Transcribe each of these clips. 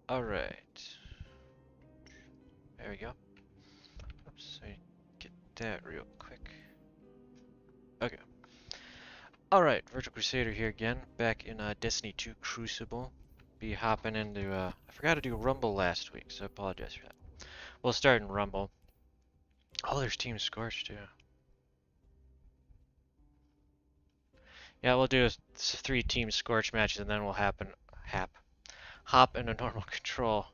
Alright. There we go. Oops, let me get that real quick. Okay. Alright, Virtual Crusader here again, back in Destiny 2 Crucible. Be hopping into, I forgot to do Rumble last week, so I apologize for that. We'll start in Rumble. Oh, there's Team Scorch too. Yeah, we'll do 3 Team Scorch matches and then we'll hop into normal control.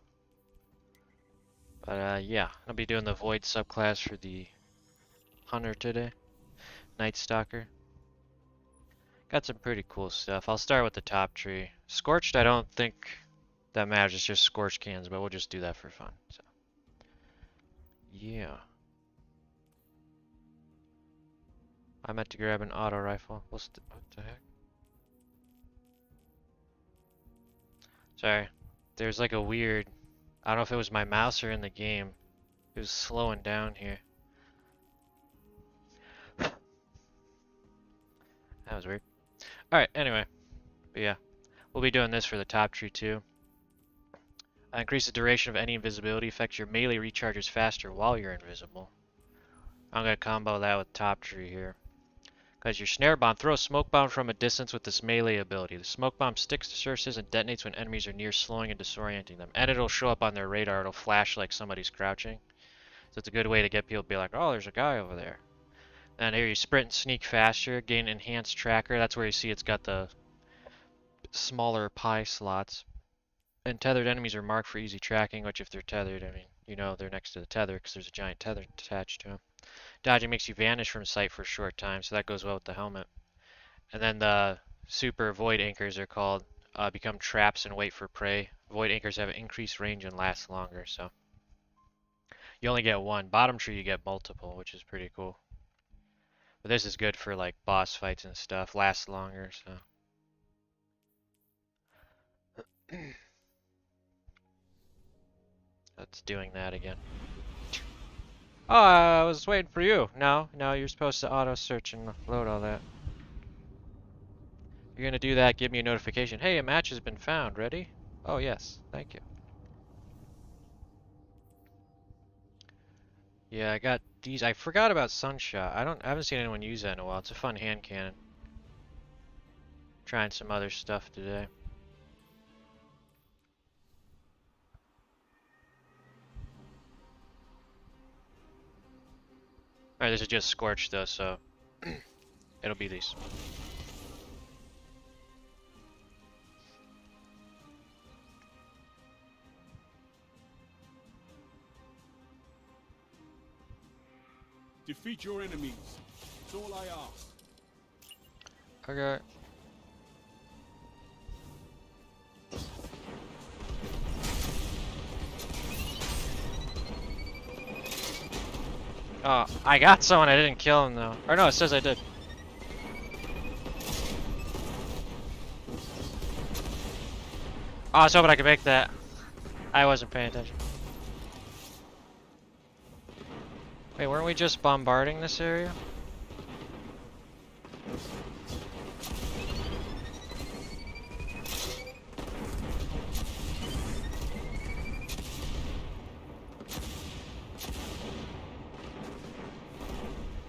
But yeah, I'll be doing the Void subclass for the Hunter today. Night Stalker. Got some pretty cool stuff. I'll start with the top tree. Scorched, I don't think that matters. It's just Scorched cans, but we'll just do that for fun. So, yeah. I meant to grab an auto rifle. What the heck? Sorry. There's like a weird... I don't know if it was my mouse or in the game. It was slowing down here. That was weird. Alright, anyway. But yeah. We'll be doing this for the top tree too. Increase the duration of any invisibility effect. Your melee recharges faster while you're invisible. I'm going to combo that with top tree here. Because your snare bomb, throw a smoke bomb from a distance with this melee ability. The smoke bomb sticks to surfaces and detonates when enemies are near, slowing and disorienting them. And it'll show up on their radar. It'll flash like somebody's crouching. So it's a good way to get people to be like, oh, there's a guy over there. And here you sprint and sneak faster, gain enhanced tracker. That's where you see it's got the smaller pie slots. And tethered enemies are marked for easy tracking, which if they're tethered, I mean, you know they're next to the tether because there's a giant tether attached to them. Dodging makes you vanish from sight for a short time, so that goes well with the helmet. And then the super void anchors are called, become traps and wait for prey. Void anchors have increased range and last longer, so. You only get one. Bottom tree you get multiple, which is pretty cool. But this is good for like boss fights and stuff, lasts longer, so. That's doing that again. Oh, I was waiting for you. No, you're supposed to auto search and load all that. You're gonna do that, give me a notification. Hey, a match has been found. Ready? Oh yes, thank you. Yeah, I got these. I forgot about Sunshot. I haven't seen anyone use that in a while. It's a fun hand cannon. Trying some other stuff today. Alright, this is just Scorched though, so it'll be these. Defeat your enemies. That's all I ask. Okay. Oh, I got someone. I didn't kill him though. Or no, it says I did. Oh, I was hoping I could make that. I wasn't paying attention. Wait, weren't we just bombarding this area?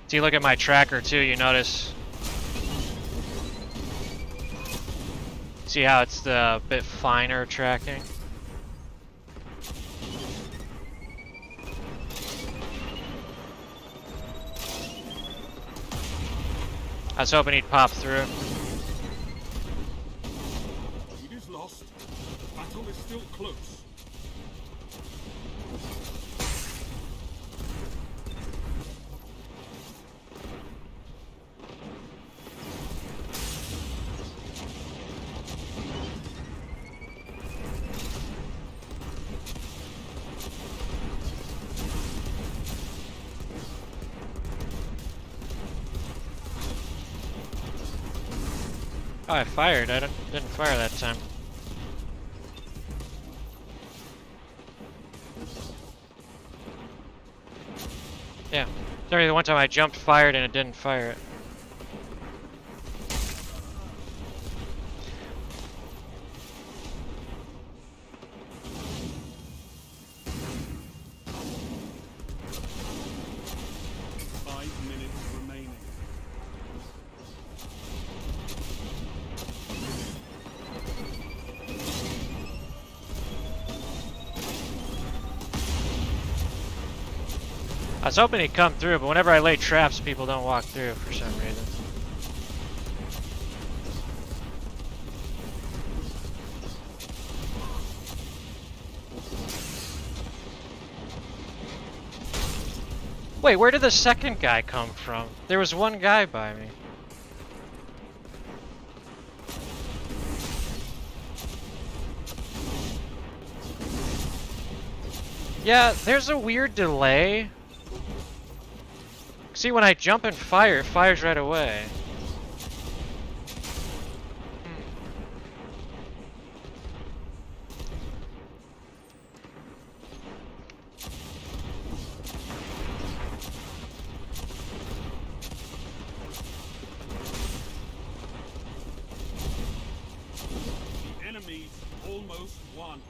See, look at my tracker too, you notice. See how it's the bit finer tracking? I was hoping he'd pop through. It is lost. The battle is still close. Oh, I fired. I didn't fire that time. Yeah. Sorry, the one time I jumped, fired, and it didn't fire it. I was hoping he'd come through, but whenever I lay traps, people don't walk through for some reason. Wait, where did the second guy come from? There was one guy by me. Yeah, there's a weird delay. See, when I jump and fire, it fires right away. The enemy's almost won.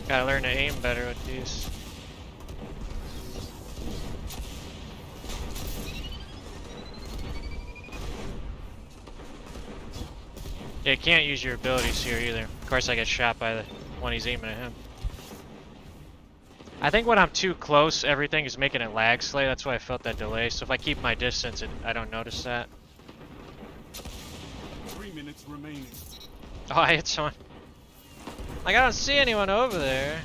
Gotta learn to aim better with these. Yeah, you can't use your abilities here either. Of course I get shot by the one he's aiming at him. I think when I'm too close, everything is making it lag slightly. That's why I felt that delay. So if I keep my distance, I don't notice that. 3 minutes remaining. Oh, I hit someone. Like, I don't see anyone over there.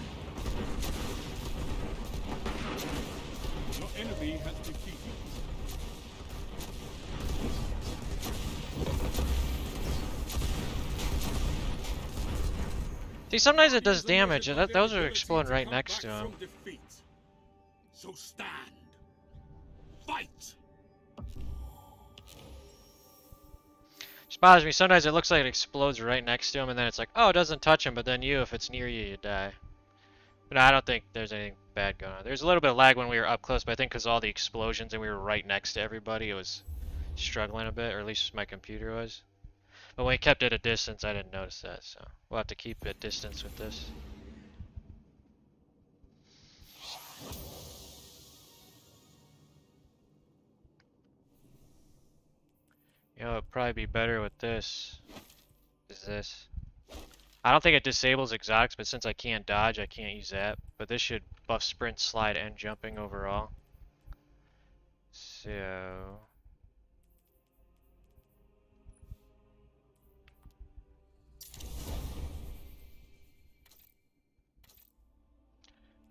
Your enemy has defeated. See, sometimes it does damage, and those are exploding right next to him. So stand. Fight. Just bothers me. Sometimes it looks like it explodes right next to him, and then it's like, oh, it doesn't touch him, but then you, if it's near you, you die. But no, I don't think there's anything bad going on. There's a little bit of lag when we were up close, but I think because all the explosions and we were right next to everybody, it was struggling a bit, or at least my computer was. But when we kept it at a distance, I didn't notice that, so we'll have to keep it distance with this. You know, it'd probably be better with this. Is this. I don't think it disables exotics, but since I can't dodge, I can't use that. But this should buff sprint, slide, and jumping overall. So...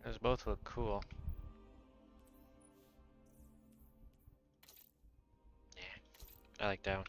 those both look cool. Yeah, I like that one.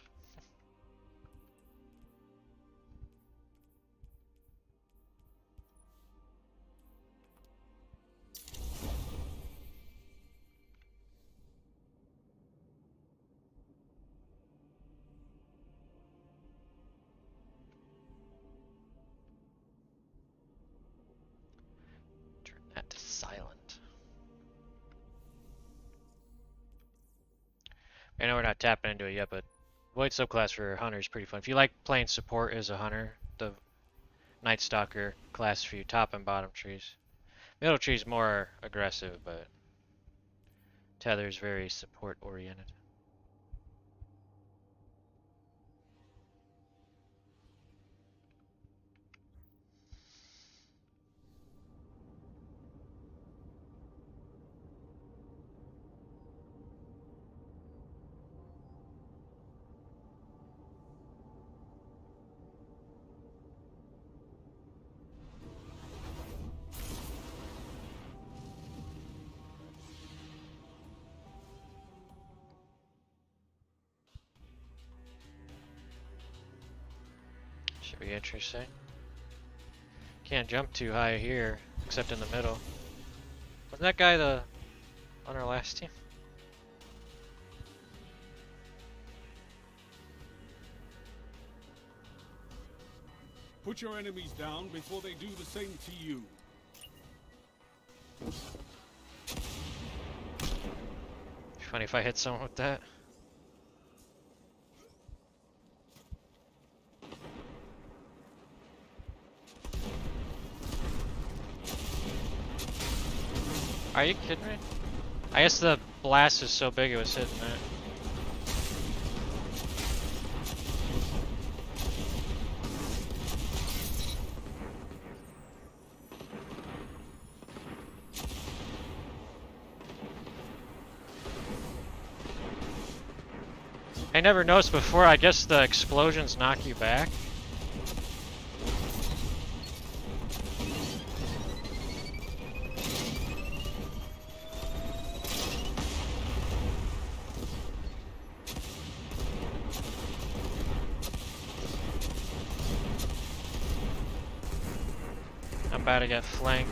Turn that to silent. I know we're not tapping into it yet, but Void subclass for Hunter is pretty fun. If you like playing support as a Hunter, the Night Stalker class for you, top and bottom trees. Middle tree is more aggressive, but Tether is very support oriented. Should be interesting. Can't jump too high here, except in the middle. Wasn't that guy on our last team? Put your enemies down before they do the same to you. Funny if I hit someone with that. Are you kidding me? I guess the blast is so big it was hitting it. I never noticed before, I guess the explosions knock you back. I'm about to get flanked.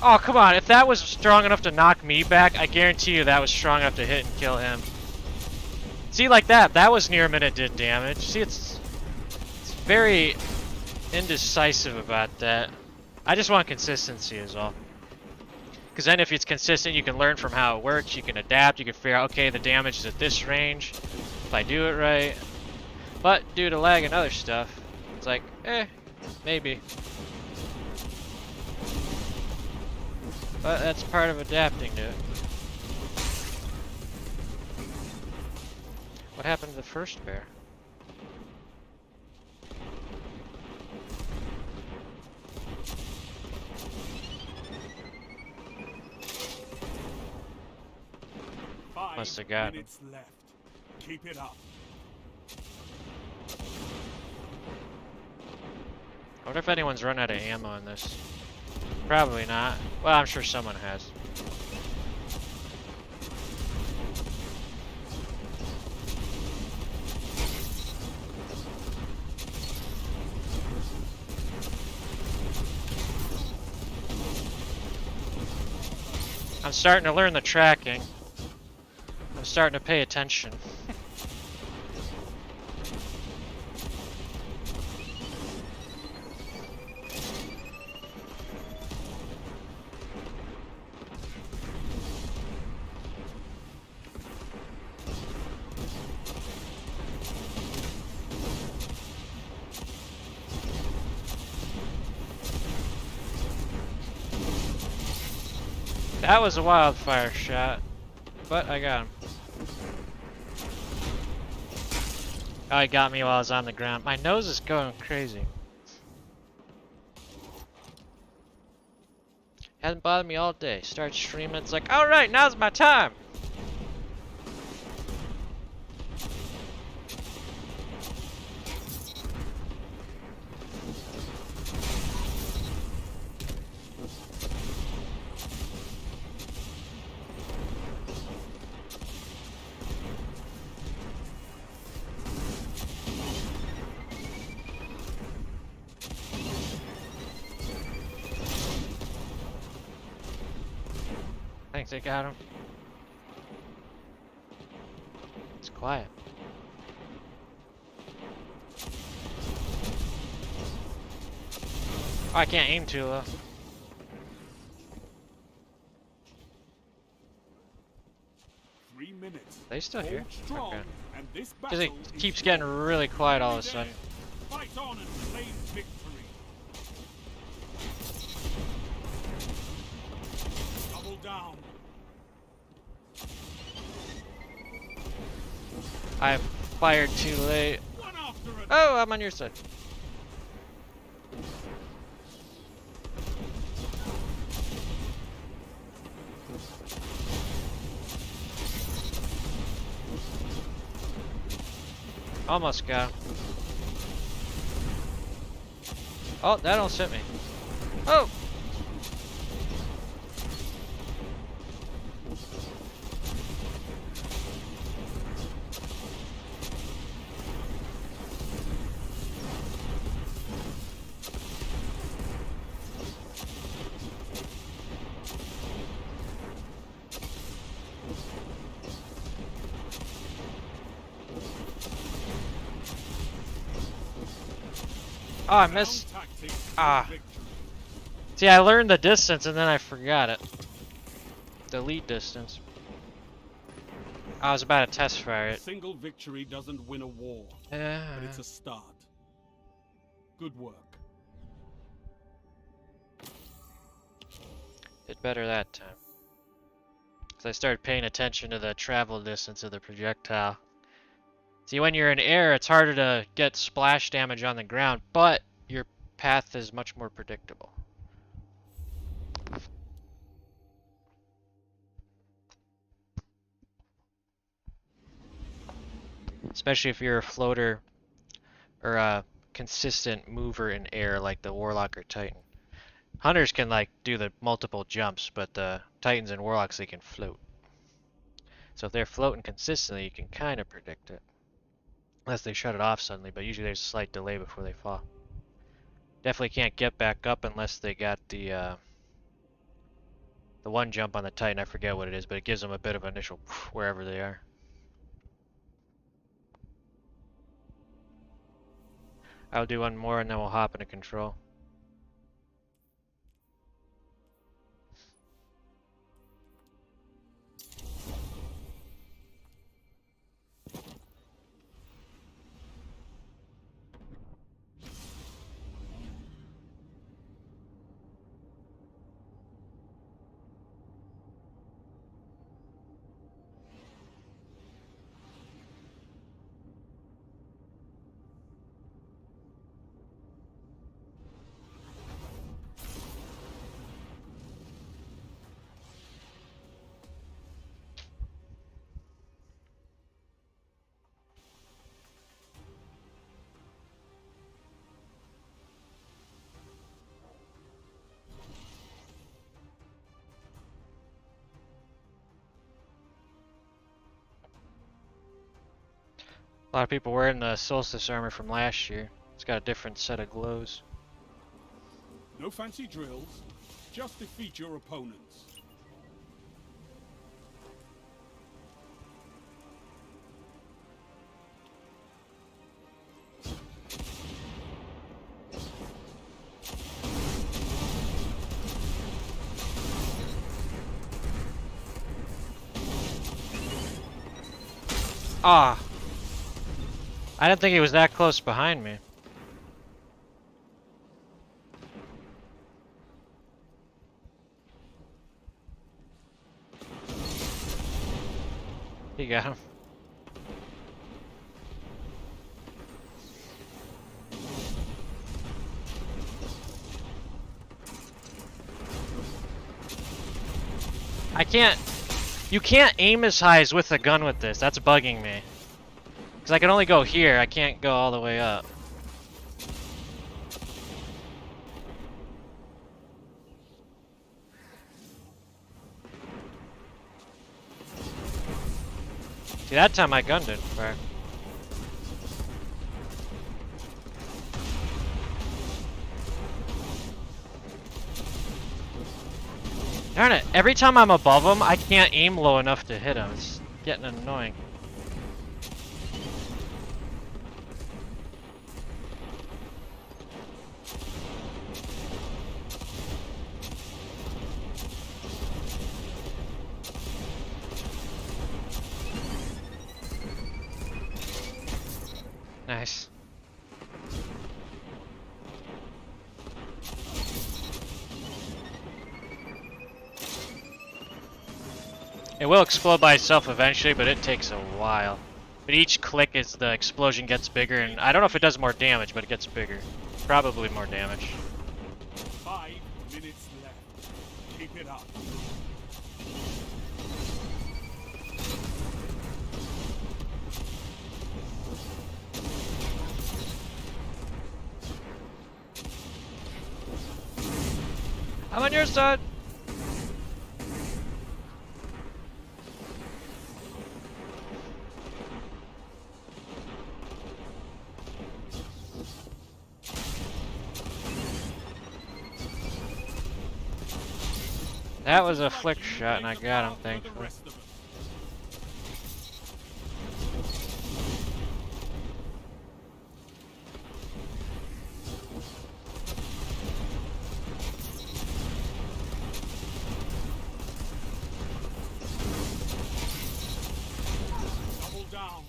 Oh, come on. If that was strong enough to knock me back, I guarantee you that was strong enough to hit and kill him. See, like that. That was near a minute did damage. See, it's very indecisive about that. I just want consistency is all. Because then if it's consistent, you can learn from how it works. You can adapt. You can figure out, okay, the damage is at this range if I do it right. But due to lag and other stuff, it's like, maybe. But that's part of adapting to it. What happened to the first bear? Must have got him. Left. Keep it up. I wonder if anyone's run out of ammo in this. Probably not. Well, I'm sure someone has. I'm starting to learn the tracking. I'm starting to pay attention. That was a wildfire shot, but I got him. Oh, he got me while I was on the ground. My nose is going crazy. Hasn't bothered me all day. Start streaming, it's like, alright, now's my time! I think they got him. It's quiet. Oh, I can't aim too low. They still here? Okay. Because it keeps getting really quiet all of a sudden. Fight on and claim victory. Double down. I fired too late. Oh, I'm on your side. Almost got him. Oh, that almost hit me. Oh! Oh, I missed. Ah. See, I learned the distance and then I forgot it. Delete distance. I was about to test fire A it. single victory doesn't win a war, but it's a start. Good work. Did better that time. Because I started paying attention to the travel distance of the projectile. See, when you're in air, it's harder to get splash damage on the ground, but your path is much more predictable. Especially if you're a floater or a consistent mover in air like the Warlock or Titan. Hunters can like do the multiple jumps, but the Titans and Warlocks, they can float. So if they're floating consistently, you can kind of predict it. Unless they shut it off suddenly, but usually there's a slight delay before they fall. Definitely can't get back up unless they got the one jump on the Titan. I forget what it is, but it gives them a bit of initial wherever they are. I'll do one more and then we'll hop into control. A lot of people wearing the Solstice armor from last year. It's got a different set of glows. No fancy drills, just defeat your opponents. Ah! I didn't think he was that close behind me. He got him. I can't... You can't aim as high as with a gun with this. That's bugging me. Because I can only go here. I can't go all the way up. See, that time my gun didn't fire. Darn it, every time I'm above him, I can't aim low enough to hit him. It's getting annoying. Nice. It will explode by itself eventually, but it takes a while. But each click is the explosion gets bigger, and I don't know if it does more damage, but it gets bigger. Probably more damage. 5 minutes left. Keep it up. I'm on your side. That was a flick shot and I got him, thankfully. down.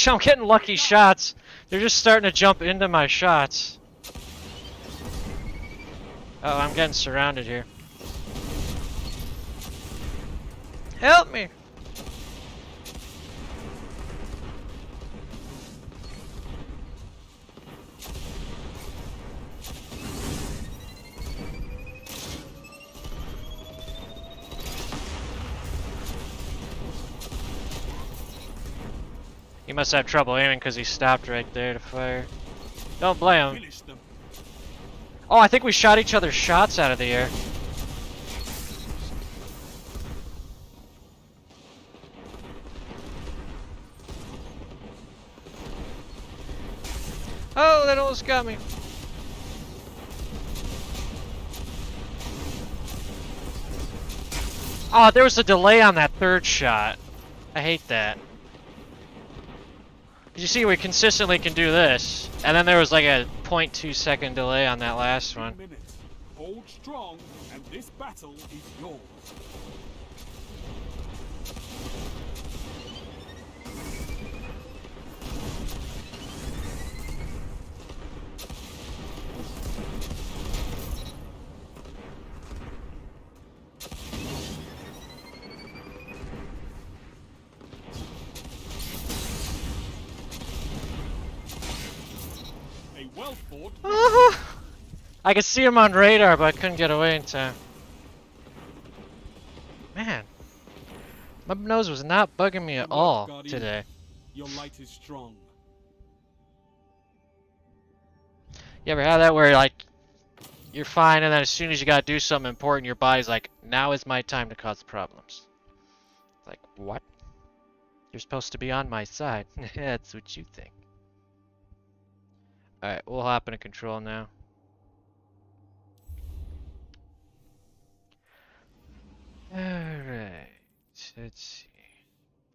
I'm getting lucky shots. They're just starting to jump into my shots. Oh, I'm getting surrounded here. Help me! He must have trouble aiming because he stopped right there to fire. Don't blame him. Finish them. Oh, I think we shot each other's shots out of the air. Oh, that almost got me. Oh, there was a delay on that third shot. I hate that. You see, we consistently can do this, and then there was like a 0.2 second delay on that last one. Minutes. Hold strong, and this battle is yours. A well fought. I could see him on radar, but I couldn't get away in time. Man, my nose was not bugging me at Good work, all Guardian. today. Your light is strong. You ever have that where like you're fine, and then as soon as you gotta do something important, your body's like, now is my time to cause problems. It's like, what? You're supposed to be on my side. That's what you think. Alright, we'll hop into control now. Alright, let's see.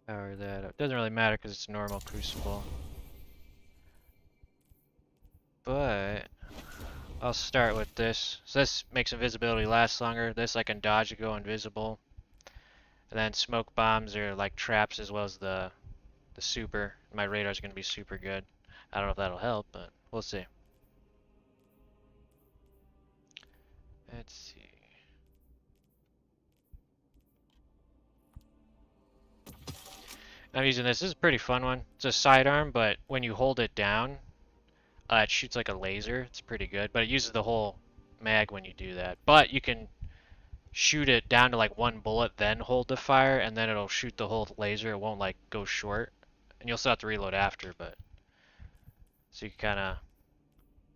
Power that up. Doesn't really matter because it's a normal Crucible. But I'll start with this. So this makes invisibility last longer. This I can dodge to go invisible. And then smoke bombs are like traps as well as the super. My radar's gonna be super good. I don't know if that'll help, but we'll see. Let's see. I'm using this. This is a pretty fun one. It's a sidearm, but when you hold it down, it shoots like a laser. It's pretty good, but it uses the whole mag when you do that. But you can shoot it down to like one bullet, then hold the fire, and then it'll shoot the whole laser. It won't like go short, and you'll still have to reload after. But so you can kind of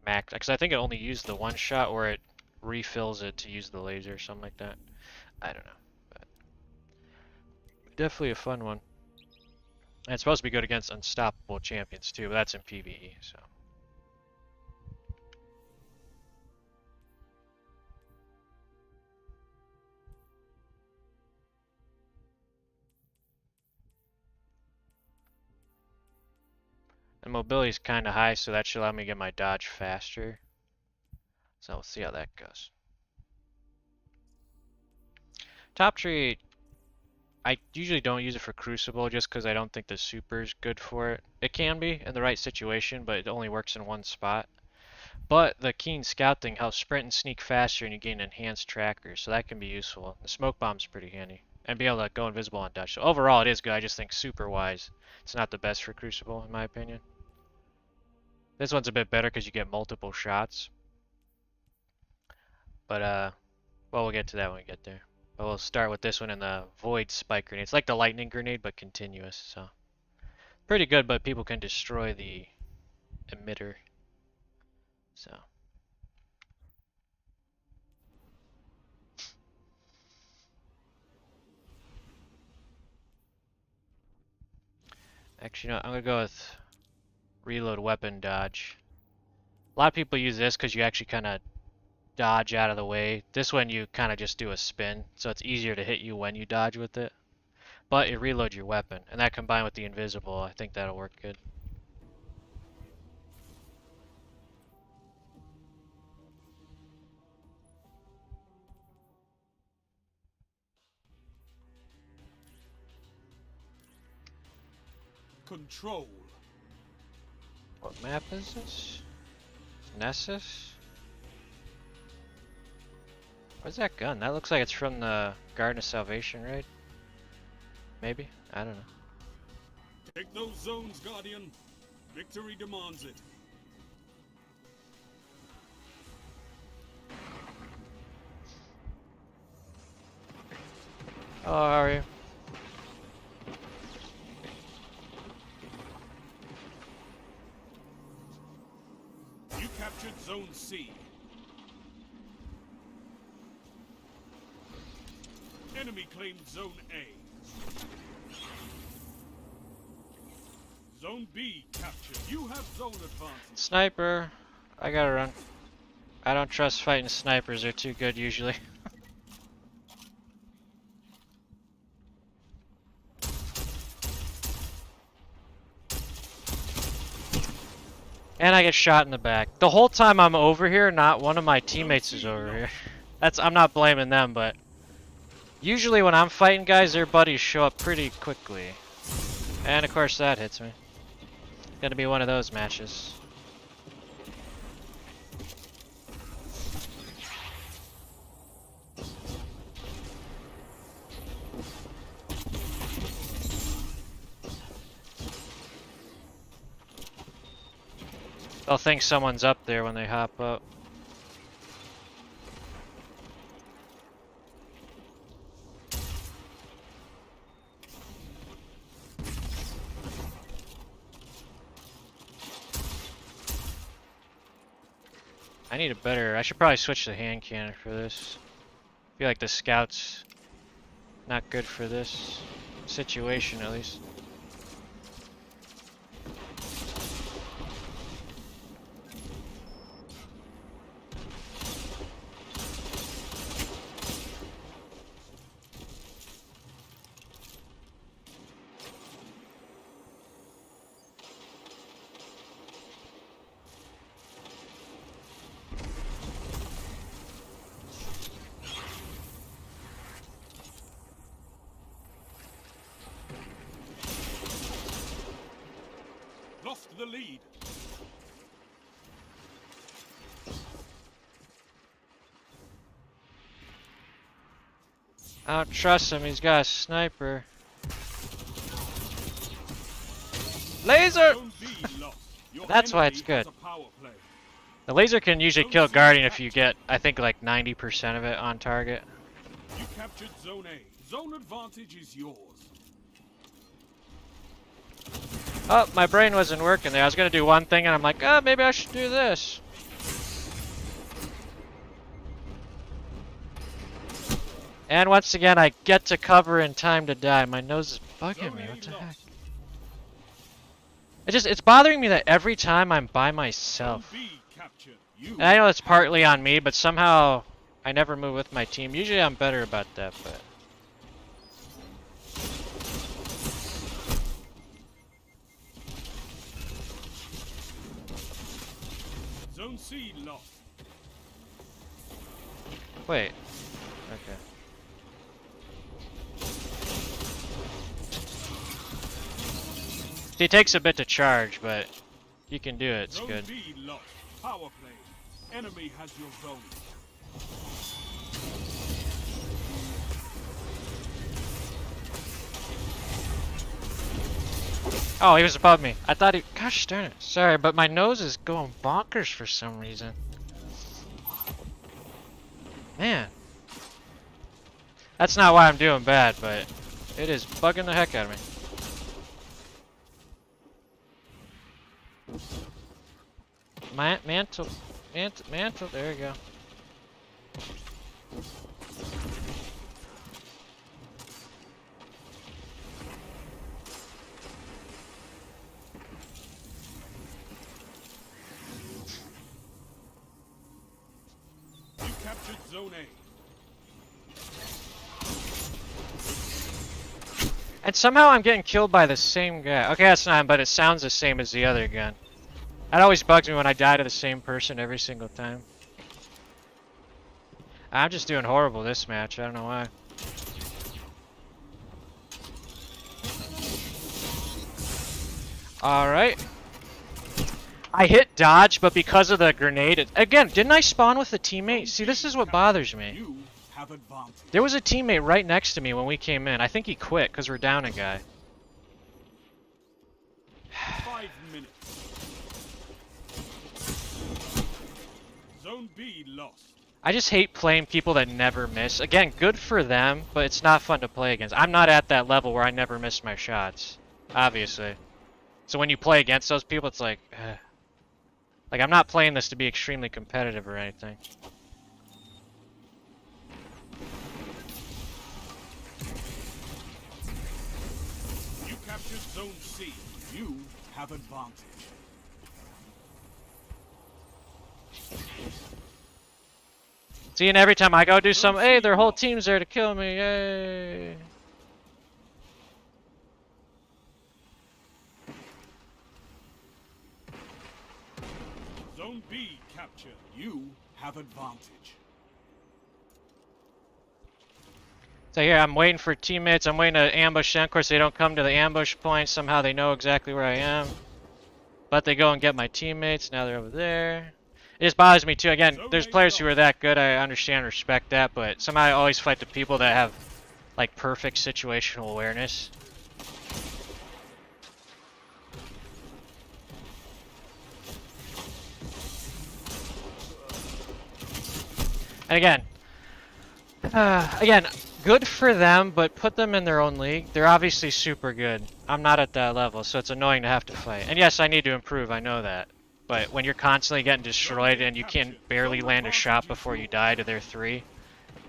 max, because I think it only used the one shot, or it refills it to use the laser or something like that. I don't know, but definitely a fun one. And it's supposed to be good against unstoppable champions too, but that's in PvE, so. And mobility is kind of high, so that should allow me to get my dodge faster. So we'll see how that goes. Top tree, I usually don't use it for Crucible just because I don't think the super is good for it. It can be in the right situation, but it only works in one spot. But the keen scout thing helps sprint and sneak faster, and you gain enhanced trackers, so that can be useful. The smoke bomb's pretty handy, and be able to go invisible on dodge. So overall, it is good. I just think super wise, it's not the best for Crucible in my opinion. This one's a bit better because you get multiple shots. But well, we'll get to that when we get there. But we'll start with this one in the Void Spike Grenade. It's like the lightning grenade, but continuous. So pretty good, but people can destroy the emitter. So. Actually, no, I'm gonna go with reload weapon dodge. A lot of people use this because you actually kind of dodge out of the way. This one you kind of just do a spin, so it's easier to hit you when you dodge with it. But it reloads your weapon, and that combined with the invisible, I think that'll work good. control. What map is this? Nessus? Where's that gun? That looks like it's from the Garden of Salvation, right? Maybe? I don't know. Take those zones, Guardian. Victory demands it. Hello, how are you? You captured Zone C. Enemy claimed Zone A. Zone B captured. You have zone advantage. Sniper. I gotta run. I don't trust fighting snipers, they're too good usually. And I get shot in the back. The whole time I'm over here, not one of my teammates is over here. I'm not blaming them, but usually when I'm fighting guys, their buddies show up pretty quickly. And of course that hits me. Gonna be one of those matches. They'll think someone's up there when they hop up. I should probably switch to hand cannon for this. I feel like the scout's not good for this situation, at least. Lost the lead. I don't trust him, he's got a sniper. Laser! Zone B lost. Your That's why it's enemy good. has a power play. The laser can usually kill Guardian if you get, I think, like 90% of it on target. You captured Zone A. Zone advantage is yours. Oh, my brain wasn't working there. I was gonna do one thing and I'm like, oh, maybe I should do this. And once again, I get to cover in time to die. My nose is bugging me, what the heck? It's bothering me that every time I'm by myself. And I know it's partly on me, but somehow I never move with my team. Usually I'm better about that, but... Zone C lost. Wait. Okay. See, it takes a bit to charge, but you can do it. It's good. Zone B lost. Power play. Enemy has your zone. Oh, he was above me. I thought he... Gosh darn it. Sorry, but my nose is going bonkers for some reason. Man. That's not why I'm doing bad, but it is bugging the heck out of me. Mantle, there you go. You captured Zone A. And somehow I'm getting killed by the same guy. Okay, that's not, but it sounds the same as the other gun. That always bugs me when I die to the same person every single time. I'm just doing horrible this match, I don't know why. Alright. I hit dodge, but because of the grenade... Again, didn't I spawn with a teammate? See, this is what bothers me. There was a teammate right next to me when we came in. I think he quit because we're down a guy. 5 minutes. Zone B lost. I just hate playing people that never miss. Again, good for them, but it's not fun to play against. I'm not at that level where I never miss my shots, obviously. So when you play against those people, it's like... Like, I'm not playing this to be extremely competitive or anything. You captured Zone C. You have advantage. See, and every time I go do some, hey, their whole team's there to kill me, yay! Zone B captured. You have advantage. So here, I'm waiting for teammates. I'm waiting to ambush them. Of course, they don't come to the ambush point. Somehow they know exactly where I am. But they go and get my teammates. Now they're over there. It just bothers me too. Again, there's players who are that good. I understand and respect that. But somehow I always fight the people that have, like, perfect situational awareness. And again, good for them, but put them in their own league. They're obviously super good. I'm not at that level, so it's annoying to have to fight. And yes, I need to improve, I know that. But when you're constantly getting destroyed and you can barely land a shot before you die to their 3,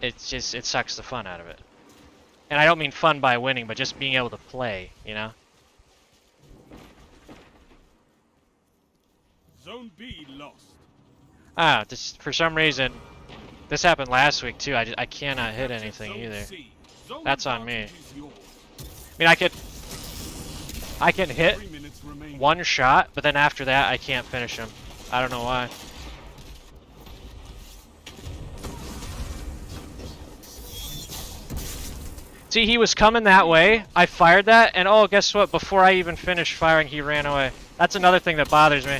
it's just, it sucks the fun out of it. And I don't mean fun by winning, but just being able to play, you know? Zone B lost. Ah, this, for some reason, this happened last week too. I cannot hit anything either. That's on me. I mean, I can hit one shot, but then after that, I can't finish him. I don't know why. See, he was coming that way. I fired that, and oh, guess what? Before I even finished firing, he ran away. That's another thing that bothers me.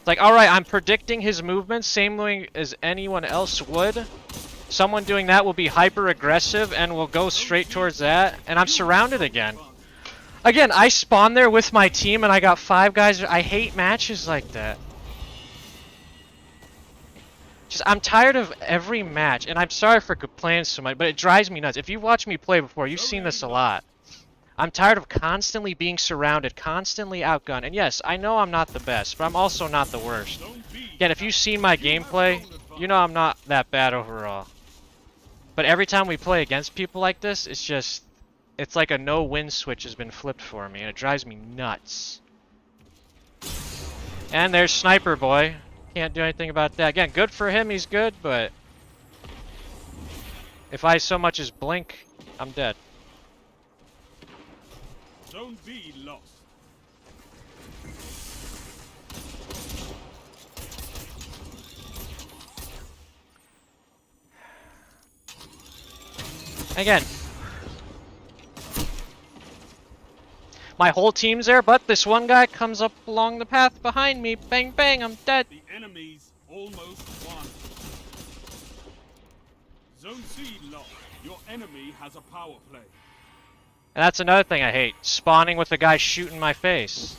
Like, alright, I'm predicting his movements same way as anyone else would. Someone doing that will be hyper aggressive and will go straight towards that, and I'm surrounded again. Again, I spawned there with my team and I got 5 guys. I hate matches like that. Just, I'm tired of every match, and I'm sorry for complaining so much, but it drives me nuts. If you've watched me play before, you've seen this a lot. I'm tired of constantly being surrounded, constantly outgunned. And yes, I know I'm not the best, but I'm also not the worst. Again, if you've seen my gameplay, you know I'm not that bad overall. But every time we play against people like this, it's just... It's like a no-win switch has been flipped for me, and it drives me nuts. And there's Sniper Boy. Can't do anything about that. Again, good for him, he's good, but... If I so much as blink, I'm dead. Zone B lost. Again, my whole team's there, but this one guy comes up along the path behind me. Bang, bang, I'm dead. The enemy's almost won. Zone C lost. Your enemy has a power play. And that's another thing I hate. Spawning with a guy shooting my face.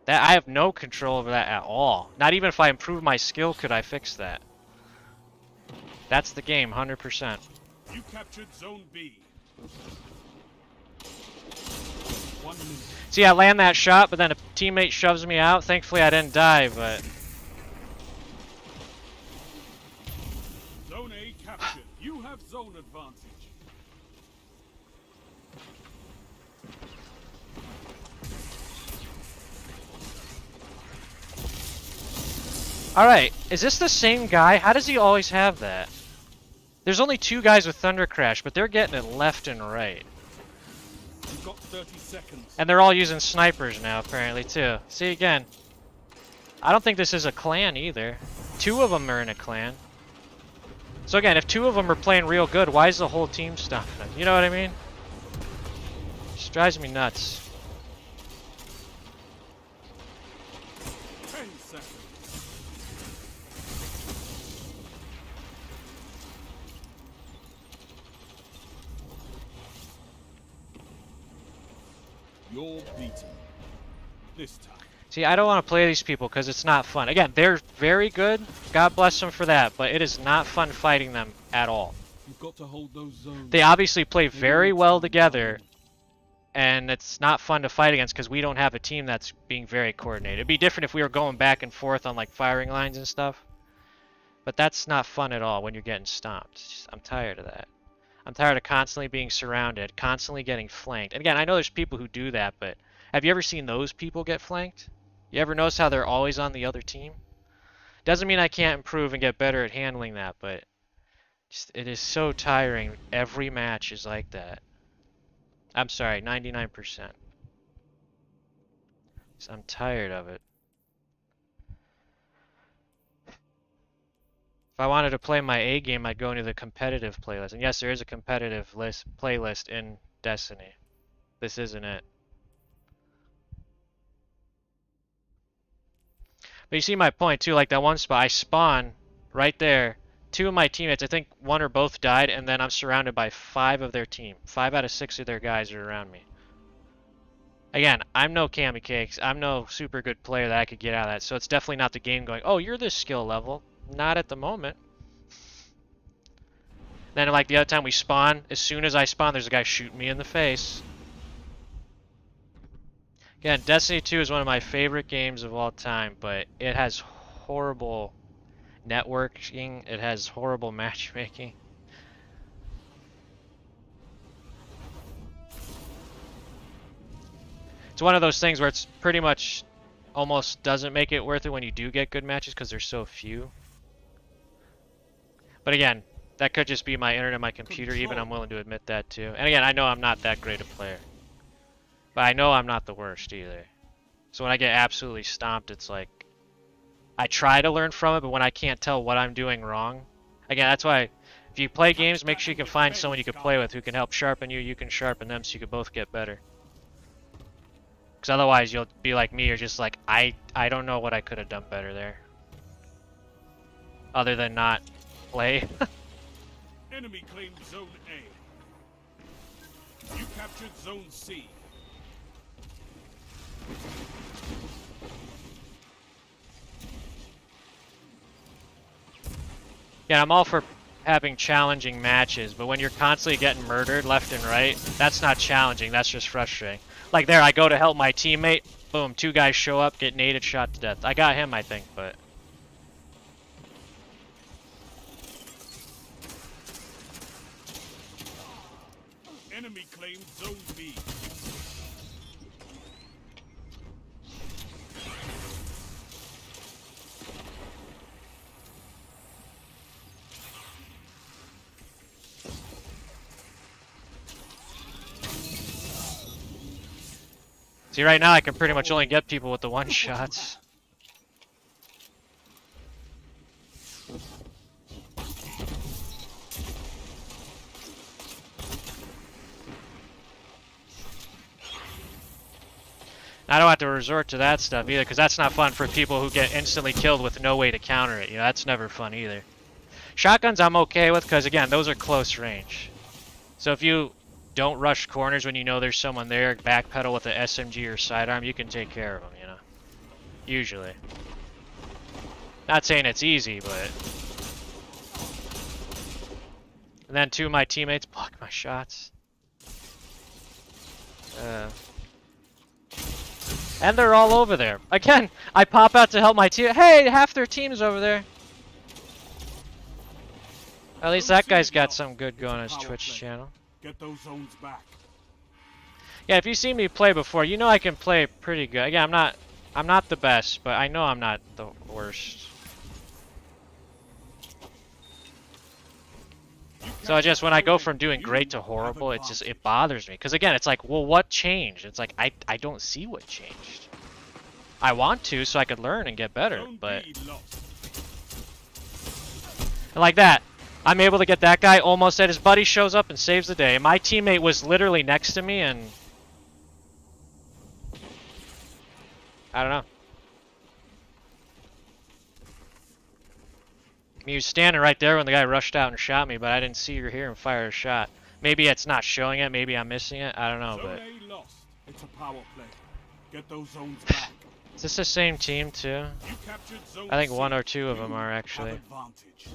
That I have no control over that at all. Not even if I improve my skill could I fix that. That's the game, 100%. You captured Zone B. 1 minute. See, I land that shot, but then a teammate shoves me out. Thankfully, I didn't die, but... Zone A captured. You have zone advantage. Alright, is this the same guy? How does he always have that? There's only 2 guys with Thunder Crash, but they're getting it left and right. You've got 30 seconds. And they're all using snipers now, apparently, too. See, again, I don't think this is a clan either. 2 of them are in a clan. So again, if 2 of them are playing real good, why is the whole team stopping them? You know what I mean? Just drives me nuts. 10 seconds. You're beaten. This time. See, I don't want to play these people because it's not fun. Again, they're very good. God bless them for that, but it is not fun fighting them at all. You've got to hold those zones. They obviously play very well together, and it's not fun to fight against because we don't have a team that's being very coordinated. It'd be different if we were going back and forth on like firing lines and stuff, but that's not fun at all when you're getting stomped. I'm tired of that. I'm tired of constantly being surrounded, constantly getting flanked. And again, I know there's people who do that, but have you ever seen those people get flanked? You ever notice how they're always on the other team? Doesn't mean I can't improve and get better at handling that, but just, it is so tiring. Every match is like that. I'm sorry, 99%. I'm tired of it. If I wanted to play my A game, I'd go into the competitive playlist. And yes, there is a competitive playlist in Destiny. This isn't it. But you see my point too, like that one spot, I spawn right there. 2 of my teammates, I think 1 or both died, and then I'm surrounded by 5 of their team. 5 out of 6 of their guys are around me. Again, I'm no kamikaze. I'm no super good player that I could get out of that. So it's definitely not the game going, oh, you're this skill level. Not at the moment. Then like the other time we spawn, as soon as I spawn, there's a guy shooting me in the face. Again, Destiny 2 is one of my favorite games of all time, but it has horrible networking. It has horrible matchmaking. It's one of those things where it's pretty much almost doesn't make it worth it when you do get good matches because there's so few. But again, that could just be my internet, my computer, even I'm willing to admit that too. And again, I know I'm not that great a player. But I know I'm not the worst either. So when I get absolutely stomped, it's like, I try to learn from it, but when I can't tell what I'm doing wrong, again, that's why if you play games, make sure you can find someone you can play with who can help sharpen you, you can sharpen them so you can both get better. Because otherwise you'll be like me, you're just like, I don't know what I could have done better there. Other than not play. Enemy claimed Zone A. You captured Zone C. Yeah, I'm all for having challenging matches, but when you're constantly getting murdered left and right, that's not challenging, that's just frustrating. Like there, I go to help my teammate, boom, 2 guys show up, get naded, shot to death. I got him, I think, but... Enemy claimed Zone B. See, right now I can pretty much only get people with the one-shots. I don't have to resort to that stuff either, because that's not fun for people who get instantly killed with no way to counter it. You know, that's never fun either. Shotguns I'm okay with, because again, those are close range. So if you don't rush corners when you know there's someone there, backpedal with an SMG or sidearm, you can take care of them, you know. Usually. Not saying it's easy, but... And then 2 of my teammates block my shots. And they're all over there. Again, I pop out to help my team. Hey, half their team's over there. At least that guy's got some good going on his Twitch channel. Get those zones back. Yeah, if you've seen me play before, you know I can play pretty good. Again, I'm not the best, but I know I'm not the worst. So just when I go from doing great to horrible, it bothers me. Because again, it's like, well, what changed? It's like, I don't see what changed. I want to so I could learn and get better, but... And like that. I'm able to get that guy almost at his buddy shows up and saves the day. My teammate was literally next to me and I don't know. I mean, he was standing right there when the guy rushed out and shot me, but I didn't see or hear him fire a shot. Maybe it's not showing it. Maybe I'm missing it. I don't know, Zone but... A lost. It's a power play. Get those zones back. Is this the same team, too? You captured zone I think C. one or two of them You are, have actually. advantage.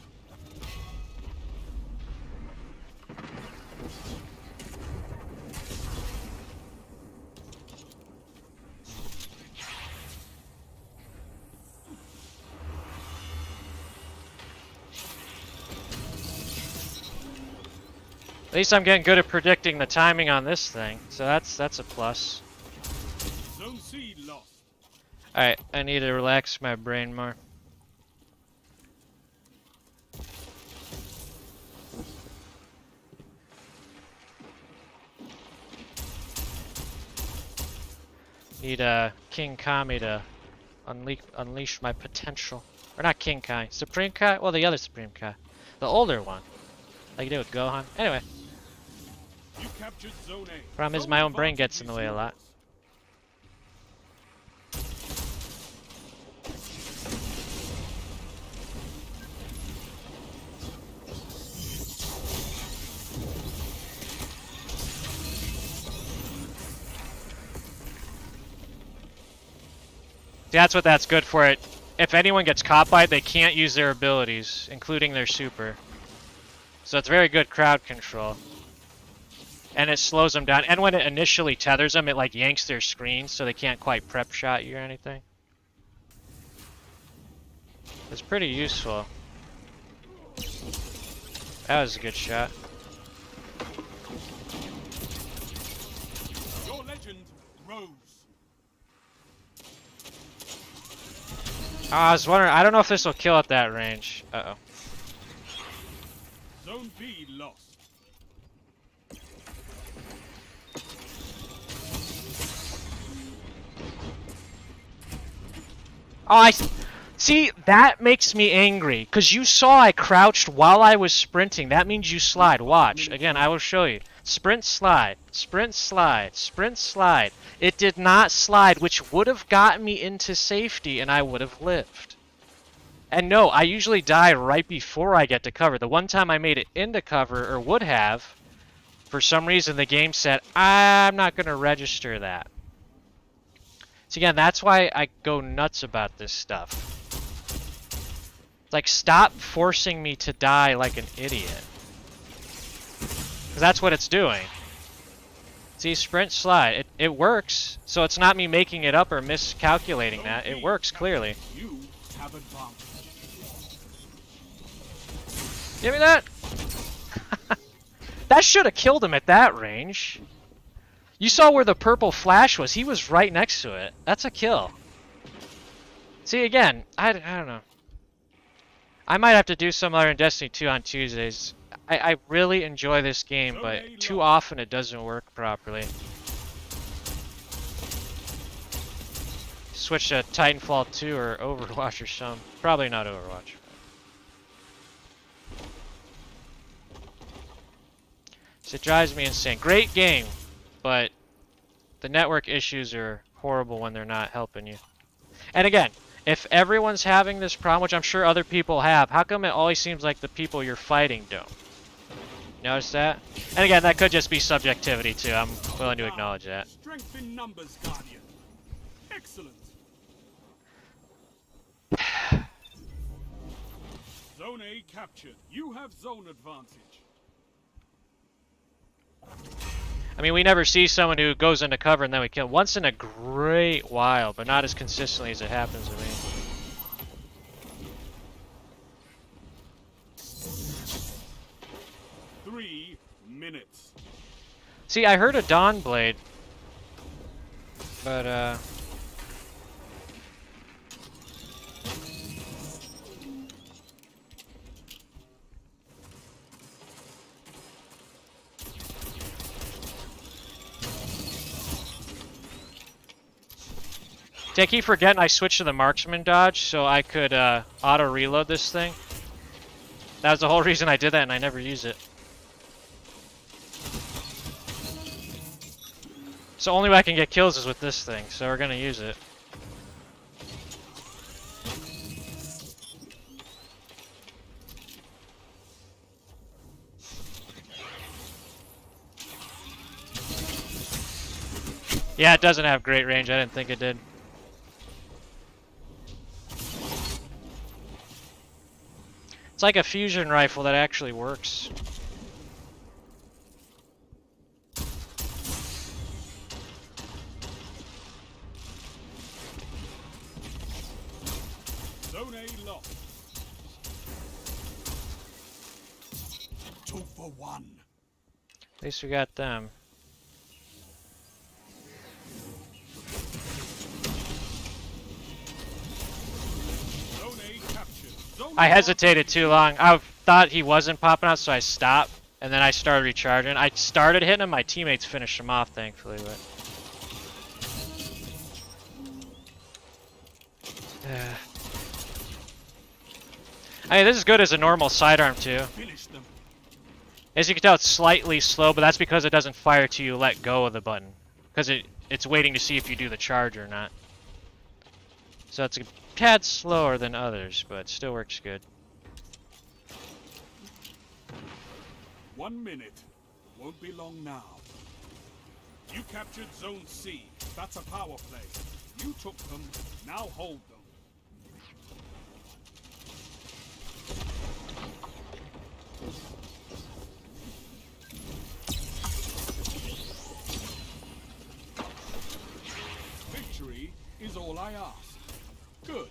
At least I'm getting good at predicting the timing on this thing, so that's a plus. Zone C lost. Alright, I need to relax my brain more. Need King Kami to unleash my potential. Or not King Kai, Supreme Kai? Well, the other Supreme Kai. The older one. Like you do with Gohan. Anyway. You captured zone A. Problem is Zone my own brain advantage gets in the is way a lot. That's what that's good for it. If anyone gets caught by it, they can't use their abilities, including their super. So it's very good crowd control. And it slows them down. And when it initially tethers them, it like yanks their screen so they can't quite prep shot you or anything. It's pretty useful. That was a good shot. Your legend rose. I was wondering, I don't know if this will kill at that range. Uh-oh. Zone B lost. Oh, see, that makes me angry. Because you saw I crouched while I was sprinting. That means you slide. Watch. Again, I will show you. Sprint, slide. Sprint, slide. Sprint, slide. It did not slide, which would have gotten me into safety, and I would have lived. And no, I usually die right before I get to cover. The one time I made it into cover, or would have, for some reason the game said, I'm not going to register that. So again, that's why I go nuts about this stuff. It's like, stop forcing me to die like an idiot. Because that's what it's doing. See, sprint, slide. It works. So it's not me making it up or miscalculating that. It works, clearly. You have advantage. Give me that! That should have killed him at that range. You saw where the purple flash was. He was right next to it. That's a kill. See, again, I don't know. I might have to do some other in Destiny 2 on Tuesdays. I really enjoy this game, but too often it doesn't work properly. Switch to Titanfall 2 or Overwatch or something. Probably not Overwatch. So it drives me insane. Great game, but the network issues are horrible when they're not helping you. And again, if everyone's having this problem, which I'm sure other people have, how come it always seems like the people you're fighting don't? Notice that? And again, that could just be subjectivity too. I'm willing to acknowledge that. Strength in numbers, Guardian. Excellent. Zone A captured. You have zone advantage. I mean, we never see someone who goes into cover and then we kill. Once in a great while, but not as consistently as it happens to me. 3 minutes. See, I heard a Dawn Blade, but I keep forgetting I switched to the marksman dodge so I could auto reload this thing. That was the whole reason I did that, and I never use it. So only way I can get kills is with this thing, so we're gonna use it. Yeah, it doesn't have great range. I didn't think it did. It's like a fusion rifle that actually works. Zone A lost. 2 for 1. At least we got them. Zone A captured. Zone I A hesitated too long. I thought he wasn't popping out, so I stopped. And then I started recharging. I started hitting him. My teammates finished him off, thankfully. But I mean, this is good as a normal sidearm too. Finish them. As you can tell, it's slightly slow, but that's because it doesn't fire till you let go of the button. Because it's waiting to see if you do the charge or not. So it's a tad slower than others, but it still works good. 1 minute. Won't be long now. You captured Zone C. That's a power play. You took them. Now hold them. Victory is all I ask. Good.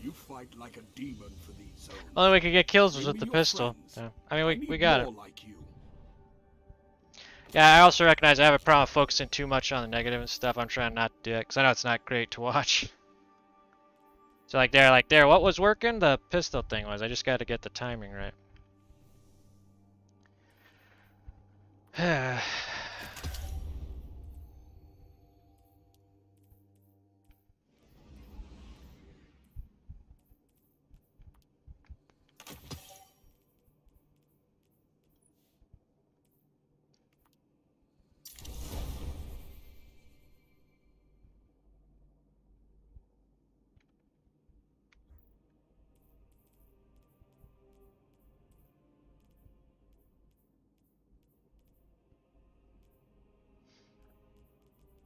You fight like a demon for these zones. Only way we could get kills was Bring with the me your pistol. friends. Yeah. I mean, need we got it. more like you. Yeah, I also recognize I have a problem focusing too much on the negative and stuff. I'm trying not to do it, because I know it's not great to watch. So like there, what was working? The pistol thing was. I just got to get the timing right.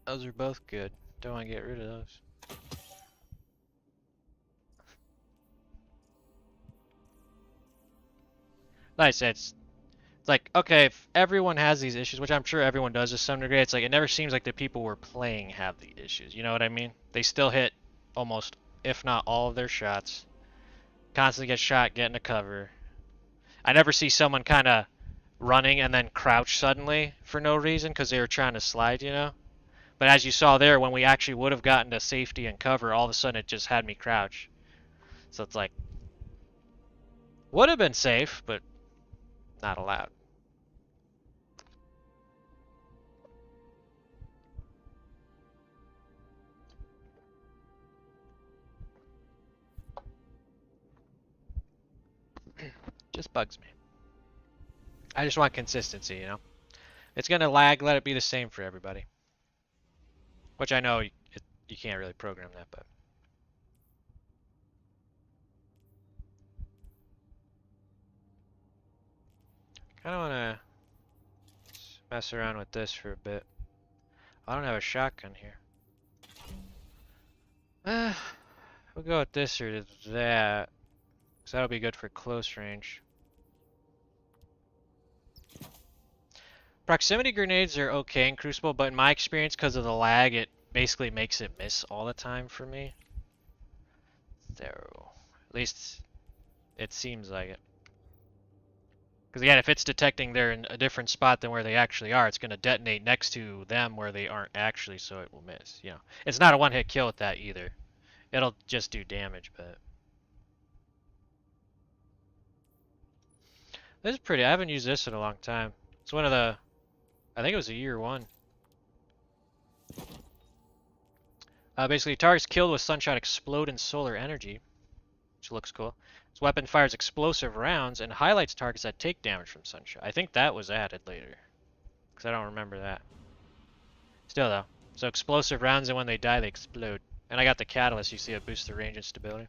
Those are both good. Don't want to get rid of those. Like I said, it's like, okay, if everyone has these issues, which I'm sure everyone does to some degree, it's like it never seems like the people we're playing have the issues. You know what I mean? They still hit almost, if not all of their shots. Constantly get shot, get into cover. I never see someone kind of running and then crouch suddenly for no reason because they were trying to slide, you know? But as you saw there, when we actually would have gotten to safety and cover, all of a sudden it just had me crouch. So it's like, would have been safe, but not allowed. Just bugs me. I just want consistency, you know? It's going to lag, let it be the same for everybody. Which I know you can't really program that, but... kind of want to mess around with this for a bit. I don't have a shotgun here. We'll go with this or that. Because that'll be good for close range. Proximity grenades are okay in Crucible, but in my experience, because of the lag, it basically makes it miss all the time for me. So, at least it seems like it. Because again, if it's detecting they're in a different spot than where they actually are, it's going to detonate next to them where they aren't actually, so it will miss. You know, it's not a one-hit kill with that either. It'll just do damage, but... this is pretty. I haven't used this in a long time. It's one of the... I think it was a year one. Basically, targets killed with sunshot explode in solar energy, which looks cool. This weapon fires explosive rounds and highlights targets that take damage from sunshot. I think that was added later, because I don't remember that. Still though, so explosive rounds, and when they die, they explode. And I got the catalyst. You see it boosts the range and stability.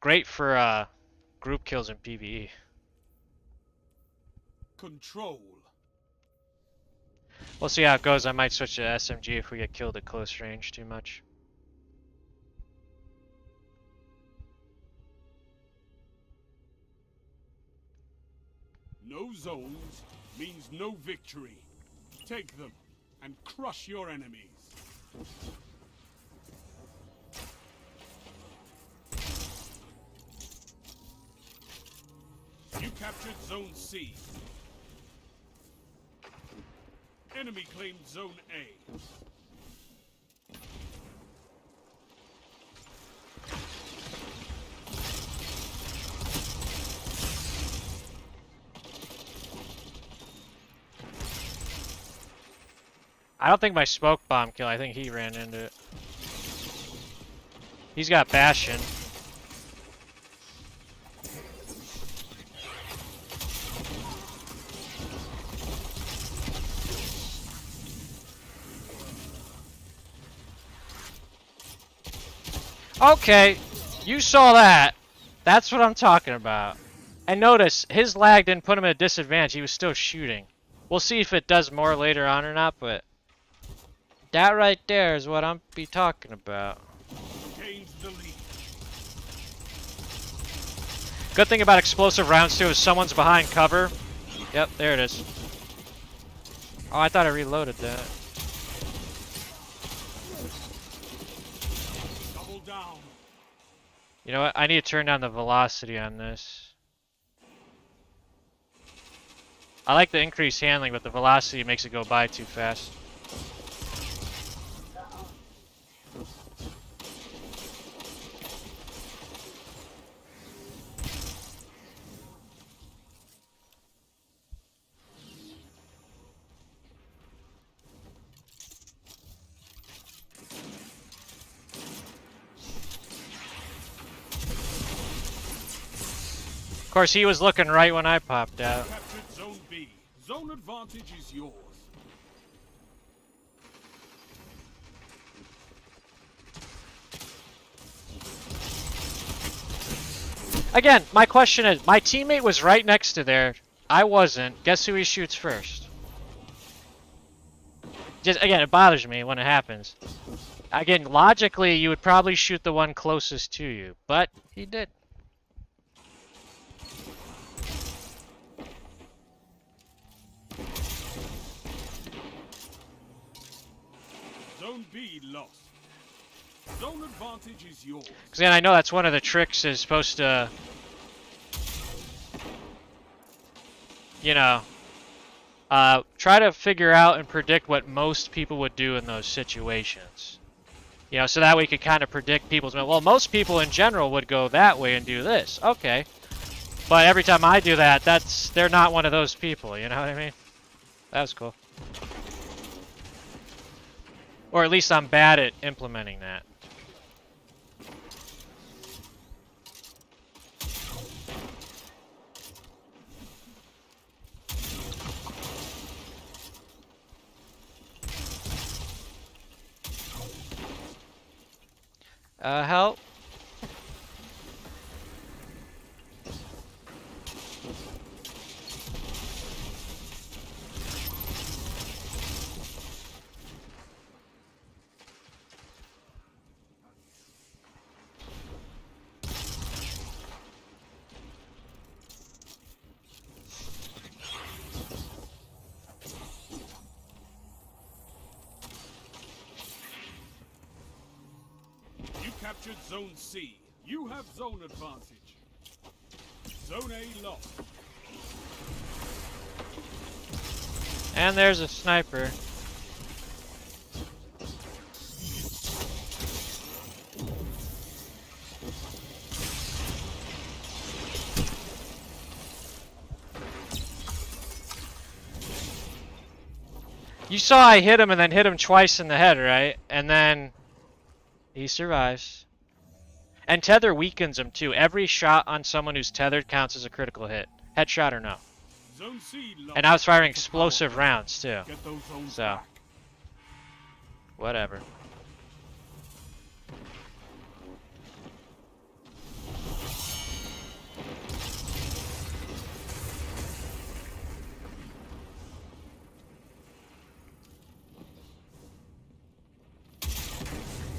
Great for group kills in PvE. control. We'll see how it goes. I might switch to SMG if we get killed at close range too much. No zones means no victory. Take them and crush your enemies. You captured Zone C. Enemy claimed Zone A. I don't think my smoke bomb kill. I think he ran into it. He's got Bastion. Okay, you saw that. That's what I'm talking about. And notice, his lag didn't put him at a disadvantage. He was still shooting. We'll see if it does more later on or not, but that right there is what I'm be talking about. Gains the lead. Good thing about explosive rounds too is someone's behind cover. Yep, there it is. Oh, I thought I reloaded that. Double down. You know what? I need to turn down the velocity on this. I like the increased handling, but the velocity makes it go by too fast. Of course, he was looking right when I popped out. Captured Zone B. Zone advantage is yours. Again, my question is, my teammate was right next to there. I wasn't. Guess who he shoots first? Just again, it bothers me when it happens. Again, logically, you would probably shoot the one closest to you, but he did. Zone B lost. Zone advantage is yours. Because then I know that's one of the tricks is supposed to, you know, try to figure out and predict what most people would do in those situations. You know, so that we could kind of predict people's, well, most people in general would go that way and do this. Okay. But every time I do that, they're not one of those people, you know what I mean? That was cool. Or at least I'm bad at implementing that. Help. Captured Zone C. You have zone advantage. Zone A lost. And there's a sniper. You saw I hit him and then hit him twice in the head, right? And then he survives. And tether weakens him too. Every shot on someone who's tethered counts as a critical hit. Headshot or no. Zone C lost. And I was firing explosive rounds too. Get those zones So, back. whatever.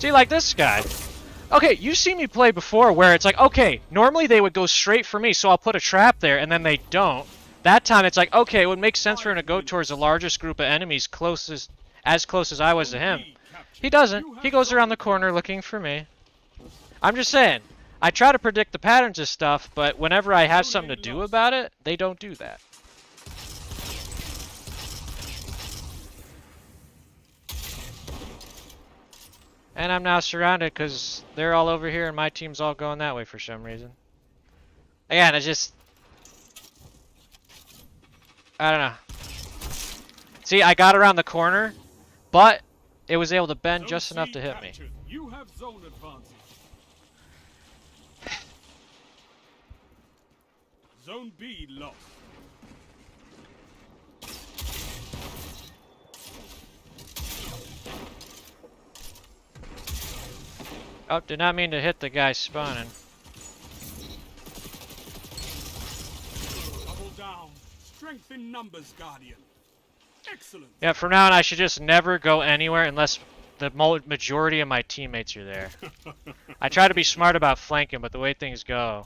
See, like this guy. Okay, you've seen me play before where it's like, okay, normally they would go straight for me, so I'll put a trap there, and then they don't. That time it's like, okay, it would make sense for him to go towards the largest group of enemies as close as I was to him. He doesn't. He goes around the corner looking for me. I'm just saying, I try to predict the patterns of stuff, but whenever I have something to do about it, they don't do that. And I'm now surrounded because they're all over here and my team's all going that way for some reason. Again, it's just... I don't know. See, I got around the corner, but it was able to bend just enough to hit me. You have zone advantage. Zone B lost. Oh, did not mean to hit the guy spawning. Double down. Strength in numbers, Guardian. Excellent. Yeah, from now on I should just never go anywhere unless the majority of my teammates are there. I try to be smart about flanking, but the way things go...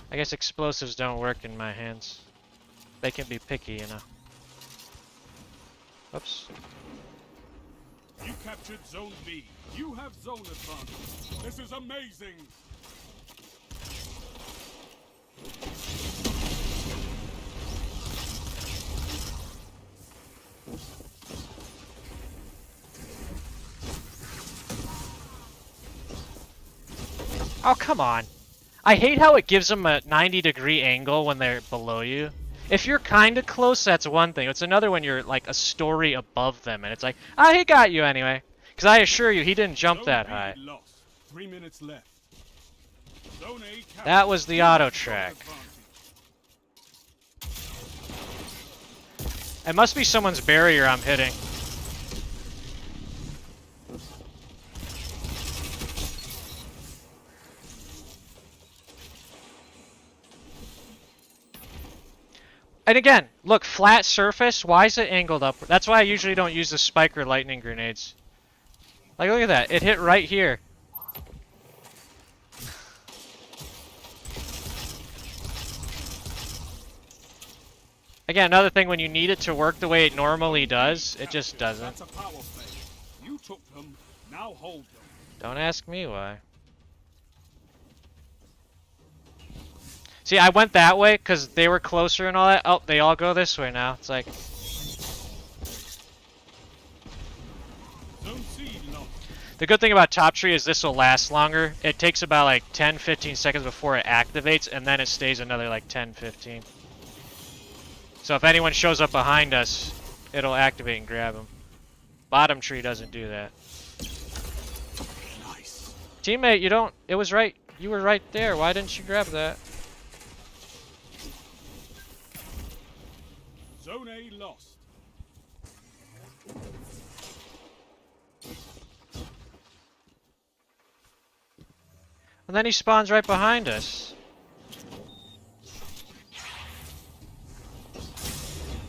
I guess explosives don't work in my hands. They can be picky, you know. Oops. You captured Zone B. You have zone advantage. This is amazing. Oh, come on. I hate how it gives them a 90-degree angle when they're below you. If you're kind of close, that's one thing. It's another when you're like a story above them, and it's like, ah, he got you anyway. Because I assure you, he didn't jump that high. Lost. 3 minutes left. Zone A that was the auto track. It must be someone's barrier I'm hitting. And again, look, flat surface, why is it angled up? That's why I usually don't use the Spectre lightning grenades. Like, look at that, it hit right here. Again, another thing, when you need it to work the way it normally does, it just doesn't. That's a power play. You took them, now hold them. Don't ask me why. See, I went that way because they were closer and all that. Oh, they all go this way now. It's like... The good thing about Top Tree is this will last longer. It takes about like 10-15 seconds before it activates, and then it stays another like 10-15. So if anyone shows up behind us, it'll activate and grab them. Bottom Tree doesn't do that. Nice. Teammate, you don't... It was right... You were right there. Why didn't you grab that? Zone A lost. And then he spawns right behind us.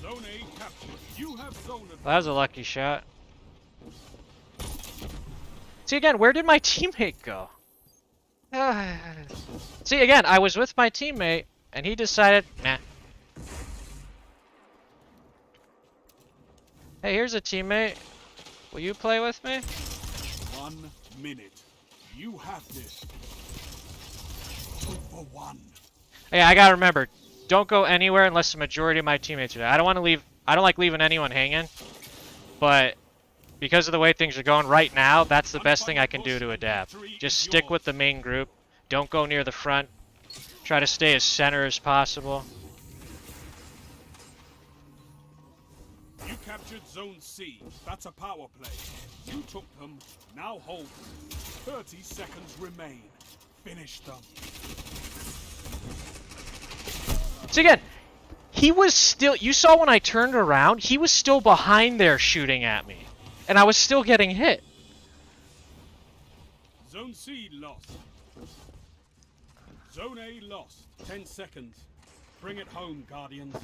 Zone A captured. You have zone advantage. Well, that was a lucky shot. See, again, where did my teammate go? See, again, I was with my teammate, and he decided, nah. Hey, here's a teammate. Will you play with me? 1 minute. You have this. 2 for 1. Hey, I gotta remember, don't go anywhere unless the majority of my teammates are there. I don't want to leave. I don't like leaving anyone hanging. But because of the way things are going right now, that's the best thing I can do to adapt. Just stick with the main group. Don't go near the front. Try to stay as center as possible. You captured Zone C. That's a power play. You took them, now hold them. 30 seconds remain. Finish them. So again, he was still... You saw when I turned around, he was still behind there shooting at me. And I was still getting hit. Zone C lost. Zone A lost. 10 seconds. Bring it home, Guardians.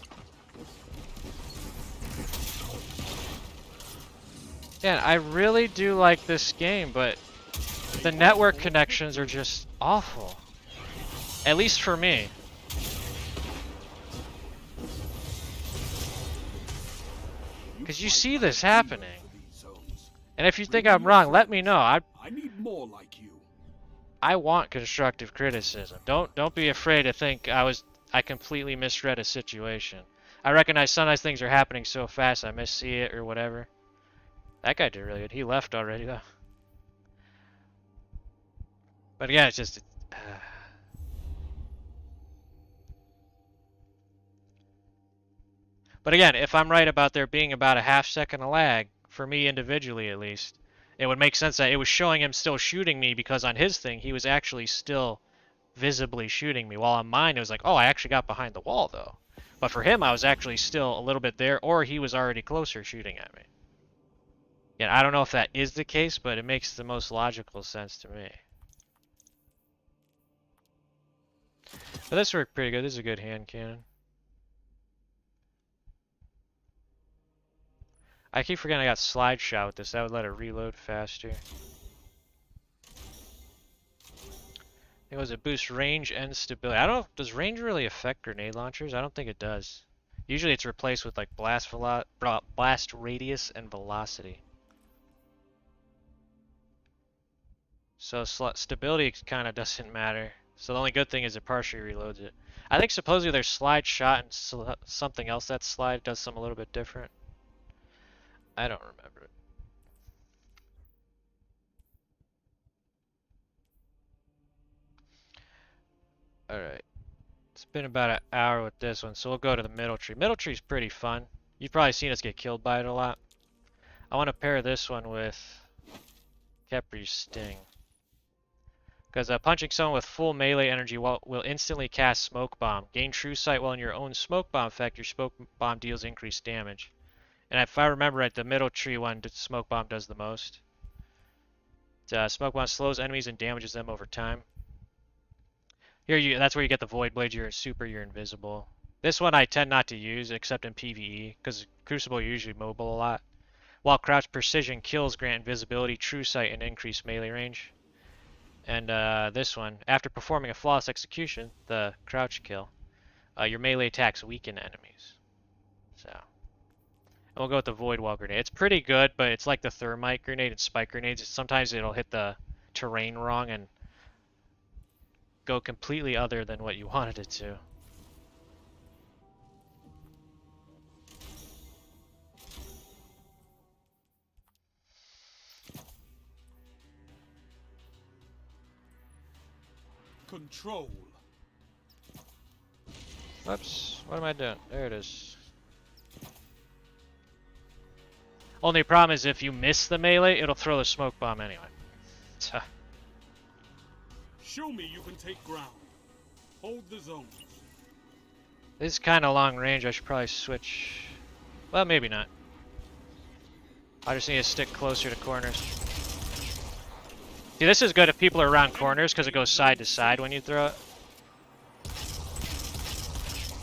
Yeah, I really do like this game, but the network connections are just awful. At least for me. Because you see this happening. And if you think I'm wrong, let me know. I need more like you. I want constructive criticism. Don't be afraid to think I completely misread a situation. I recognize sometimes things are happening so fast I missee it or whatever. That guy did really good. He left already though. But again, it's just But again, if I'm right about there being about a half-second of lag, for me individually at least, it would make sense that it was showing him still shooting me because on his thing, he was actually still visibly shooting me. While on mine, it was like, oh, I actually got behind the wall though. But for him, I was actually still a little bit there, or he was already closer shooting at me. Yeah, I don't know if that is the case, but it makes the most logical sense to me. But this worked pretty good. This is a good hand cannon. I keep forgetting I got slide shot with this. That would let it reload faster. It was it boosts range and stability. I don't know, does range really affect grenade launchers? I don't think it does. Usually it's replaced with like blast radius and velocity. So stability kind of doesn't matter. So the only good thing is it partially reloads it. I think supposedly there's slide shot and something else that slide does something a little bit different. I don't remember it. Alright. It's been about an hour with this one, so we'll go to the middle tree. Middle tree's pretty fun. You've probably seen us get killed by it a lot. I want to pair this one with Kepri's Sting. Because punching someone with full melee energy will instantly cast Smoke Bomb. Gain True Sight while in your own Smoke Bomb effect, your Smoke Bomb deals increased damage. And if I remember right, the middle tree one, Smoke Bomb does the most. Smoke Bomb slows enemies and damages them over time. Here, that's where you get the Void Blade. You're super, you're invisible. This one I tend not to use except in PvE, because Crucible you're usually mobile a lot. While crouch precision kills grant invisibility, True Sight, and increased melee range. And this one, after performing a flawless execution, the crouch kill, your melee attacks weaken enemies. So, and we'll go with the Void Wall Grenade. It's pretty good, but it's like the Thermite Grenade and Spike Grenades. Sometimes it'll hit the terrain wrong and go completely other than what you wanted it to. Control. Whoops, what am I doing? There it is. Only problem is if you miss the melee, it'll throw the smoke bomb anyway. So. Show me you can take ground. Hold the zone. This is kind of long range. I should probably switch. Well, maybe not. I just need to stick closer to corners. See, this is good if people are around corners because it goes side to side when you throw it.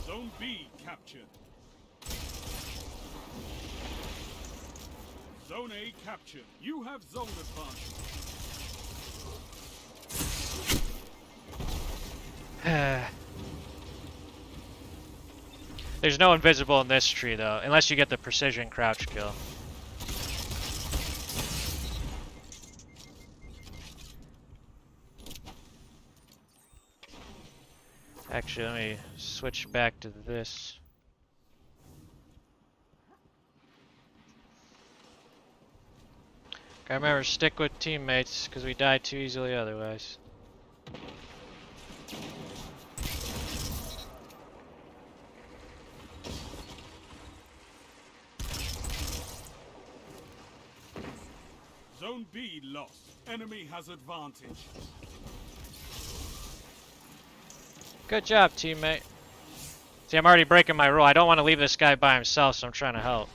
Zone B captured. Zone A captured. You have zone advantage. There's no invisible in this tree though, unless you get the precision crouch kill. Actually, let me switch back to this. Gotta remember, stick with teammates, because we die too easily otherwise. Zone B lost. Enemy has advantage. Good job, teammate. See, I'm already breaking my rule. I don't want to leave this guy by himself, so I'm trying to help.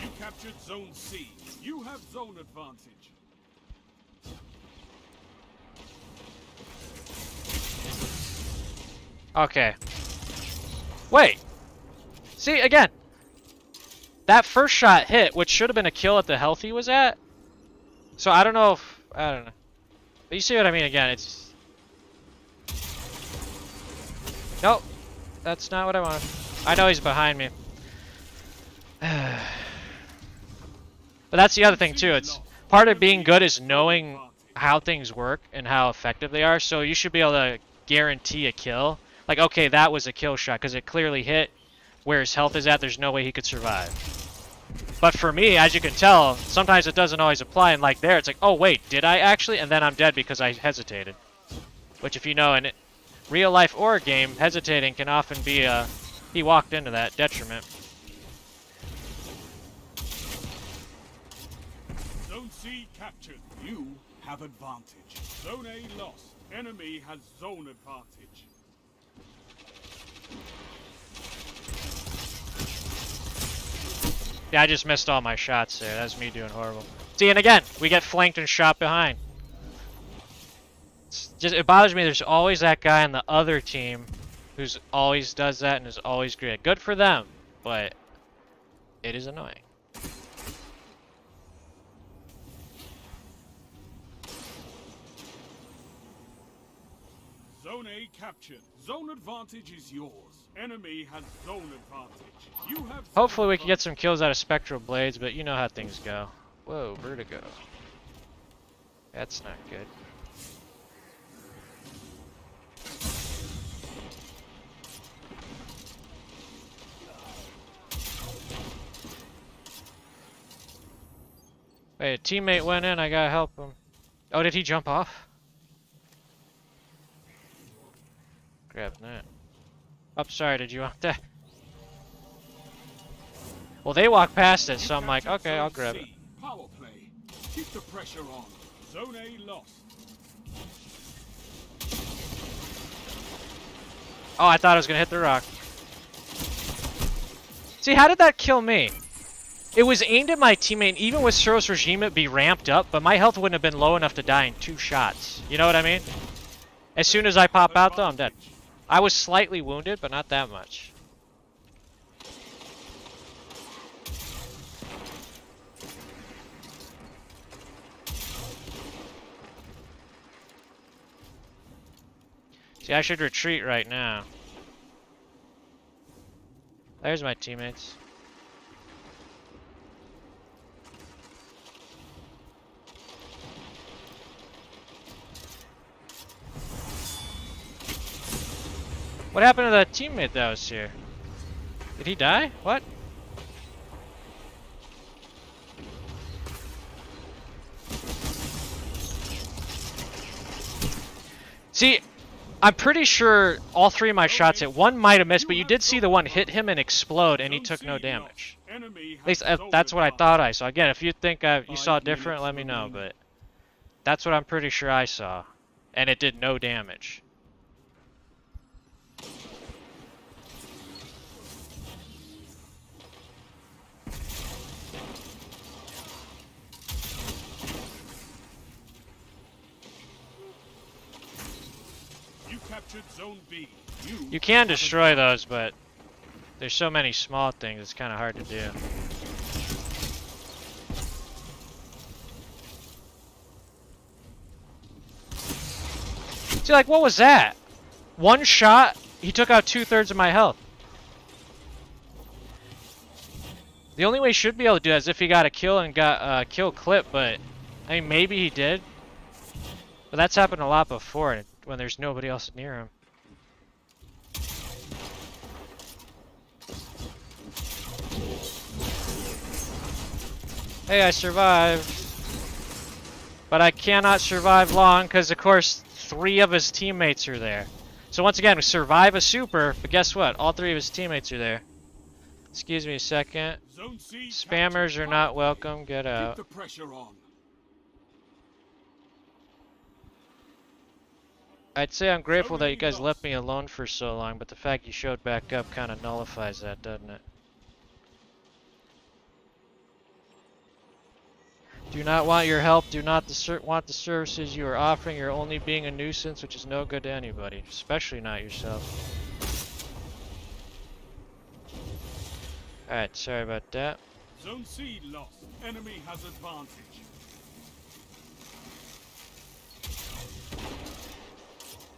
You captured Zone C. You have zone advantage. Okay. Wait. See, again. That first shot hit, which should have been a kill at the health he was at. So I don't know if... I don't know. But you see what I mean again, it's... Nope. That's not what I wanted. I know he's behind me. But that's the other thing too. It's part of being good is knowing how things work and how effective they are. So you should be able to guarantee a kill. Like, okay, that was a kill shot because it clearly hit where his health is at. There's no way he could survive. But for me, as you can tell, sometimes it doesn't always apply. And like there, it's like, oh wait, did I actually? And then I'm dead because I hesitated. Which, if you know, in real life or a game, hesitating can often be a... He walked into that detriment. Zone C captured. You have advantage. Zone A lost. Enemy has zone advantage. Yeah, I just missed all my shots there. That's me doing horrible. See, and again, we get flanked and shot behind. It bothers me. There's always that guy on the other team who's always does that and is always great. Good for them, but it is annoying. Zone A captured. Zone advantage is yours. Enemy has zone advantage. You have. Hopefully we can get some kills out of Spectral Blades, but you know how things go. Whoa, vertigo. That's not good. Wait, a teammate went in, I gotta help him. Oh, did he jump off? Grab that. Oh, sorry, did you want that? Well, they walked past it, so I'm like, okay, I'll grab it. Power play. Keep the pressure on. Zone A lost. Oh, I thought I was gonna hit the rock. See, how did that kill me? It was aimed at my teammate, even with Suros Regime it be ramped up, but my health wouldn't have been low enough to die in 2 shots. You know what I mean? As soon as I pop out though, I'm dead. I was slightly wounded, but not that much. See, I should retreat right now. There's my teammates. What happened to that teammate that was here? Did he die? What? See, I'm pretty sure all 3 of my shots hit. One might have missed, but you did see the one hit him and explode, and he took no damage. At least that's what I thought I saw. Again, if you think you saw different, let me know, but that's what I'm pretty sure I saw. And it did no damage. Zone B. You can destroy those, but there's so many small things, it's kind of hard to do. See, like, what was that? One shot, he took out 2/3 of my health. The only way he should be able to do that is if he got a kill and got a kill clip, but I mean, maybe he did. But that's happened a lot before when there's nobody else near him. Hey, I survived. But I cannot survive long because, of course, 3 of his teammates are there. So once again, we survive a super, but guess what? All 3 of his teammates are there. Excuse me a second. Spammers are not welcome. Get out. Keep the pressure on. I'd say I'm grateful that you guys left me alone for so long, but the fact you showed back up kind of nullifies that, doesn't it? Do not want your help. Do not want the services you are offering. You're only being a nuisance, which is no good to anybody, especially not yourself. Alright, sorry about that. Zone C lost. Enemy has advantage.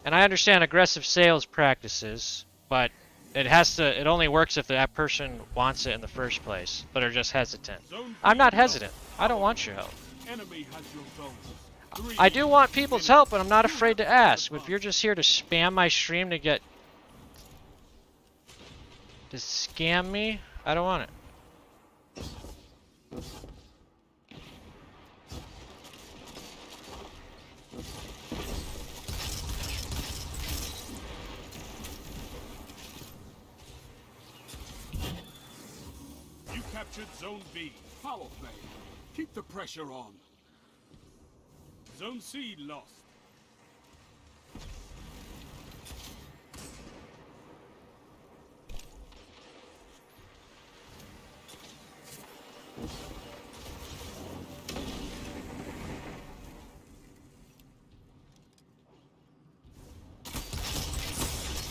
And I understand aggressive sales practices, but it only works if that person wants it in the first place, but are just hesitant. Zone I'm B not lost. hesitant. I don't want your help. Enemy has your zones. I do want people's help, but I'm not afraid to ask. If advantage. you're just here to spam my stream to scam me, I don't want it. You captured Zone B. Power play. Keep the pressure on. Zone C lost.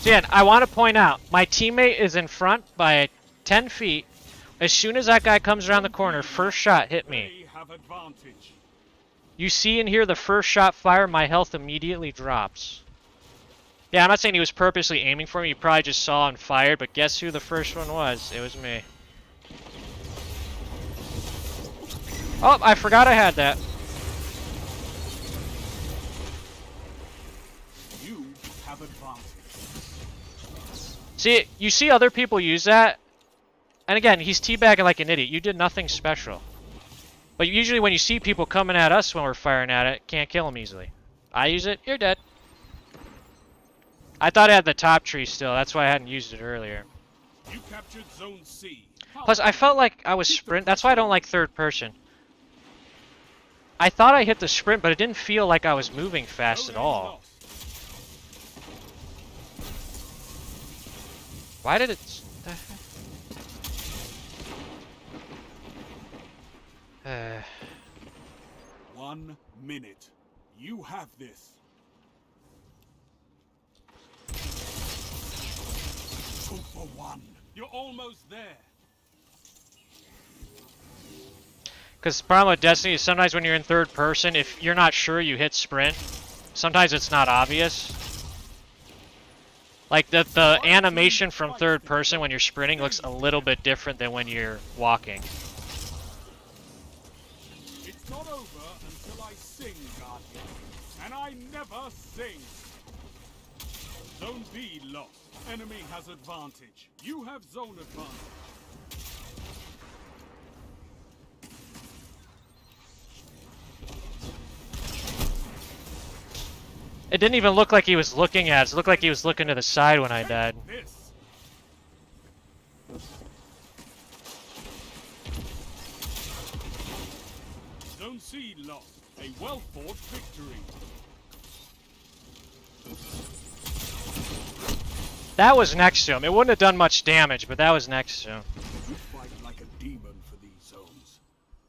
Dan, I want to point out, my teammate is in front by 10 feet. As soon as that guy comes around the corner, first shot hit me. They have advantage. You see and hear the first shot fire, my health immediately drops. Yeah, I'm not saying he was purposely aiming for me. He probably just saw and fired, but guess who the first one was? It was me. Oh, I forgot I had that. You have advantage. See, you see other people use that, and again, he's teabagging like an idiot. You did nothing special. But usually when you see people coming at us when we're firing at it, can't kill them easily. I use it, you're dead. I thought I had the top tree still, that's why I hadn't used it earlier. You captured Zone C. Plus, I felt like I was sprint. That's why I don't like third person. I thought I hit the sprint, but it didn't feel like I was moving fast at all. Why did it... 1 minute. You have this. 2 for 1. You're almost there. Because the problem with Destiny is sometimes when you're in third person, if you're not sure you hit sprint, sometimes it's not obvious. Like the animation from third person when you're sprinting looks a little bit different than when you're walking. It's not over until I sing, Guardian. And I never sing. Zone B lost. Enemy has advantage. You have zone advantage. It didn't even look like he was looking at us. It looked like he was looking to the side when I died. This. Zone C lost. A well-fought victory. That was next to him. It wouldn't have done much damage, but that was next to him. You fight like a demon for these zones.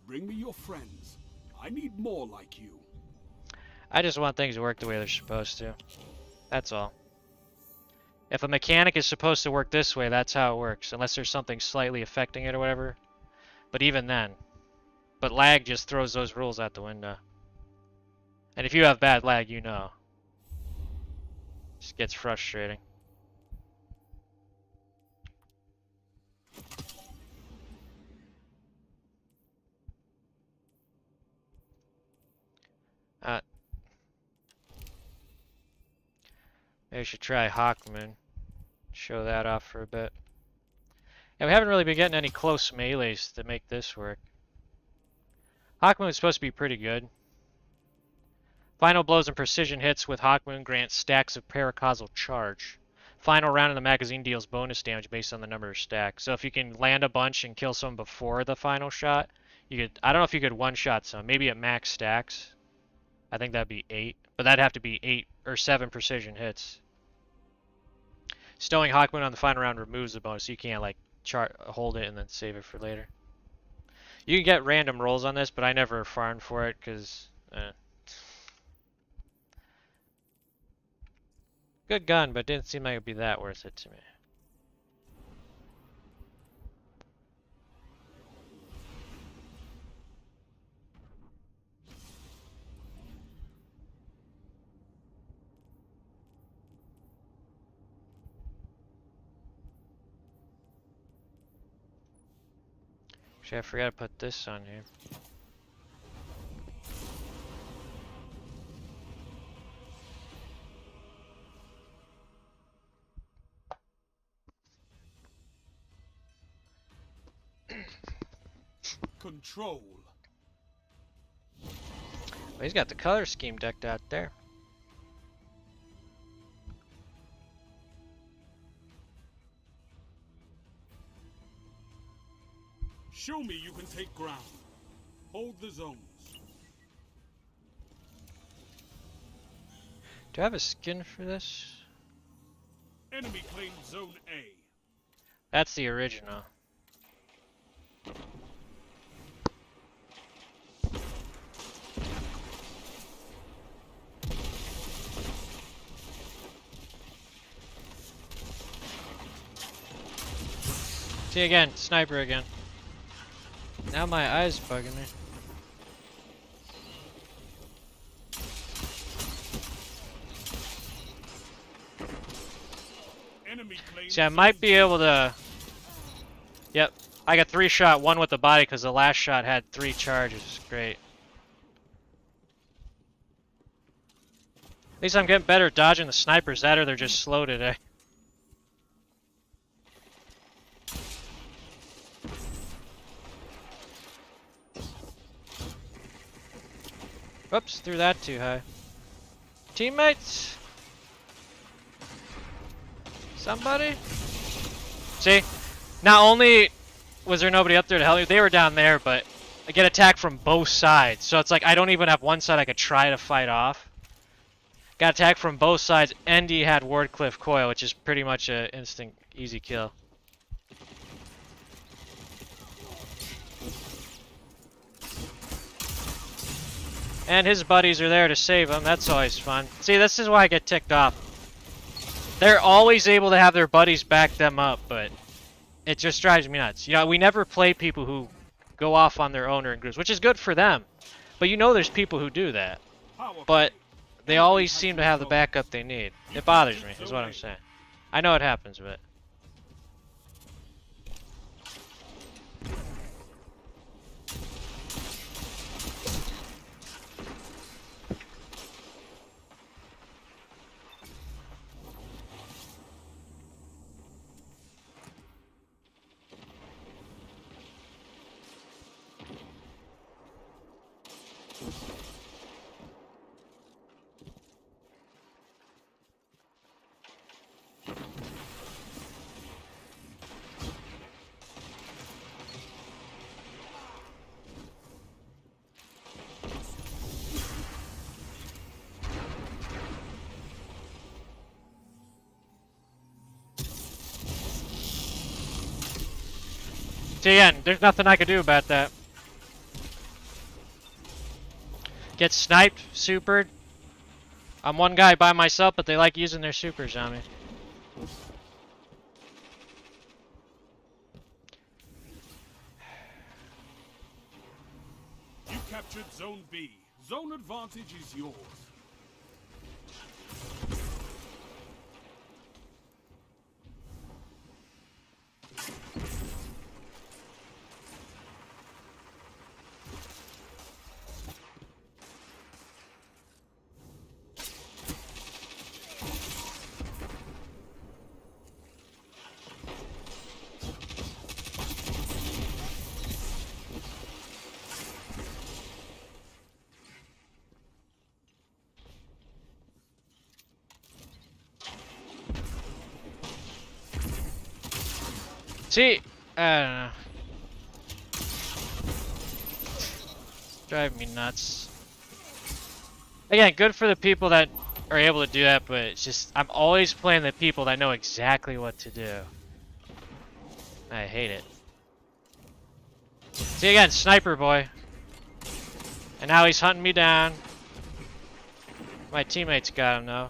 Bring me your friends. I need more like you. I just want things to work the way they're supposed to. That's all. If a mechanic is supposed to work this way, that's how it works. Unless there's something slightly affecting it or whatever. But even then. But lag just throws those rules out the window. And if you have bad lag, you know. It just gets frustrating. Maybe I should try Hawkmoon. Show that off for a bit. Yeah, we haven't really been getting any close melees to make this work. Hawkmoon's supposed to be pretty good. Final blows and precision hits with Hawkmoon grant stacks of paracausal charge. Final round in the magazine deals bonus damage based on the number of stacks. So if you can land a bunch and kill someone before the final shot, you could. I don't know if you could one-shot some. Maybe at max stacks. I think that'd be 8, but that'd have to be 8 or 7 precision hits. Stowing Hawkmoon on the final round removes the bonus, so you can't like hold it and then save it for later. You can get random rolls on this, but I never farmed for it because. Good gun, but didn't seem like it'd be that worth it to me. Actually, I forgot to put this on here. Control. Well, he's got the color scheme decked out there. Show me you can take ground. Hold the zones. Do I have a skin for this? Enemy claimed Zone A. That's the original. See again, sniper again. Now my eyes bugging me. Enemy claimed See, I might Zone be B. able to... Yep, I got 3 shot, 1 with the body because the last shot had 3 charges. Great. At least I'm getting better at dodging the snipers. That or they're just slow today. Whoops, threw that too high. Teammates? Somebody? See? Not only was there nobody up there to help me, they were down there, but I get attacked from both sides. So it's like I don't even have one side I could try to fight off. Got attacked from both sides, and he had Wardcliff Coil, which is pretty much an instant easy kill. And his buddies are there to save him. That's always fun. See, this is why I get ticked off. They're always able to have their buddies back them up, but it just drives me nuts. You know, we never play people who go off on their own or in groups, which is good for them. But you know there's people who do that. Power But play. they always seem to have the backup they need. It bothers me, is what I'm saying. I know it happens, but... See, again, there's nothing I could do about that. Get sniped, supered. I'm one guy by myself, but they like using their supers on me. You captured Zone B. Zone advantage is yours. See, I don't know. Drive me nuts. Again, good for the people that are able to do that, but it's just, I'm always playing the people that know exactly what to do. I hate it. See again, sniper boy. And now he's hunting me down. My teammates got him though.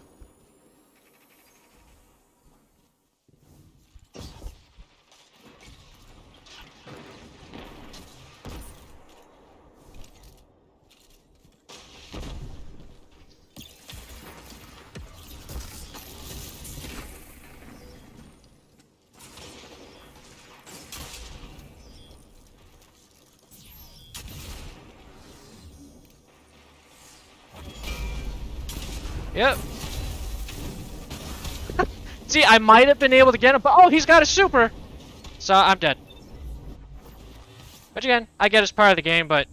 Yep. See, I might have been able to get him, but oh, he's got a super! So, I'm dead. Which again, I get it's part of the game, but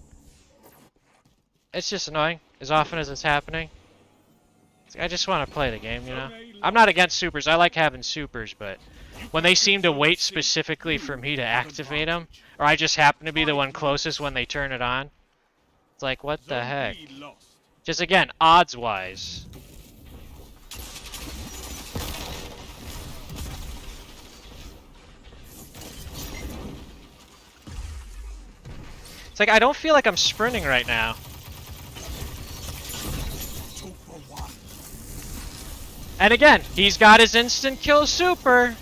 it's just annoying as often as it's happening. I just want to play the game, you know? I'm not against supers. I like having supers, but when they seem to wait specifically for me to activate them, or I just happen to be the one closest when they turn it on, it's like, what the heck? Just again, odds-wise. It's like, I don't feel like I'm sprinting right now. And again, he's got his instant kill super.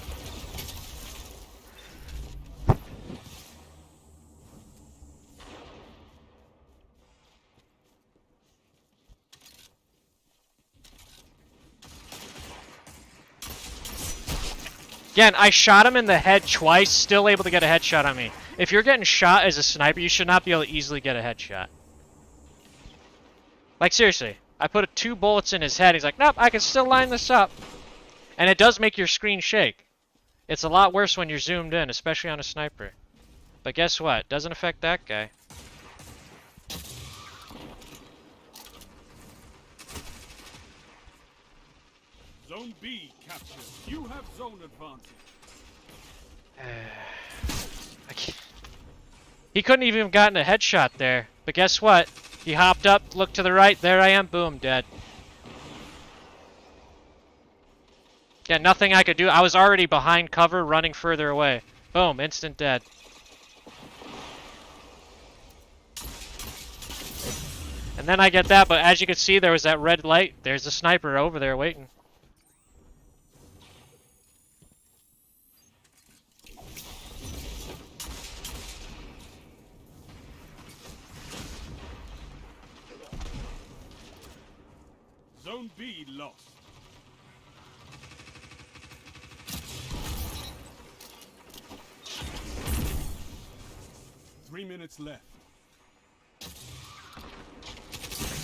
Again, I shot him in the head twice, still able to get a headshot on me. If you're getting shot as a sniper, you should not be able to easily get a headshot. Like, seriously. I put 2 bullets in his head. He's like, nope, I can still line this up. And it does make your screen shake. It's a lot worse when you're zoomed in, especially on a sniper. But guess what? Doesn't affect that guy. Zone B captured. You have zone advantage. He couldn't even have gotten a headshot there. But guess what? He hopped up, looked to the right, there I am, boom, dead. Yeah, nothing I could do. I was already behind cover, running further away. Boom, instant dead. And then I get that, but as you can see, there was that red light. There's a sniper over there waiting. Zone B lost. Three minutes left.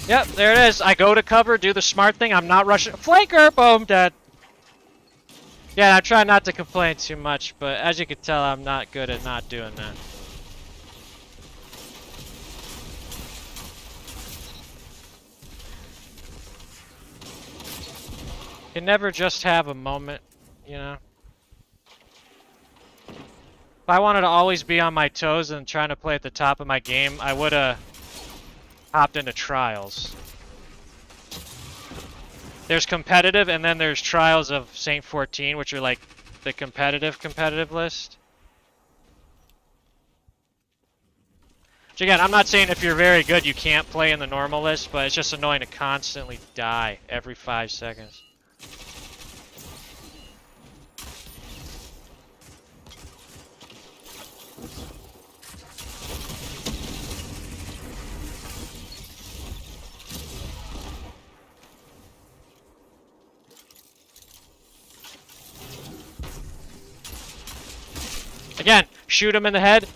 Yep, there it is. I go to cover, do the smart thing. I'm not rushing. Flanker! Boom, dead. Yeah, I'm trying not to complain too much, but as you can tell, I'm not good at not doing that. You never just have a moment, you know? If I wanted to always be on my toes and trying to play at the top of my game, I would have hopped into trials. There's competitive, and then there's trials of Saint 14, which are like the competitive list. Which again, I'm not saying if you're very good you can't play in the normal list, but it's just annoying to constantly die every 5 seconds. Again, shoot him in the head.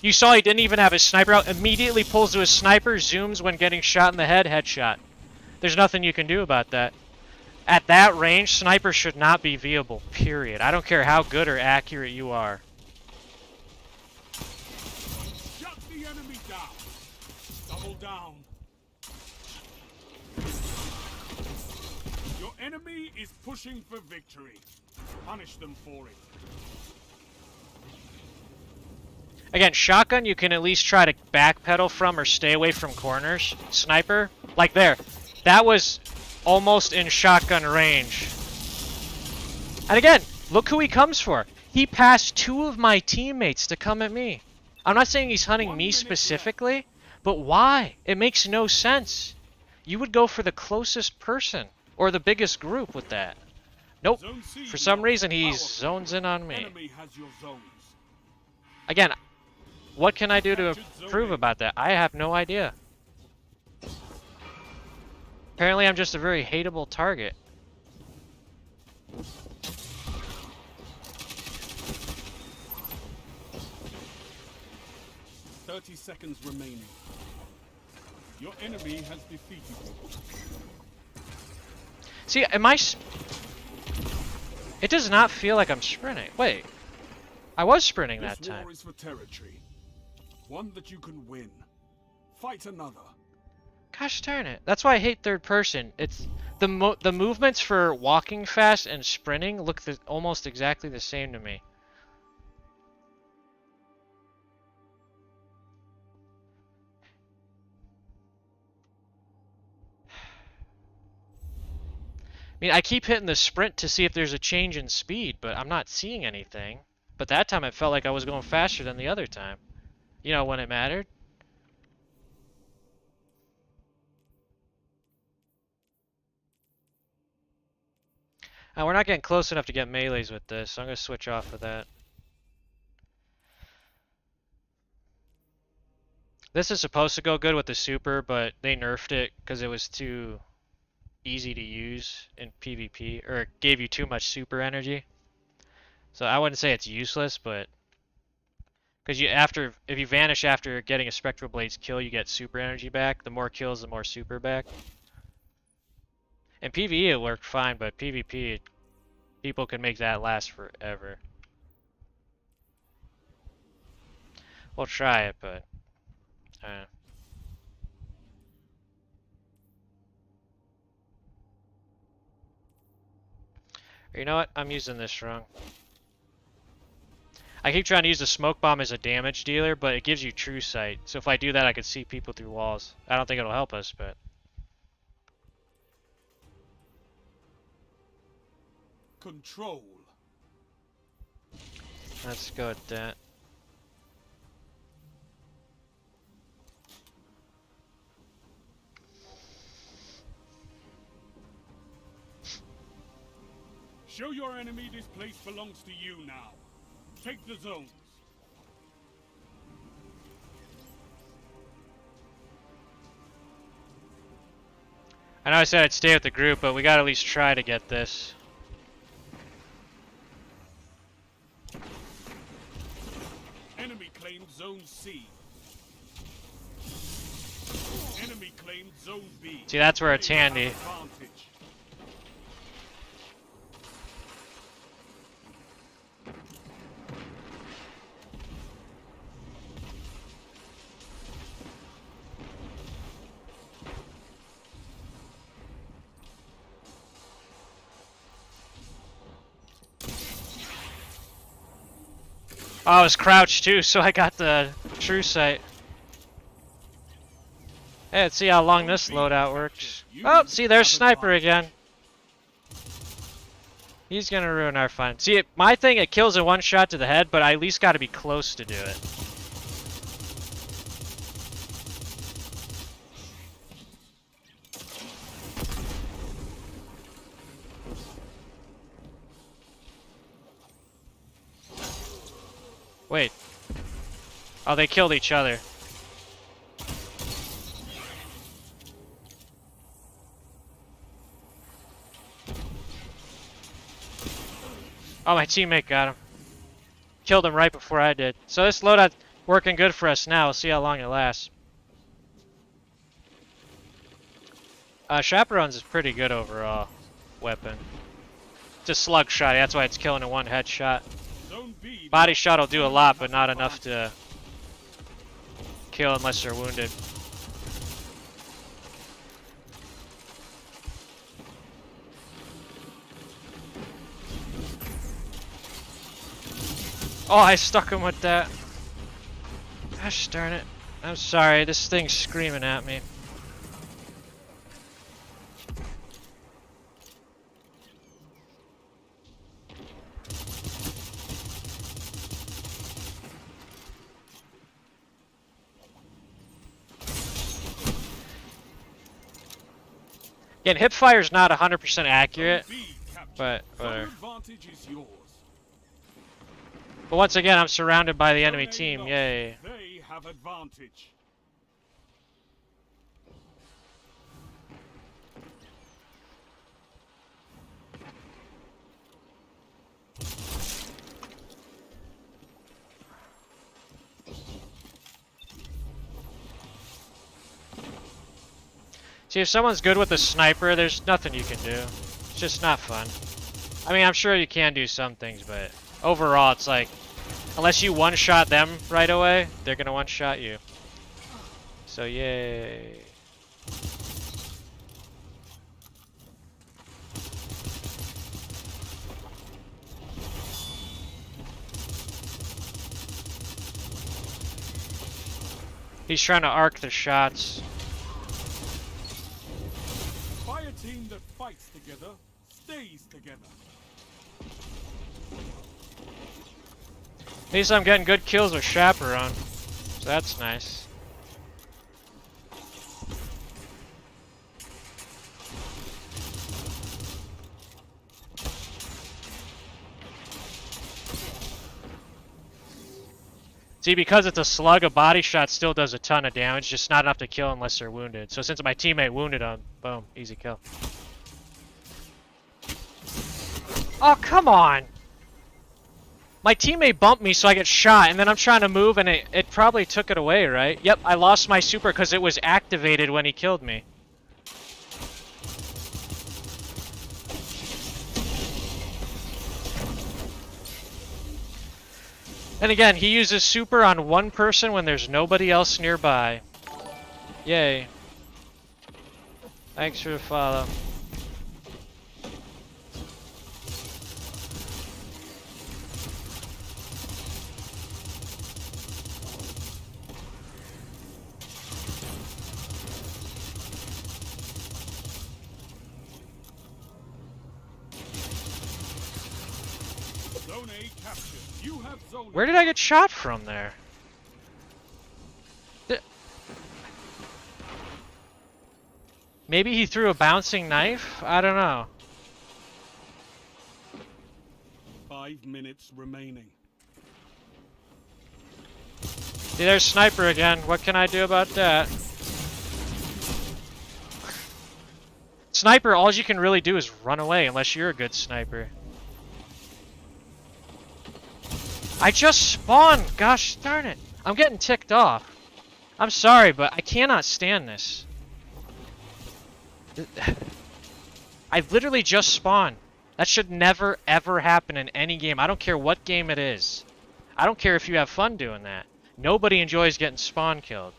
You saw he didn't even have his sniper out. Immediately pulls to his sniper, zooms when getting shot in the head, headshot. There's nothing you can do about that. At that range, snipers should not be viable, period. I don't care how good or accurate you are. Shut the enemy down. Double down. Your enemy is pushing for victory. Punish them for it. Again, shotgun you can at least try to backpedal from or stay away from corners. Sniper, like there. That was almost in shotgun range. And again, look who he comes for. He passed 2 of my teammates to come at me. I'm not saying he's hunting me specifically, but why? It makes no sense. You would go for the closest person or the biggest group with that. Nope. For some reason, he zones in on me. Again, what can I do to improve about that? I have no idea. Apparently, I'm just a very hateable target. "30 seconds remaining. Your enemy has defeated you. See, am I... It does not feel like I'm sprinting. Wait. I was sprinting that time. This war is for territory. One that you can win. Fight another. Gosh darn it. That's why I hate third person. It's... The movements for walking fast and sprinting look almost exactly the same to me. I mean, I keep hitting the sprint to see if there's a change in speed, but I'm not seeing anything. But that time it felt like I was going faster than the other time. You know, when it mattered. We're not getting close enough to get melees with this, so I'm going to switch off of that. This is supposed to go good with the super, but they nerfed it because it was too easy to use in PvP, or it gave you too much super energy. So I wouldn't say it's useless, but because if you vanish after getting a Spectral Blade's kill, you get super energy back. The more kills, the more super back. In PvE it worked fine, but PvP, people can make that last forever. We'll try it, but you know what? I'm using this wrong. I keep trying to use the smoke bomb as a damage dealer, but it gives you true sight. So if I do that, I could see people through walls. I don't think it'll help us, but... Control. Let's go with that. Show your enemy this place belongs to you now. Take the zones. I know I said I'd stay with the group, but we gotta at least try to get this. Enemy claimed Zone C. Enemy claimed Zone B. See, that's where it's handy. Advantage. Oh, I was crouched too, so I got the true sight. Hey, let's see how long this loadout works. Oh, see, there's Sniper again. He's gonna ruin our fun. See, my thing, it kills in one shot to the head, but I at least gotta be close to do it. Wait. Oh, they killed each other. Oh, my teammate got him. Killed him right before I did. So this loadout working good for us now. We'll see how long it lasts. Chaperone's is pretty good overall weapon. It's a slug shot. That's why it's killing in one headshot. Body shot will do a lot, but not enough to kill unless they're wounded. Oh, I stuck him with that. Gosh darn it. I'm sorry, this thing's screaming at me. Again, hipfire's not 100% accurate, but whatever. But once again, I'm surrounded by the enemy team. Yay. They have advantage. See, if someone's good with a sniper, there's nothing you can do. just not fun. I mean, I'm sure you can do some things, but overall, it's like, unless you one-shot them right away, they're gonna one-shot you. So, yay. He's trying to arc the shots. Fire team that fights together stays together. At least I'm getting good kills with Chaperone, so that's nice. See, because it's a slug, a body shot still does a ton of damage, just not enough to kill unless they're wounded. So since my teammate wounded him, boom, easy kill. Oh, come on! My teammate bumped me so I get shot, and then I'm trying to move and it probably took it away, right? Yep, I lost my super because it was activated when he killed me. And again, he uses super on one person when there's nobody else nearby. Yay. Thanks for the follow. Zone A captured. You have zone Where did I get shot from there? Maybe he threw a bouncing knife? I don't know. 5 minutes remaining. See, there's Sniper again. What can I do about that? Sniper, all you can really do is run away unless you're a good sniper. I just spawned! Gosh darn it. I'm getting ticked off. I'm sorry, but I cannot stand this. I literally just spawned. That should never, ever happen in any game. I don't care what game it is. I don't care if you have fun doing that. Nobody enjoys getting spawn killed.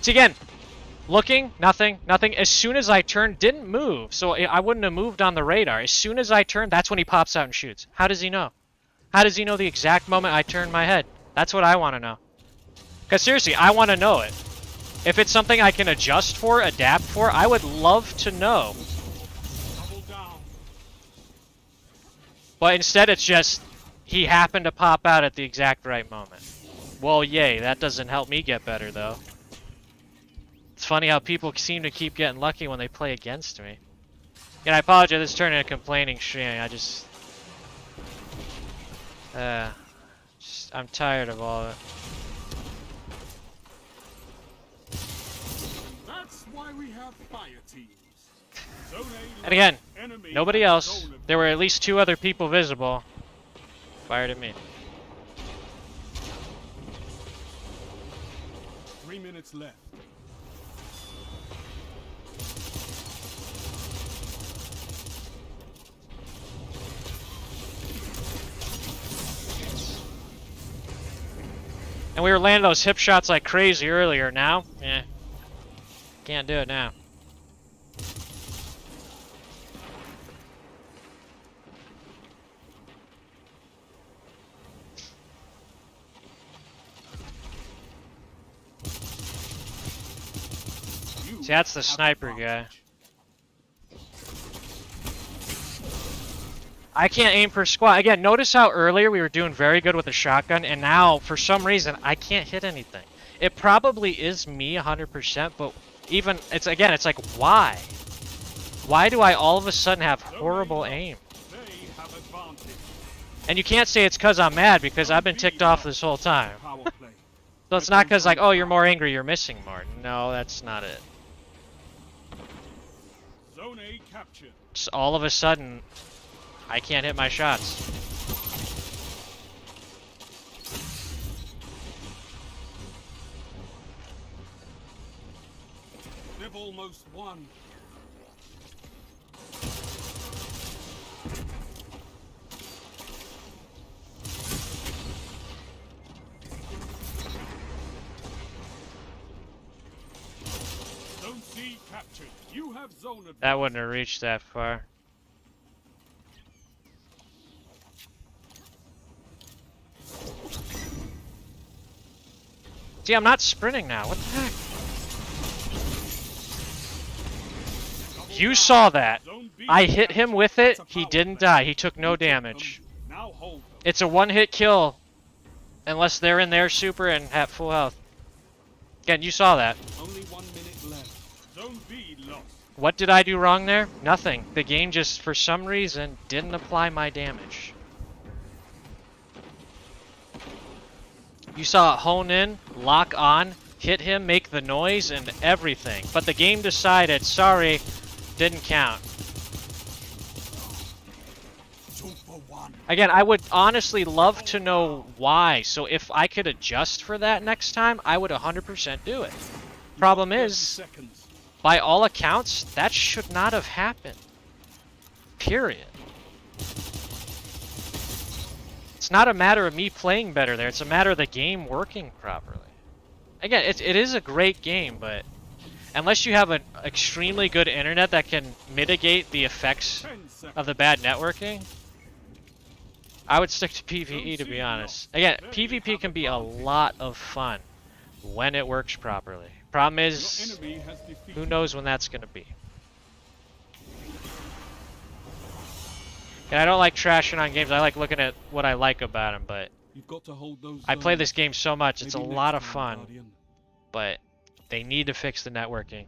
See, again, looking, nothing. As soon as I turned, didn't move, so I wouldn't have moved on the radar. As soon as I turned, that's when he pops out and shoots. How does he know? How does he know the exact moment I turned my head? That's what I want to know. Because seriously, I want to know it. If it's something I can adjust for, adapt for, I would love to know. Double down. But instead it's just, he happened to pop out at the exact right moment. Well, yay, that doesn't help me get better, though. It's funny how people seem to keep getting lucky when they play against me. And I apologize, this turned into a complaining stream. I'm tired of all of it. That's why we have fire teams. Zone A And again, enemy nobody has else. zone There were at least 2 other people visible. Fired at me. 3 minutes left. And we were landing those hip shots like crazy earlier. Now, can't do it now. You See, that's the have sniper guy. advantage. I can't aim per squad. Again, notice how earlier we were doing very good with the shotgun, and now, for some reason, I can't hit anything. It probably is me 100%, but even, it's like, why? Why do I all of a sudden have horrible aim? They have advantage. And you can't say it's because I'm mad, because I've been ticked off this whole time. Power play. So it's not because like, oh, you're more angry, you're missing more. No, that's not it. Zone A captured. Just all of a sudden, I can't hit my shots. They've almost won. Zone C captured. You have zone advantage. That wouldn't have reached that far. See, I'm not sprinting now. What the heck? You saw that. I hit him with it. He didn't die. He took no damage. Now hold them. It's a one-hit kill. Unless they're in their super and have full health. Again, you saw that. Only 1 minute left. Zone B lost. What did I do wrong there? Nothing. The game just, for some reason, didn't apply my damage. You saw it hone in, lock on, hit him, make the noise, and everything. But the game decided, sorry, didn't count. 2 for 1. Again, I would honestly love to know why. So if I could adjust for that next time, I would 100% do it. Problem 30 is, seconds. by all accounts, that should not have happened. Period. It's not a matter of me playing better there. It's a matter of the game working properly. Again, it is a great game, but unless you have an extremely good internet that can mitigate the effects 10 seconds. of the bad networking, I would stick to PvE, to be honest. Again, PvP can be a lot of fun when it works properly. Problem Your is, enemy has defeated. who knows when that's going to be. And I don't like trashing on games. I like looking at what I like about them, but You've got to hold those I play zones. this game so much. It's a Maybe next lot of time, fun, Guardian. but they need to fix the networking.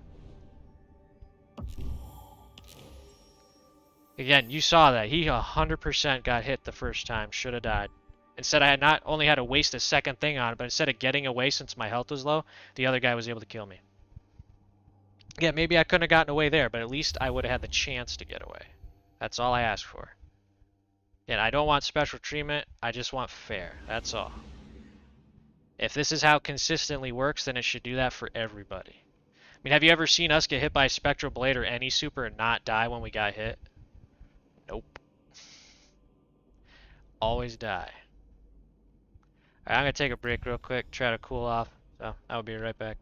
Again, you saw that. He 100% got hit the first time. Should have died. Instead, I had not only had to waste a second thing on it, but instead of getting away since my health was low, the other guy was able to kill me. Yeah, maybe I couldn't have gotten away there, but at least I would have had the chance to get away. That's all I asked for. And I don't want special treatment. I just want fair. That's all. If this is how it consistently works, then it should do that for everybody. I mean, have you ever seen us get hit by a Spectral Blade or any super and not die when we got hit? Nope. Always die. Alright, I'm going to take a break real quick, try to cool off. So, I'll be right back.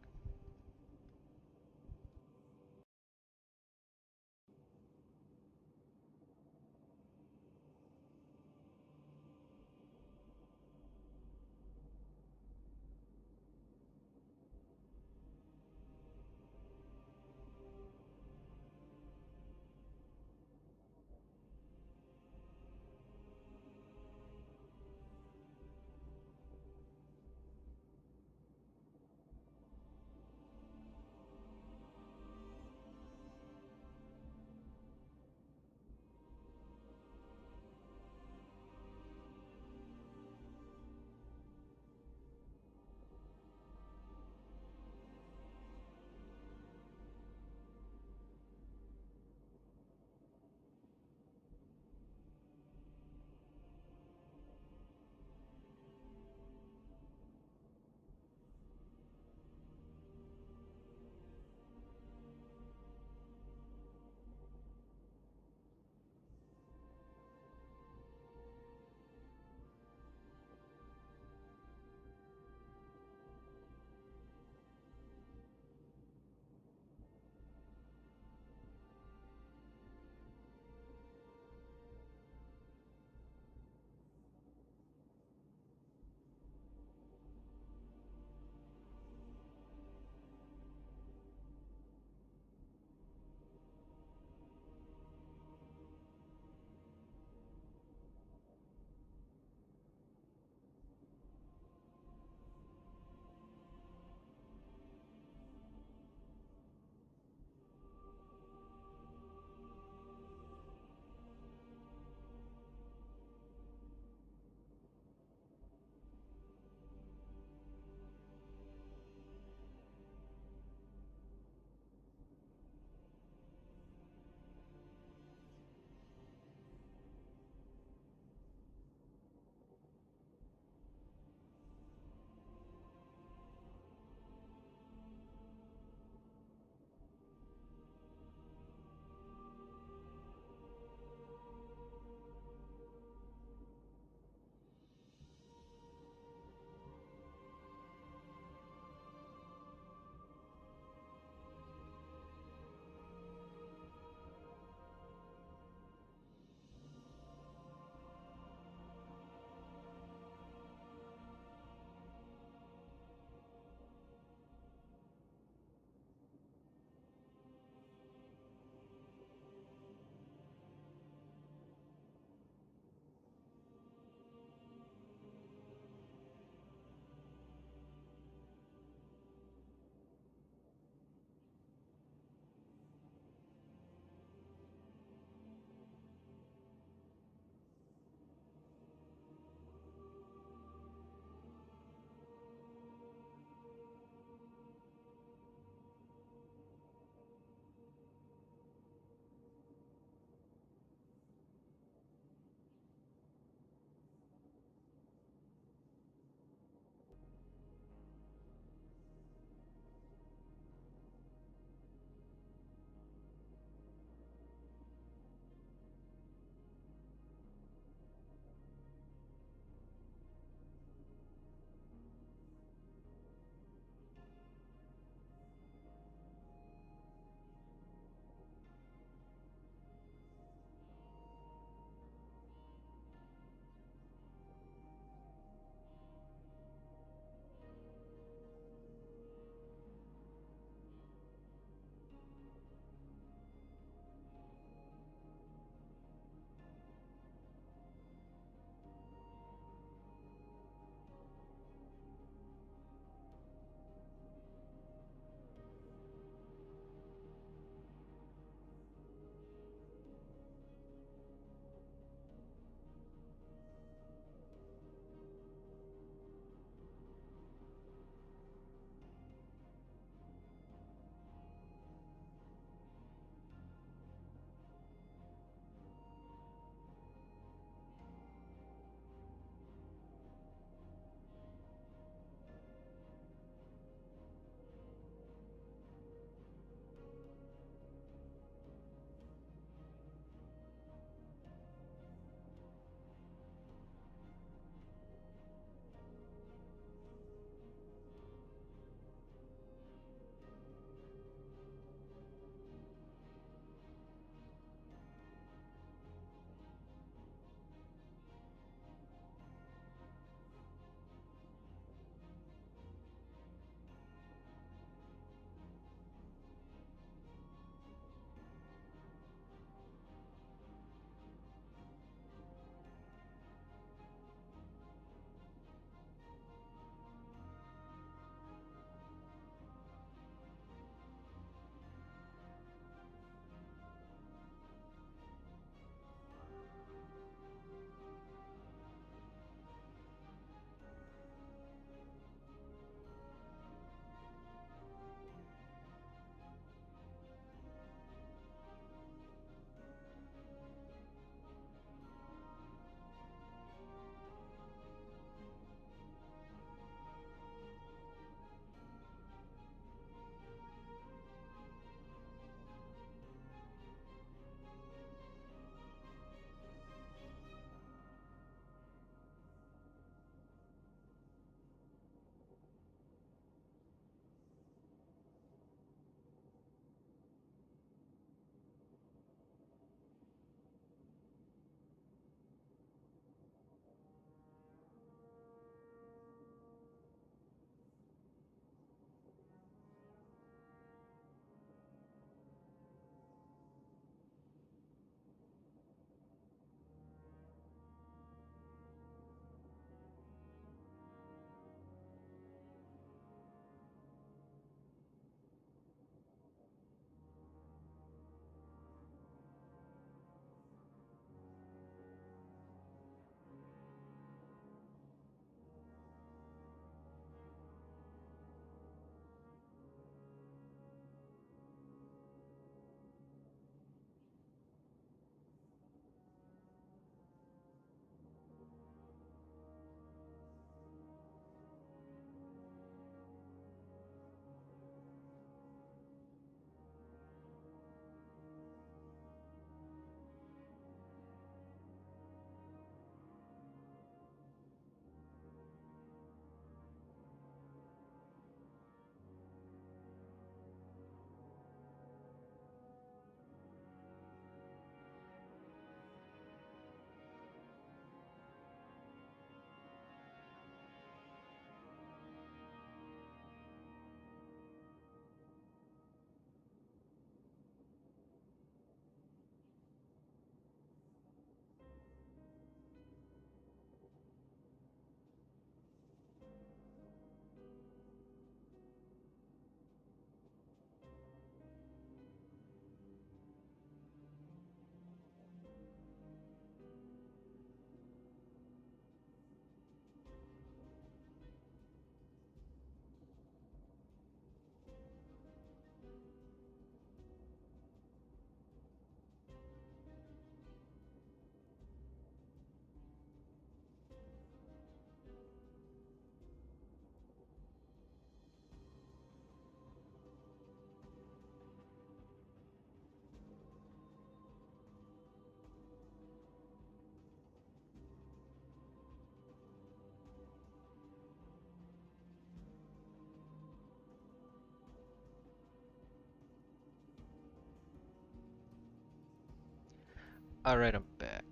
Alright, I'm back.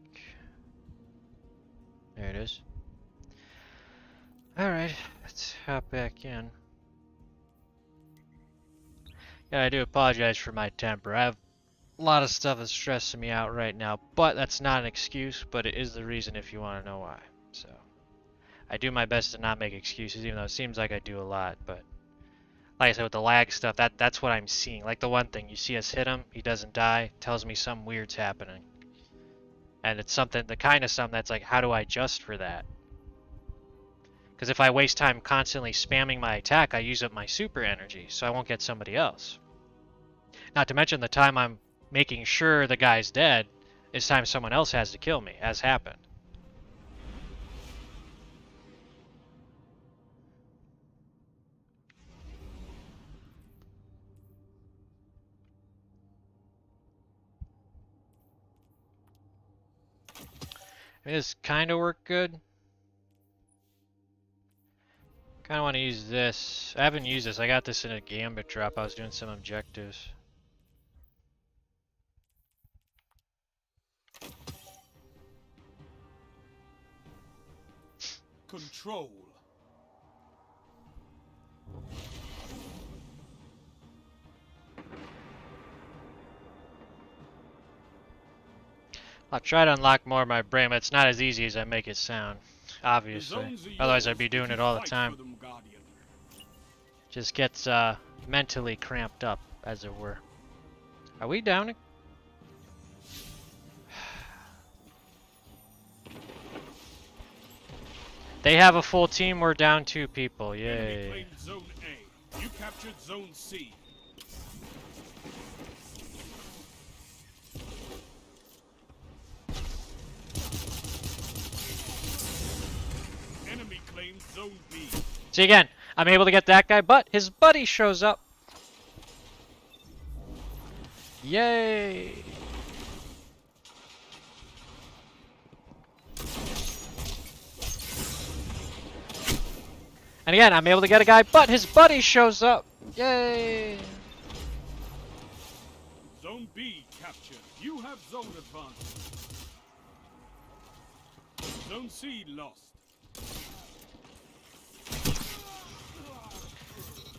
There it is. Alright, let's hop back in. Yeah, I do apologize for my temper. I have a lot of stuff that's stressing me out right now, but that's not an excuse, but it is the reason if you want to know why. So, I do my best to not make excuses, even though it seems like I do a lot, but like I said, with the lag stuff, that's what I'm seeing. Like the one thing, you see us hit him, he doesn't die, tells me something weird's happening. And it's something, the kind of something that's like, how do I adjust for that? Because if I waste time constantly spamming my attack, I use up my super energy, so I won't get somebody else. Not to mention the time I'm making sure the guy's dead is time someone else has to kill me, as happened. I mean, this kind of worked good. Kind of want to use this. I haven't used this. I got this in a gambit drop. I was doing some objectives. Control. I'll try to unlock more of my brain, but it's not as easy as I make it sound. Obviously. Otherwise I'd be doing it all the time. Just gets mentally cramped up, as it were. Are we down? They have a full team, we're down 2 people. Yay. Enemy claimed Zone A. You captured Zone C. Enemy claimed Zone B. See again, I'm able to get that guy, but his buddy shows up. Yay! And again, I'm able to get a guy, but his buddy shows up. Yay! Zone B captured. You have zone advantage. Zone C lost.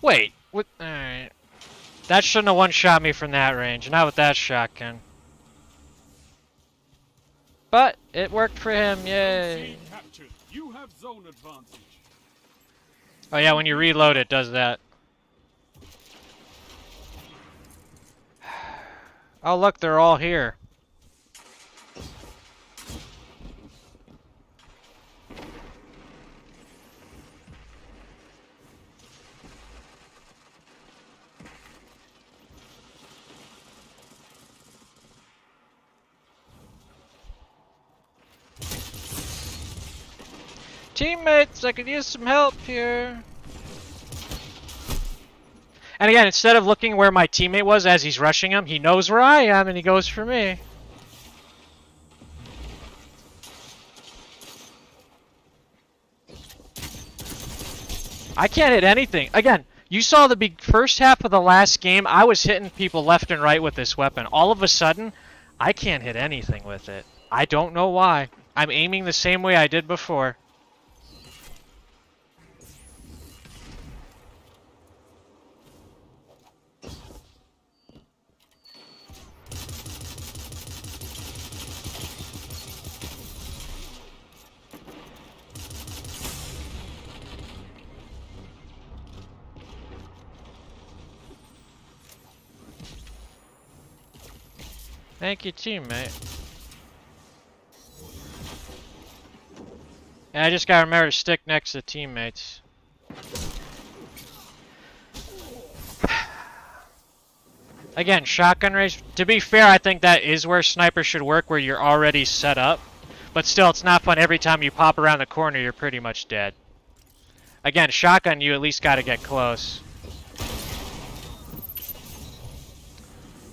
Wait, what? Alright. That shouldn't have one-shot me from that range, not with that shotgun. But it worked for him, yay! Zone C captured. You have zone advantage. Oh yeah, when you reload it does that. Oh look, they're all here. Teammates, I could use some help here. And again, instead of looking where my teammate was as he's rushing him, he knows where I am and he goes for me. I can't hit anything. Again, you saw the first half of the last game, I was hitting people left and right with this weapon. All of a sudden, I can't hit anything with it. I don't know why. I'm aiming the same way I did before. Thank you, teammate. And I just gotta remember to stick next to teammates. Again, shotgun range. To be fair, I think that is where sniper should work, where you're already set up. But still, it's not fun. Every time you pop around the corner, you're pretty much dead. Again, shotgun, you at least gotta get close.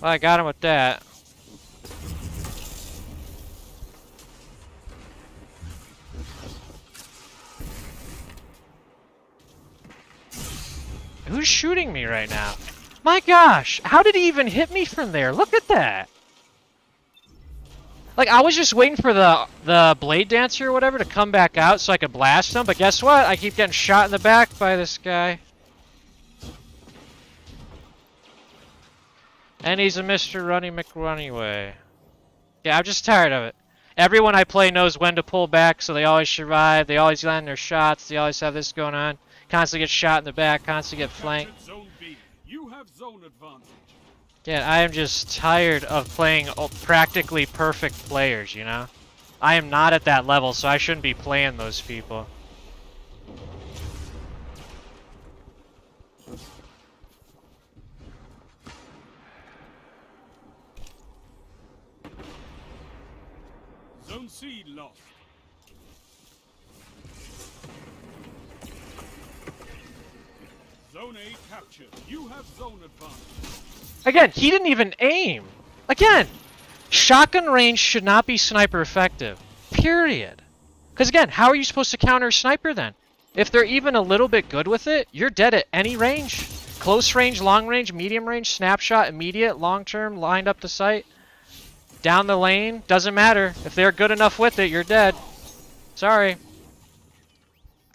Well, I got him with that. Who's shooting me right now? My gosh, how did he even hit me from there? Look at that. Like, I was just waiting for the Blade Dancer or whatever to come back out so I could blast him, but guess what? I keep getting shot in the back by this guy. And he's a Mr. Runny McRunnyway. Yeah, I'm just tired of it. Everyone I play knows when to pull back, so they always survive. They always land their shots. They always have this going on. Constantly get shot in the back, constantly get flanked. Zone B. You have zone advantage. Yeah, I am just tired of playing practically perfect players, you know? I am not at that level, so I shouldn't be playing those people. Zone C lost. Zone A captured. You have zone advantage. Again, he didn't even aim. Again, shotgun range should not be sniper effective. Period. Because again, how are you supposed to counter a sniper then? If they're even a little bit good with it, you're dead at any range. Close range, long range, medium range, snapshot, immediate, long term, lined up to sight. Down the lane, doesn't matter. If they're good enough with it, you're dead. Sorry.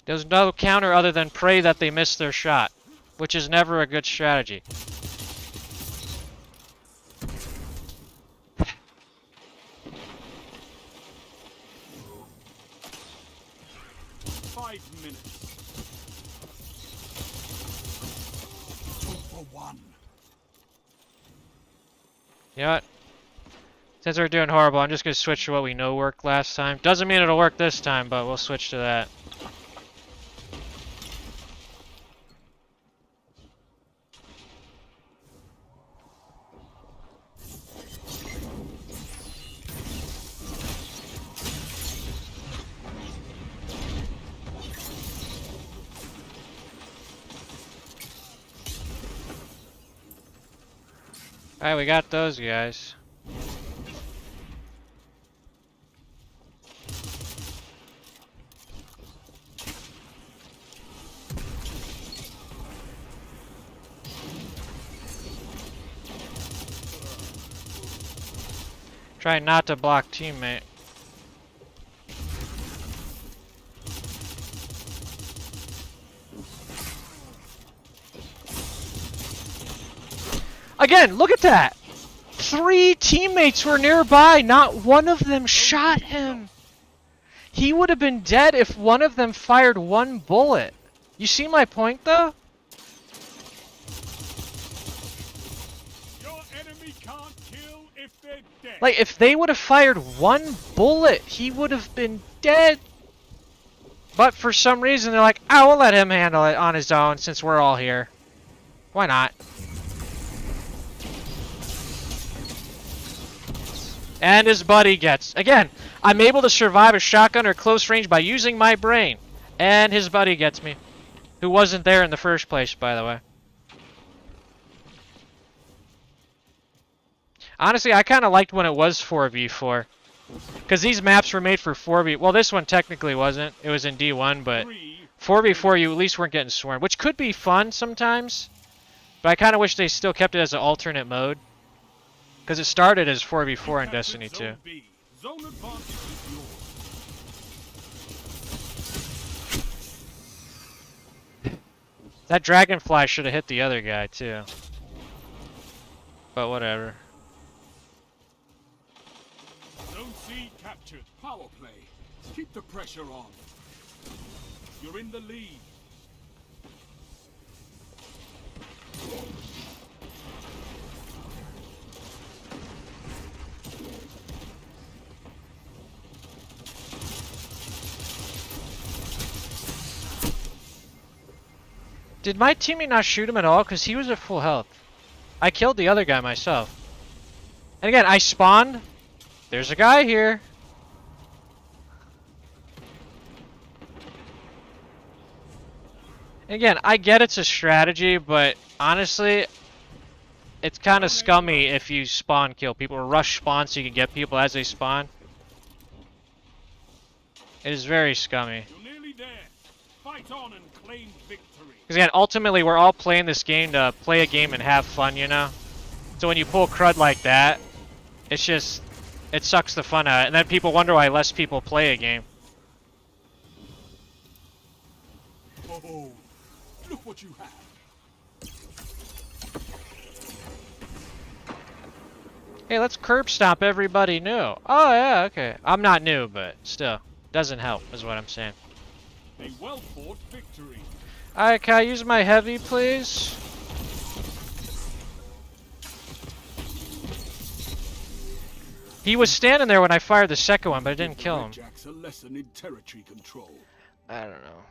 There's no counter other than pray that they miss their shot, which is never a good strategy. 5 minutes. 2 for 1. You know what? Since we're doing horrible, I'm just going to switch to what we know worked last time. Doesn't mean it'll work this time, but we'll switch to that. Alright, we got those guys. Try not to block teammate. Again, look at that! 3 teammates were nearby, not one of them shot him! He would have been dead if one of them fired 1 bullet. You see my point though? Your enemy can't kill if they're dead. Like, if they would have fired 1 bullet, he would have been dead. But for some reason, they're like, oh, we'll let him handle it on his own since we're all here. Why not? And his buddy gets... Again, I'm able to survive a shotgun or close range by using my brain. And his buddy gets me. Who wasn't there in the first place, by the way. Honestly, I kind of liked when it was 4v4. Because these maps were made for 4v... Well, this one technically wasn't. It was in D1, but 4v4 you at least weren't getting swarmed. Which could be fun sometimes. But I kind of wish they still kept it as an alternate mode. Because it started as 4v4 in Destiny 2. Zone advantage is yours. That dragonfly should have hit the other guy too. But whatever. Zone C captured. Power play. Keep the pressure on. You're in the lead. Did my teammate not shoot him at all? Because he was at full health. I killed the other guy myself. And again, I spawned. There's a guy here. And again, I get it's a strategy, but honestly, it's kind of scummy if you spawn kill people or rush spawn so you can get people as they spawn. It is very scummy. You're nearly there. Fight on and claim victory. Because again, ultimately, we're all playing this game to play a game and have fun, you know? So when you pull crud like that, it's just... it sucks the fun out, and then people wonder why less people play a game. Oh, look what you have. Hey, let's curb stomp everybody new. Oh yeah, okay. I'm not new, but still, doesn't help, is what I'm saying. A well-fought victory. Alright, can I use my heavy, please? He was standing there when I fired the second one, but it didn't kill him. Jacks a lesson in territory control. I don't know.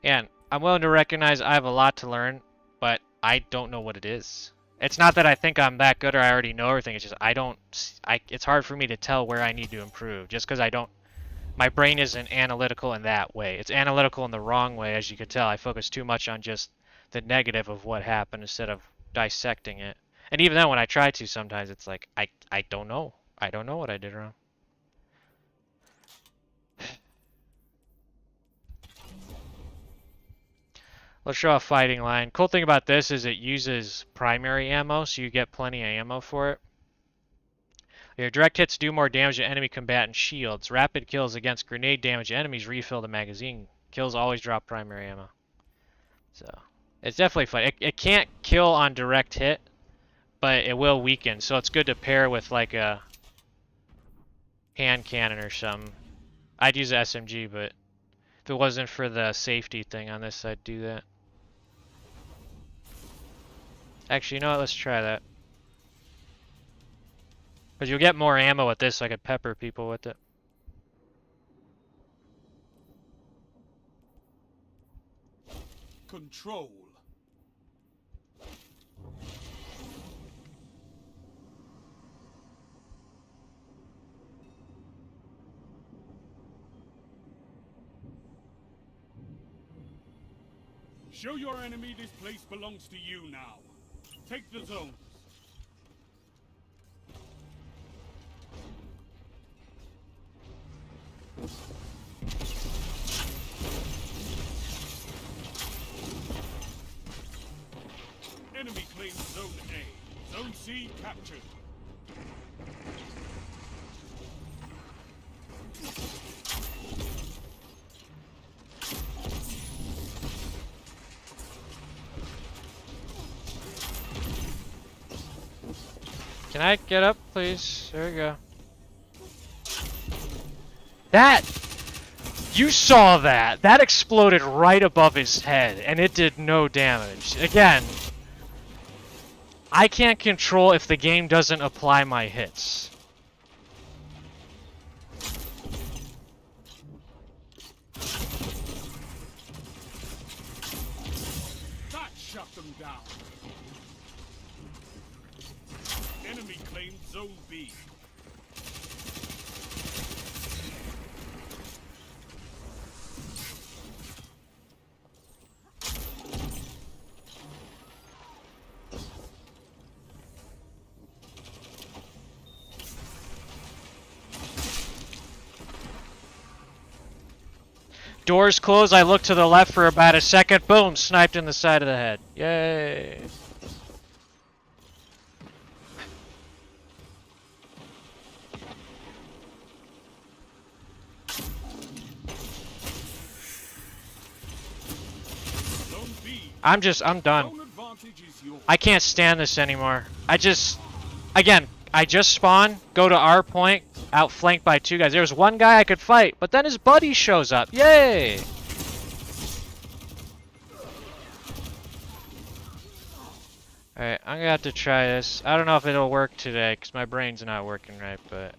And I'm willing to recognize I have a lot to learn, but I don't know what it is. It's not that I think I'm that good or I already know everything. It's just it's hard for me to tell where I need to improve just because my brain isn't analytical in that way. It's analytical in the wrong way, as you can tell. I focus too much on just the negative of what happened instead of dissecting it. And even then, when I try to, sometimes it's like, I don't know. I don't know what I did wrong. Let's show a fighting line. Cool thing about this is it uses primary ammo, so you get plenty of ammo for it. Your direct hits do more damage to enemy combatant shields. Rapid kills against grenade damage enemies refill the magazine. Kills always drop primary ammo. So, it's definitely fun. It can't kill on direct hit, but it will weaken. So it's good to pair with like a hand cannon or something. I'd use the SMG, but if it wasn't for the safety thing on this, I'd do that. Actually, you know what? Let's try that. Because you'll get more ammo with this, so I could pepper people with it. Control. Show your enemy this place belongs to you now. Take the zones. Enemy claims Zone A. Zone C captured. Can I get up, please? There we go. That! You saw that! That exploded right above his head, and it did no damage. Again, I can't control if the game doesn't apply my hits. That shut them down. Enemy claimed Zone B. Doors closed, I look to the left for about a second, boom, sniped in the side of the head. Yay! Zone B. I'm done. Zone advantage is yours. I can't stand this anymore. Again, I just spawn, go to our point, outflanked by two guys. There was one guy I could fight, but then his buddy shows up. Yay! Alright, I'm gonna have to try this. I don't know if it'll work today, because my brain's not working right, but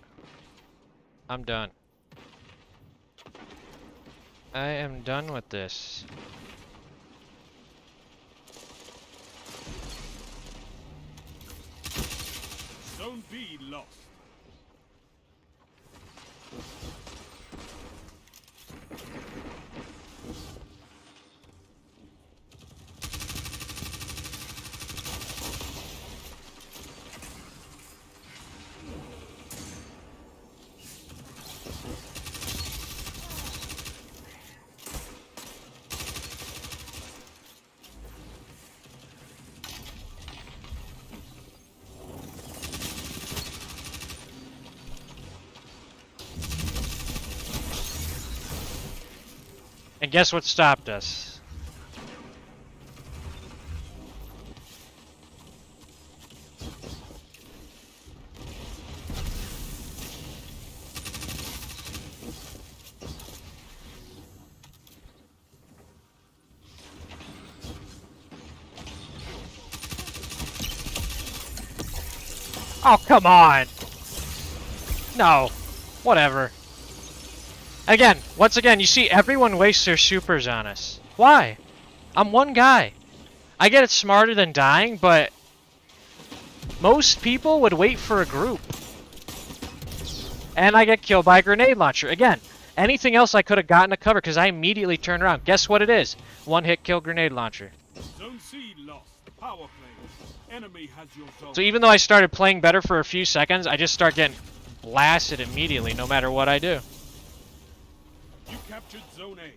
I'm done. I am done with this. Zone B lost. guess what stopped us? Oh, come on! No. Whatever. Again, once again, you see everyone wastes their supers on us. Why? I'm one guy. I get it's smarter than dying, but most people would wait for a group. And I get killed by a grenade launcher. Again, anything else I could have gotten a cover because I immediately turned around. Guess what it is? One hit kill grenade launcher. Zone C lost. Power play. Enemy has your zone. So even though I started playing better for a few seconds, I just start getting blasted immediately no matter what I do. You captured Zone A.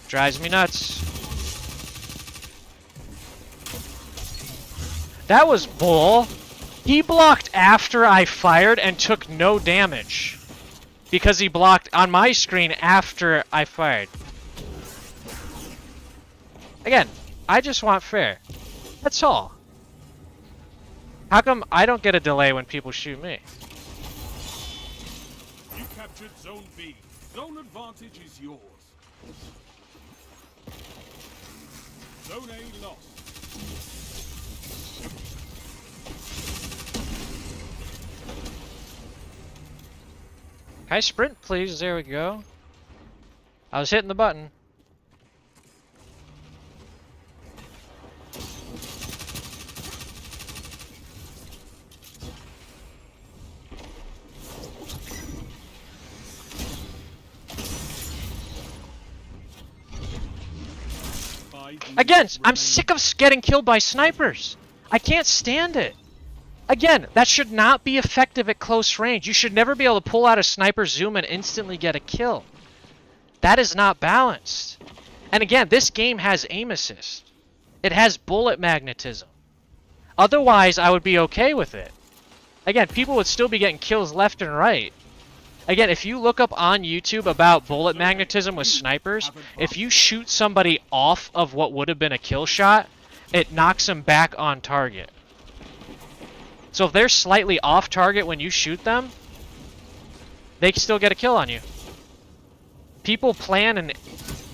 Drives me nuts. That was bull. He blocked after I fired and took no damage. Because he blocked on my screen after I fired. Again, I just want fair. That's all. How come I don't get a delay when people shoot me? You captured Zone B. Zone advantage is yours. Zone A lost. Can I sprint, please? There we go. I was hitting the button. Again, I'm sick of getting killed by snipers. I can't stand it. Again, that should not be effective at close range. You should never be able to pull out a sniper zoom and instantly get a kill. That is not balanced. And again, this game has aim assist. It has bullet magnetism. Otherwise, I would be okay with it. Again, people would still be getting kills left and right. Again, if you look up on YouTube about bullet magnetism with snipers, if you shoot somebody off of what would have been a kill shot, it knocks them back on target. So if they're slightly off target when you shoot them, they can still get a kill on you. People plan and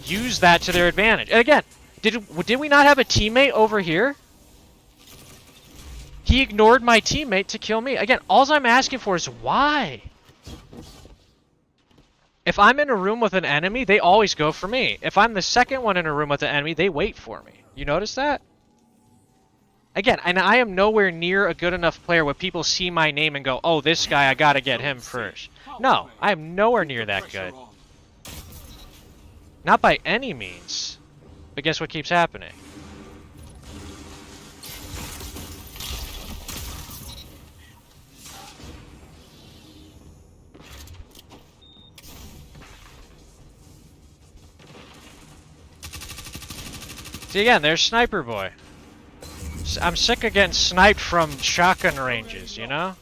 use that to their advantage. And again, did we not have a teammate over here? He ignored my teammate to kill me. Again, all I'm asking for is why? If I'm in a room with an enemy, they always go for me. If I'm the second one in a room with an enemy, they wait for me. You notice that? Again, and I am nowhere near a good enough player where people see my name and go, oh, this guy, I gotta get him first. No, I am nowhere near that good. Not by any means. But guess what keeps happening? See, again, there's Sniper Boy. I'm sick of getting sniped from shotgun ranges, you know?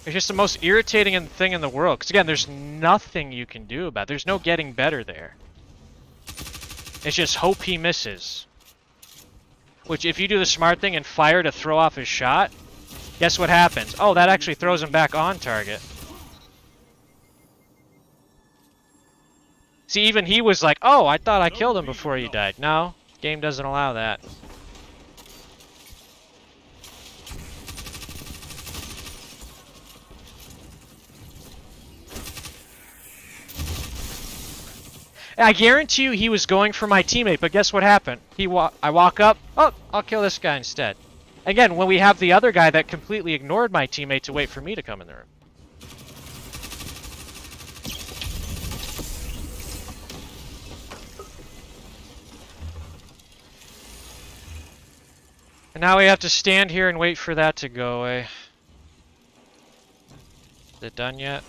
It's just the most irritating thing in the world. Because again, there's nothing you can do about it. There's no getting better there. It's just hope he misses. Which, if you do the smart thing and fire to throw off his shot, guess what happens? Oh, that actually throws him back on target. See, even he was like, oh, I thought I killed him before he died. No, game doesn't allow that. I guarantee you he was going for my teammate, but guess what happened? I walk up, oh, I'll kill this guy instead. Again, when we have the other guy that completely ignored my teammate to wait for me to come in the room. And now we have to stand here and wait for that to go away. Is it done yet?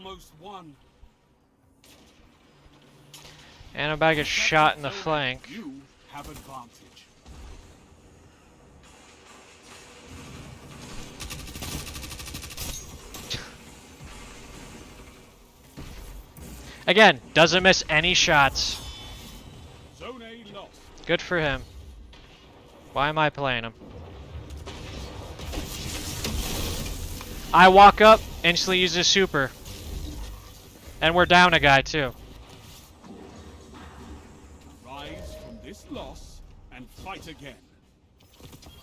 almost won. And I'm about to get shot in the Zone A, flank. You have advantage. Again, doesn't miss any shots. Zone A lost. Good for him. Why am I playing him? I walk up, instantly use his super. And we're down a guy too. Rise from this loss and fight again.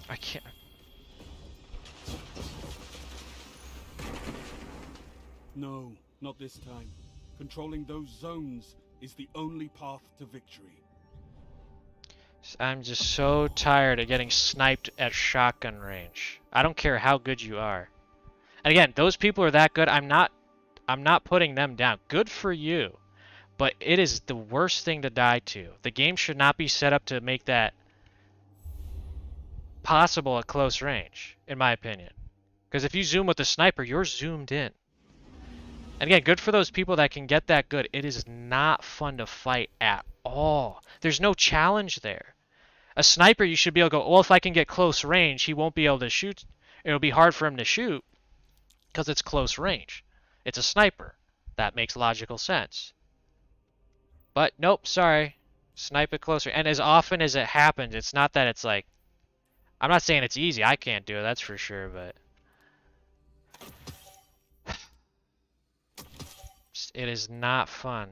I can't. No, not this time. Controlling those zones is the only path to victory. I'm just so tired of getting sniped at shotgun range. I don't care how good you are. And again, those people are that good. I'm not putting them down. Good for you. But it is the worst thing to die to. The game should not be set up to make that possible at close range, in my opinion. Because if you zoom with the sniper, you're zoomed in. And again, good for those people that can get that good. It is not fun to fight at all. There's no challenge there. A sniper, you should be able to go, well, if I can get close range, he won't be able to shoot. It'll be hard for him to shoot because it's close range. It's a sniper. That makes logical sense. But nope, sorry. Snipe it closer. And as often as it happens, it's not that it's like, I'm not saying it's easy. I can't do it, that's for sure, but it is not fun.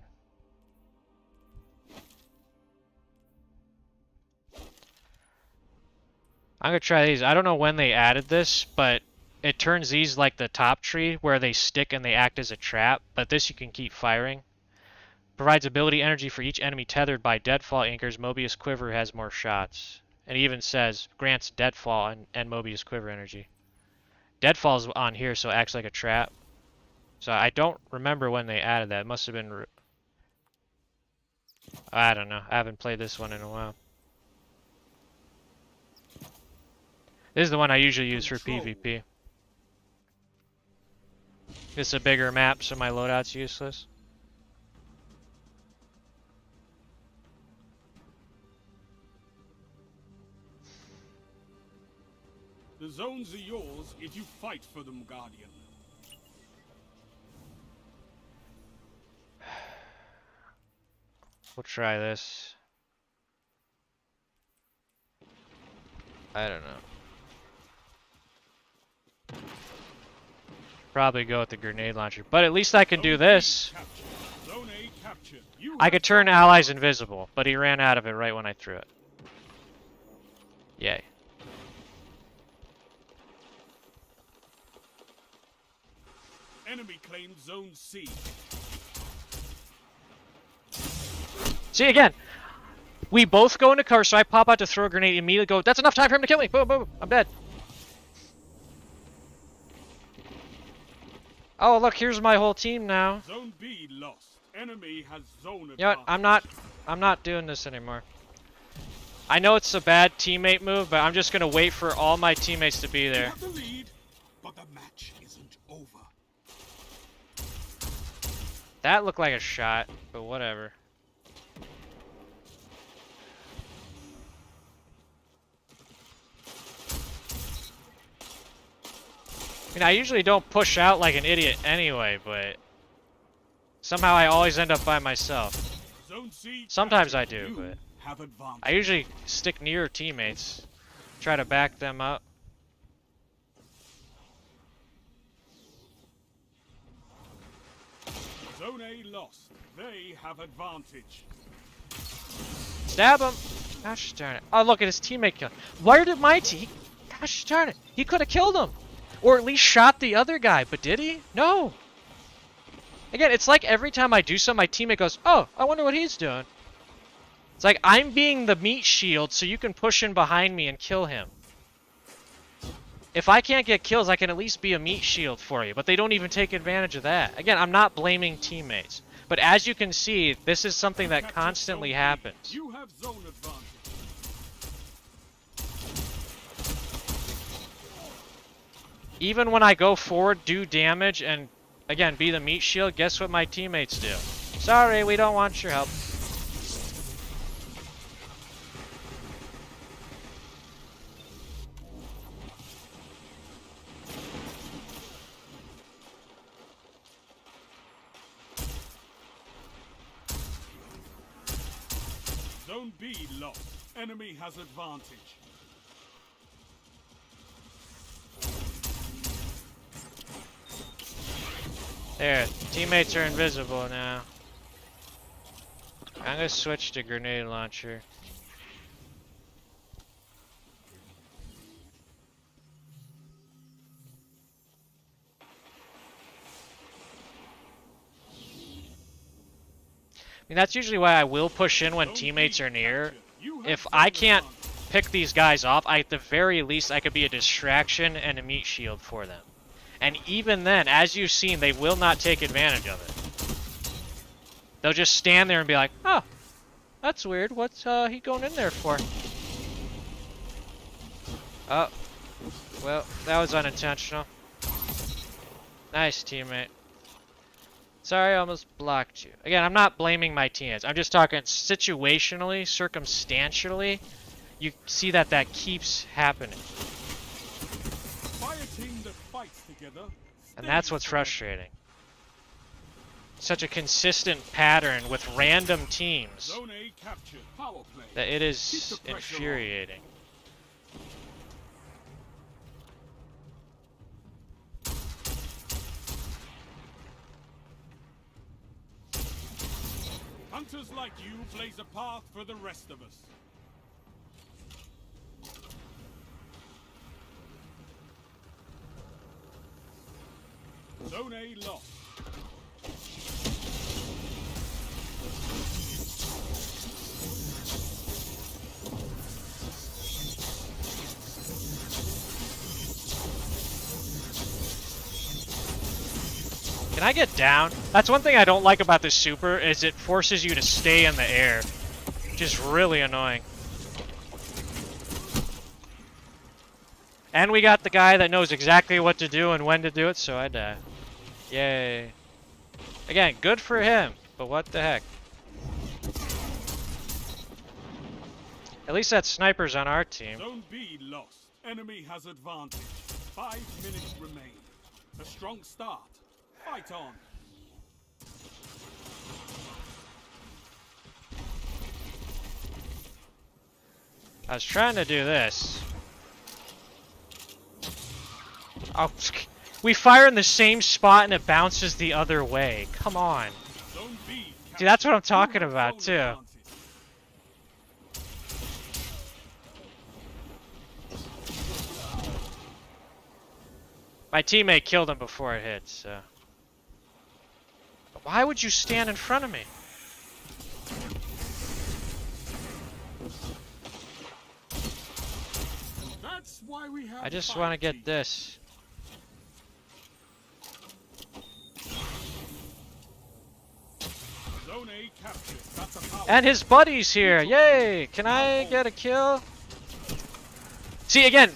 I'm gonna try these. I don't know when they added this, but it turns these like the top tree where they stick and they act as a trap, but this you can keep firing. Provides ability energy for each enemy tethered by deadfall anchors. Mobius Quiver has more shots. And it even says grants deadfall and Mobius Quiver energy. Deadfall's on here, so it acts like a trap. So I don't remember when they added that. It must have been... I don't know. I haven't played this one in a while. This is the one I usually use for PvP. It's a bigger map, so my loadout's useless. The zones are yours if you fight for them, Guardian. We'll try this. I don't know. Probably go with the grenade launcher, but at least I can do this. Zone A captured. I could turn allies invisible, but he ran out of it right when I threw it. Yay. Enemy claimed Zone C. See, again, we both go into cover, so I pop out to throw a grenade, immediately go, that's enough time for him to kill me! Boom, boom, I'm dead. Oh, look, here's my whole team now. Zone B lost. Enemy has zone advantage. You know what, I'm not doing this anymore. I know it's a bad teammate move, but I'm just gonna wait for all my teammates to be You there. have the lead, but the match isn't over. That looked like a shot, but whatever. I mean, I usually don't push out like an idiot anyway, but somehow I always end up by myself. Zone C Sometimes I captured. do, You but have advantage. I usually stick near teammates, try to back them up. Zone A lost. They have advantage. Stab him! Gosh darn it. Oh, look at his teammate kill. Where did my team? Gosh darn it. He could have killed him. Or at least shot the other guy, but did he? No. Again, it's like every time I do something, my teammate goes, oh, I wonder what he's doing. It's like I'm being the meat shield so you can push in behind me and kill him. If I can't get kills, I can at least be a meat shield for you, but they don't even take advantage of that. Again, I'm not blaming teammates. But as you can see, this is something that Captured constantly Zone B. happens. You have zone advantage. Even when I go forward, do damage, and again, be the meat shield. Guess what my teammates do? Sorry, we don't want your help. Zone B lost. Enemy has advantage. There, teammates are invisible now. I'm gonna switch to grenade launcher. I mean, that's usually why I will push in when teammates are near. If I can't pick these guys off, at the very least, I could be a distraction and a meat shield for them. And even then, as you've seen, they will not take advantage of it. They'll just stand there and be like, oh, that's weird. What's he going in there for? Oh, well, that was unintentional. Nice, teammate. Sorry, I almost blocked you. Again, I'm not blaming my teammates. I'm just talking situationally, circumstantially. You see that keeps happening. Fire team that fights together. And that's what's frustrating. Such a consistent pattern with random teams Zone A captured. Power play. that it is infuriating. Hunters like you blaze a path for the rest of us. Zone A lost. Can I get down? That's one thing I don't like about this super, is it forces you to stay in the air. Which is really annoying. And we got the guy that knows exactly what to do and when to do it, so I die. Yay. Again, good for him, but what the heck. At least that sniper's on our team. Zone B lost. Enemy has advantage. 5 minutes remain. A strong start. Fight on. I was trying to do this. Oh, we fire in the same spot and it bounces the other way. Come on. Zone B Dude, that's what I'm talking about, too. My teammate killed him before it hit, so... But why would you stand in front of me? That's why we have I just want to get this. Zone A captured. That's a power. And his buddy's here! Yay! Can I get a kill? See, again,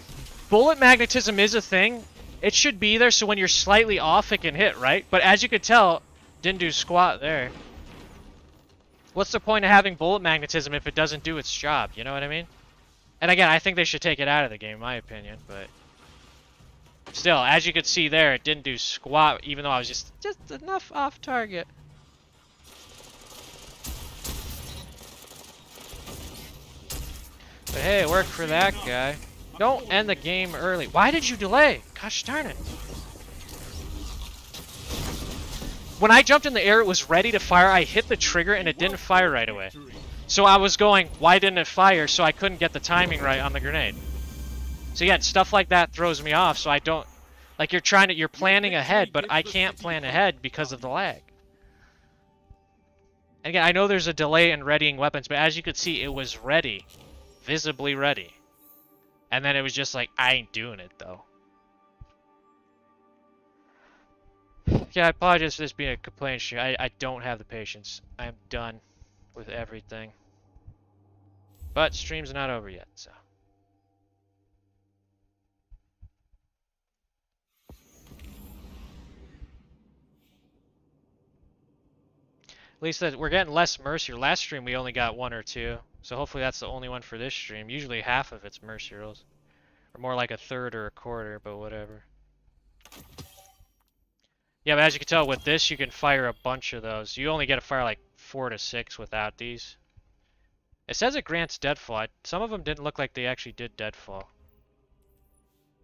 bullet magnetism is a thing. It should be there so when you're slightly off it can hit, right? But as you could tell, didn't do squat there. What's the point of having bullet magnetism if it doesn't do its job? You know what I mean? And again, I think they should take it out of the game, in my opinion, but... Still, as you could see there, it didn't do squat, even though I was just enough off target. But hey, it worked for that guy. Don't end the game early. Why did you delay? Gosh darn it. When I jumped in the air, it was ready to fire. I hit the trigger and it didn't fire right away. So I was going, why didn't it fire? So I couldn't get the timing right on the grenade. So yeah, stuff like that throws me off. So I don't, like you're planning ahead, but I can't plan ahead because of the lag. And again, I know there's a delay in readying weapons, but as you could see, it was ready. Visibly ready. And then it was just like, I ain't doing it though. Yeah, I apologize for this being a complaint stream. I don't have the patience. I'm done with everything. But stream's not over yet, so. At least that we're getting less mercy. Last stream we only got 1 or 2. So hopefully that's the only one for this stream. Usually half of it's mercy rolls. Or more like a third or a quarter, but whatever. Yeah, but as you can tell with this, you can fire a bunch of those. You only get to fire like 4 to 6 without these. It says it grants deadfall. Some of them didn't look like they actually did deadfall.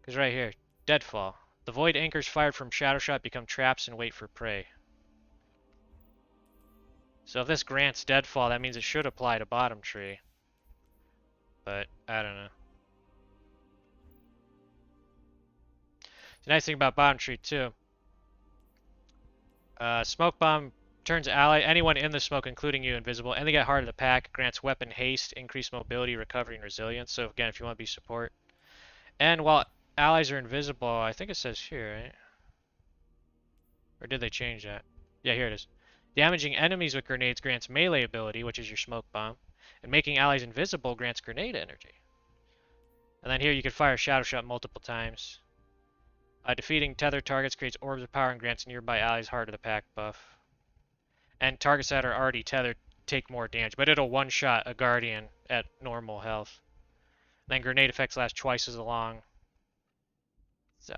Because right here, deadfall. The void anchors fired from shadow shot become traps and wait for prey. So if this grants deadfall, that means it should apply to bottom tree. But I don't know. The nice thing about bottom tree too. Smoke bomb turns anyone in the smoke, including you, invisible, and they get heart of the pack. Grants weapon haste, increased mobility, recovery, and resilience. So again, if you want to be support. And while allies are invisible, I think it says here, right? Or did they change that? Yeah, here it is. Damaging enemies with grenades grants melee ability, which is your smoke bomb, and making allies invisible grants grenade energy. And then here you can fire shadow shot multiple times. Defeating tethered targets creates orbs of power and grants nearby allies heart of the pack buff. And targets that are already tethered take more damage, but it'll one-shot a guardian at normal health. And then grenade effects last twice as long. So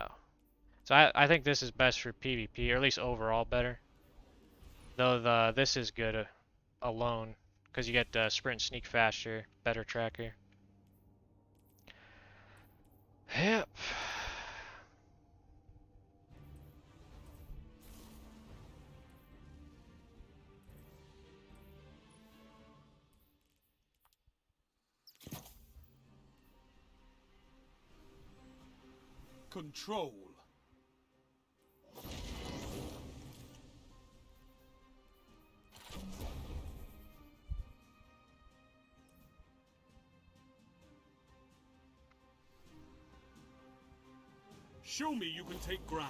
I think this is best for PvP, or at least overall better. Though this is good alone, because you get sprint and sneak faster, better tracker. Yep. Control. Show me you can take ground.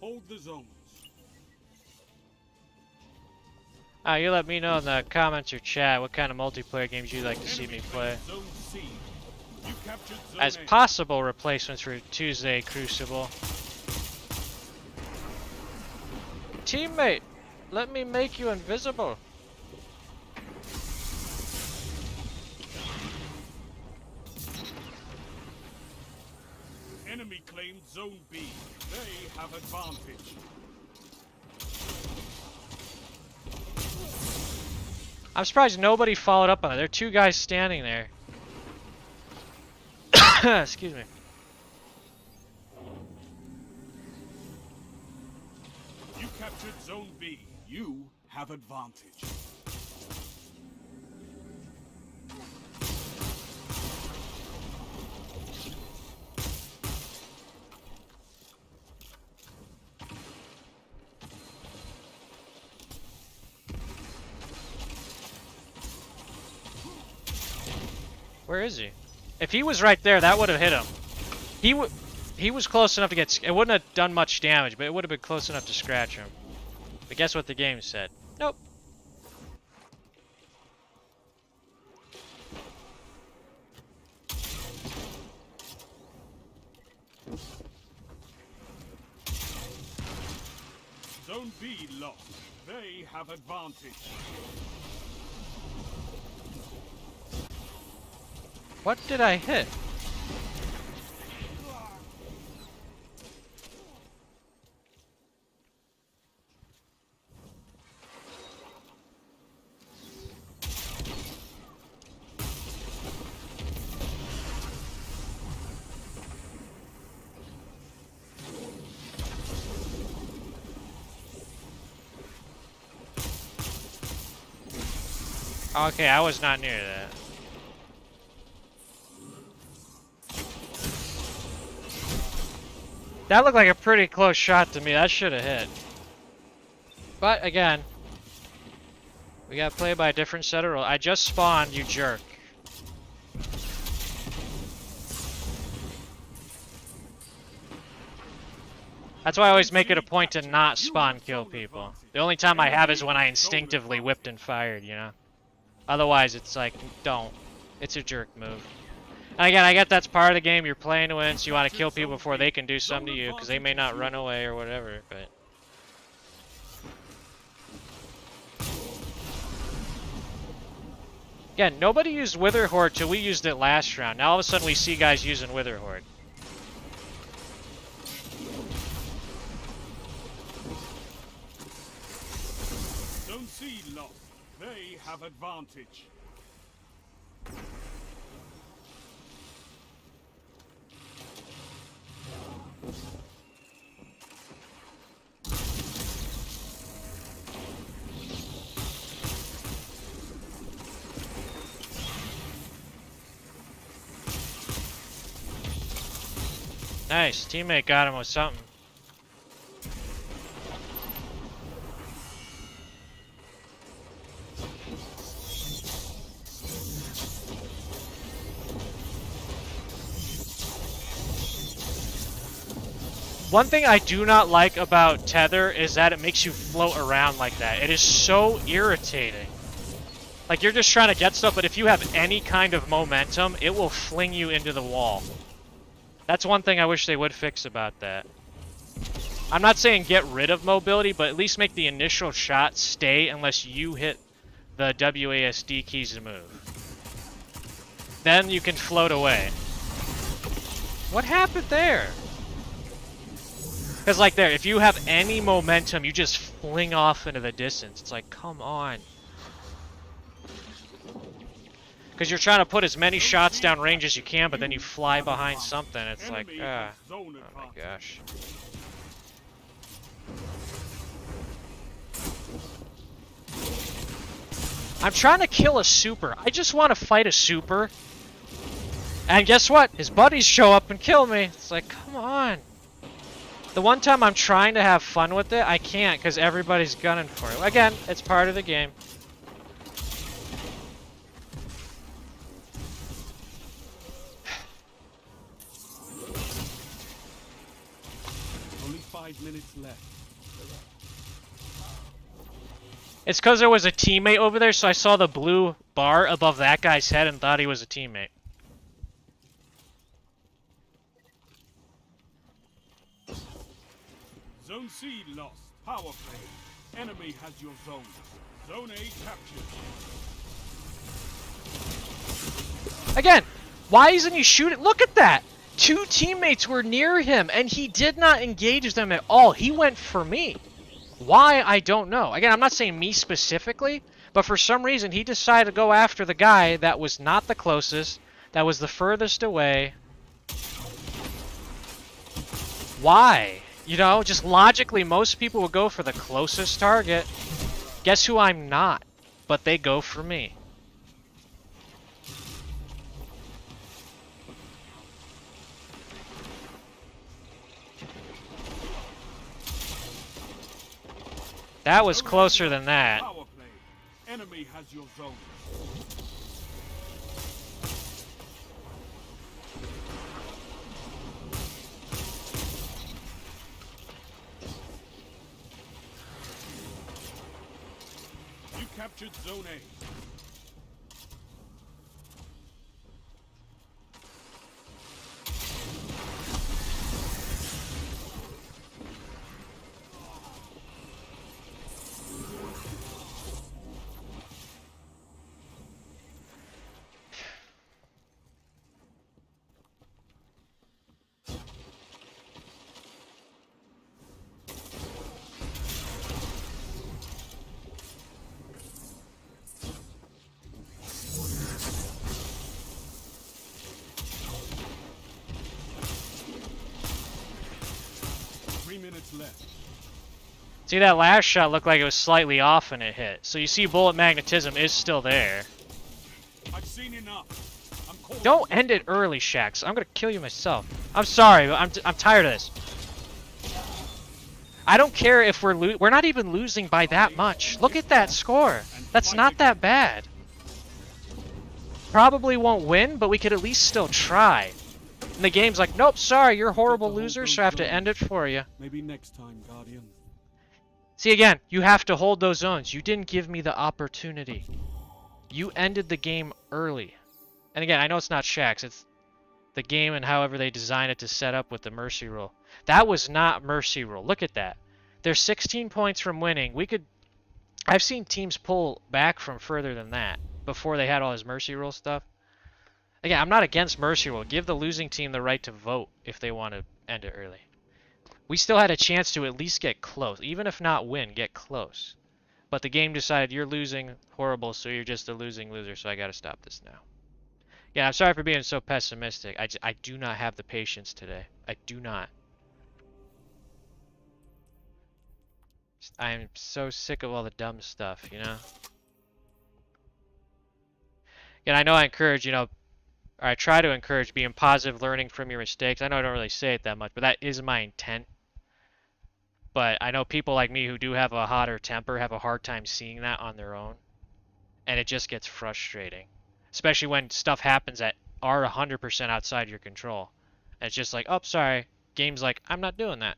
Hold the zones. You let me know in the comments or chat what kind of multiplayer games you'd like to see me play. Zone C. You captured zone As A. possible replacements for Tuesday Crucible. Teammate, let me make you invisible. Enemy claimed zone B. They have advantage. I'm surprised nobody followed up on it. There are 2 guys standing there. Excuse me. You captured zone B. You have advantage. Where is he? If he was right there, that would have hit him. He was close enough to get... It wouldn't have done much damage, but it would have been close enough to scratch him. But guess what the game said? Nope. Zone B lost. They have advantage. What did I hit? Okay, I was not near that. That looked like a pretty close shot to me. That should have hit. But again, we got played by a different set of rules. I just spawned, you jerk. That's why I always make it a point to not spawn kill people. The only time I have is when I instinctively whipped and fired, you know? Otherwise, it's like, don't. It's a jerk move. And again, I get that's part of the game. You're playing to win, so you want to kill people before they can do something to you, because they may not run away or whatever, but... Again, nobody used Wither Horde till we used it last round. Now all of a sudden we see guys using Wither Horde. Zone C lost. They have advantage. Nice, teammate got him with something. One thing I do not like about Tether is that it makes you float around like that. It is so irritating. Like, you're just trying to get stuff, but if you have any kind of momentum, it will fling you into the wall. That's one thing I wish they would fix about that. I'm not saying get rid of mobility, but at least make the initial shot stay unless you hit the WASD keys to move. Then you can float away. What happened there? Because, like, there, if you have any momentum, you just fling off into the distance. It's like, come on. Because you're trying to put as many shots down range as you can, but then you fly behind something. It's like, ah. Oh my gosh. I'm trying to kill a super. I just want to fight a super. And guess what? His buddies show up and kill me. It's like, come on. The one time I'm trying to have fun with it, I can't because everybody's gunning for it. Again, it's part of the game. Only 5 minutes left. It's because there was a teammate over there, so I saw the blue bar above that guy's head and thought he was a teammate. Zone C lost. Power play. Enemy has your zone. Zone A captured. Again, why isn't he shooting? Look at that! 2 teammates were near him, and he did not engage them at all. He went for me. Why, I don't know. Again, I'm not saying me specifically, but for some reason, he decided to go after the guy that was not the closest, that was the furthest away. Why? You know, just logically, most people would go for the closest target. Guess who I'm not? But they go for me. That was closer than that. Power play. Enemy has your zone. You captured zone A. Left. See, that last shot looked like it was slightly off and it hit. So you see bullet magnetism is still there. I've seen enough. Don't end it early, Shax. I'm gonna kill you myself. I'm sorry, but I'm tired of this. I don't care if we're not even losing by that much. Look at that score. That's not that bad. Probably won't win, but we could at least still try. And the game's like, nope, sorry, you're a horrible loser, so I have to end it for you. Maybe next time, Guardian. See, again, you have to hold those zones. You didn't give me the opportunity. You ended the game early. And again, I know it's not Shaxx, it's the game and however they design it to set up with the mercy rule. That was not mercy rule. Look at that. They're 16 points from winning. I've seen teams pull back from further than that. before they had all his mercy rule stuff. Again, I'm not against mercy rule. Give the losing team the right to vote if they want to end it early. We still had a chance to at least get close, even if not win, get close. But the game decided you're losing, horrible, so you're just a losing loser, so I gotta stop this now. Yeah, I'm sorry for being so pessimistic. I do not have the patience today. I do not. I am so sick of all the dumb stuff, you know? And I know I encourage, or I try to encourage being positive, learning from your mistakes. I know I don't really say it that much, but that is my intent. But I know people like me who do have a hotter temper have a hard time seeing that on their own. And it just gets frustrating. Especially when stuff happens that are 100% outside your control. And it's just like, oh, sorry. Game's like, I'm not doing that.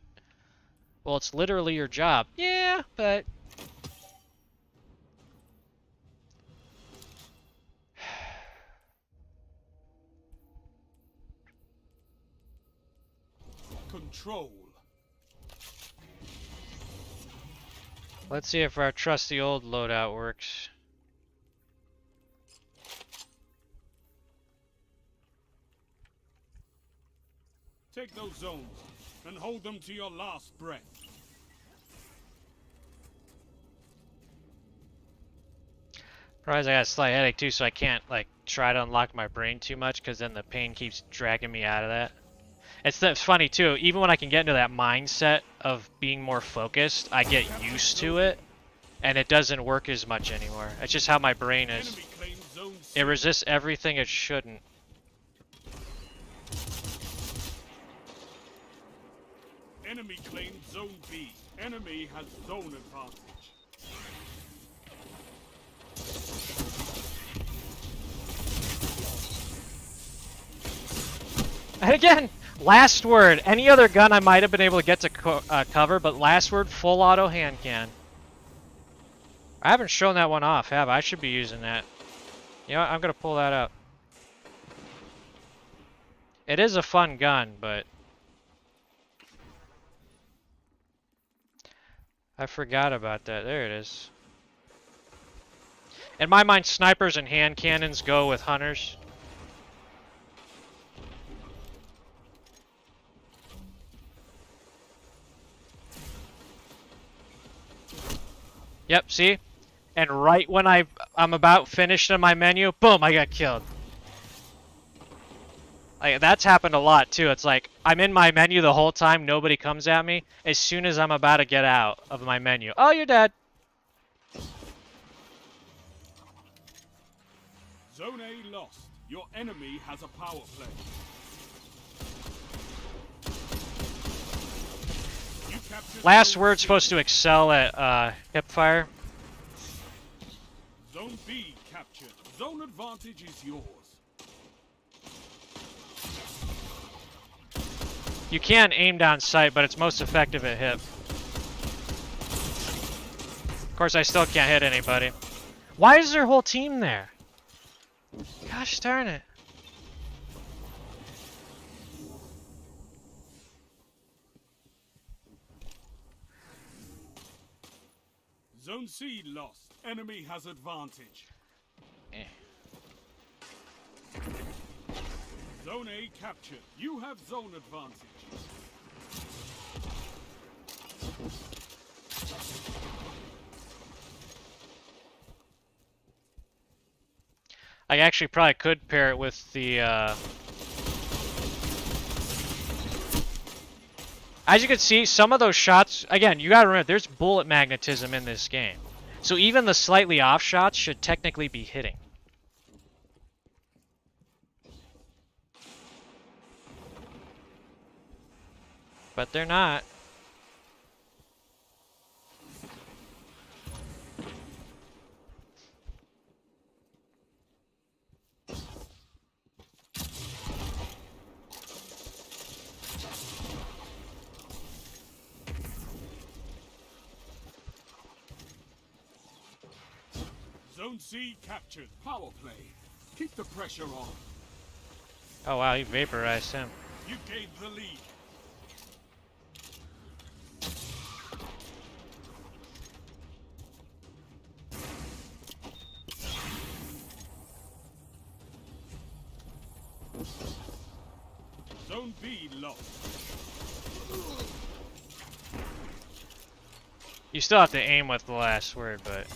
Well, it's literally your job. Yeah, but... Control. Let's see if our trusty old loadout works. Take those zones and hold them to your last breath. Surprised I got a slight headache too, so I can't like try to unlock my brain too much, because then the pain keeps dragging me out of that. It's funny too, even when I can get into that mindset of being more focused, I get used to it, and it doesn't work as much anymore. It's just how my brain is. It resists everything it shouldn't. Enemy claimed Zone B. Enemy has zone advantage. And again, last word. Any other gun I might have been able to get to cover, but last word, full auto hand cannon. I haven't shown that one off, have I? I should be using that. You know what? I'm going to pull that up. It is a fun gun, but... I forgot about that. There it is. In my mind, snipers and hand cannons go with hunters. Yep, see? And right when I'm about finished in my menu, boom, I got killed. Like, that's happened a lot too. It's like I'm in my menu the whole time, nobody comes at me. As soon as I'm about to get out of my menu, oh, you're dead. Zone A lost. Your enemy has a power play. You captured Last word's supposed to excel at hipfire. Zone B captured. Zone advantage is yours. You can aim down sight, but it's most effective at hip. Of course, I still can't hit anybody. Why is their whole team there? Gosh darn it. Zone C lost. Enemy has advantage. Zone A captured. You have zone advantage. I actually probably could pair it with the, As you can see, some of those shots, again, you gotta remember, there's bullet magnetism in this game. So even the slightly off shots should technically be hitting. But they're not. Zone C captured. Power play. Keep the pressure on. Oh wow, he vaporized him. You gained the lead. Zone B lost. You still have to aim with the last word, but...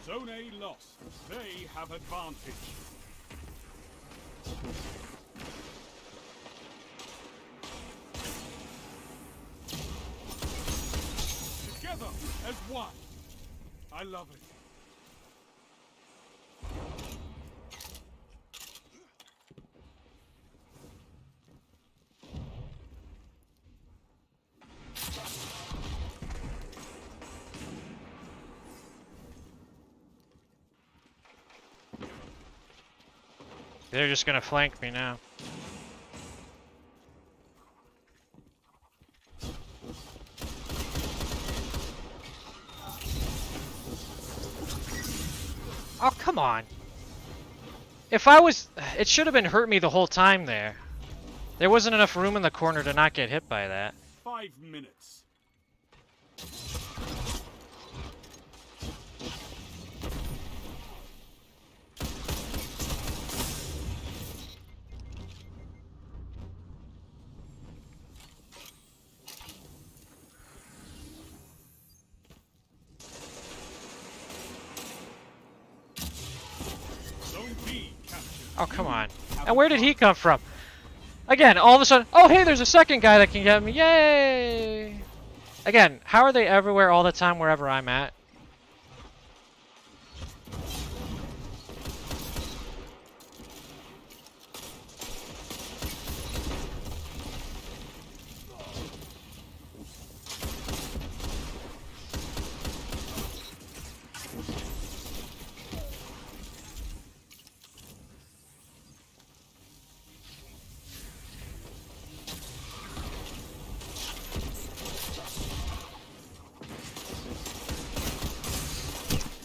Zone A lost. They have advantage. Together as one. I love it. They're just gonna flank me now. Oh, come on. If I was... It should have been hurt me the whole time there. There wasn't enough room in the corner to not get hit by that. 5 minutes. Zone B captured. Oh, come on. And where did he come from? Again, all of a sudden... Oh, hey, there's a second guy that can get me. Yay! Again, how are they everywhere all the time wherever I'm at?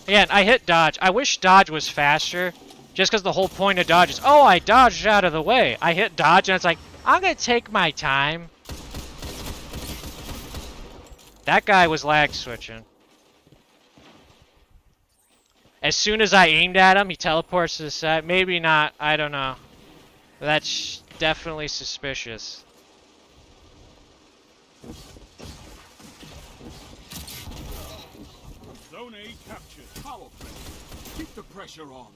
Again, I hit dodge. I wish dodge was faster, just because the whole point of dodge is, oh, I dodged out of the way. I hit dodge, and it's like, I'm going to take my time. That guy was lag switching. As soon as I aimed at him, he teleports to the side. Maybe not. I don't know. That's definitely suspicious. Zone A captured. Power play. Keep the pressure on.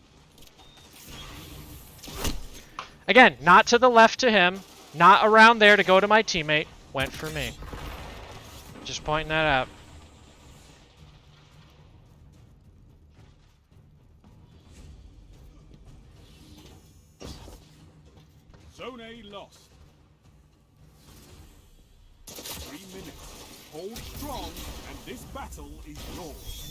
Again, not to the left to him. Not around there to go to my teammate. Went for me. Just pointing that out. Zone A lost. 3 minutes. Hold strong, and this battle is yours.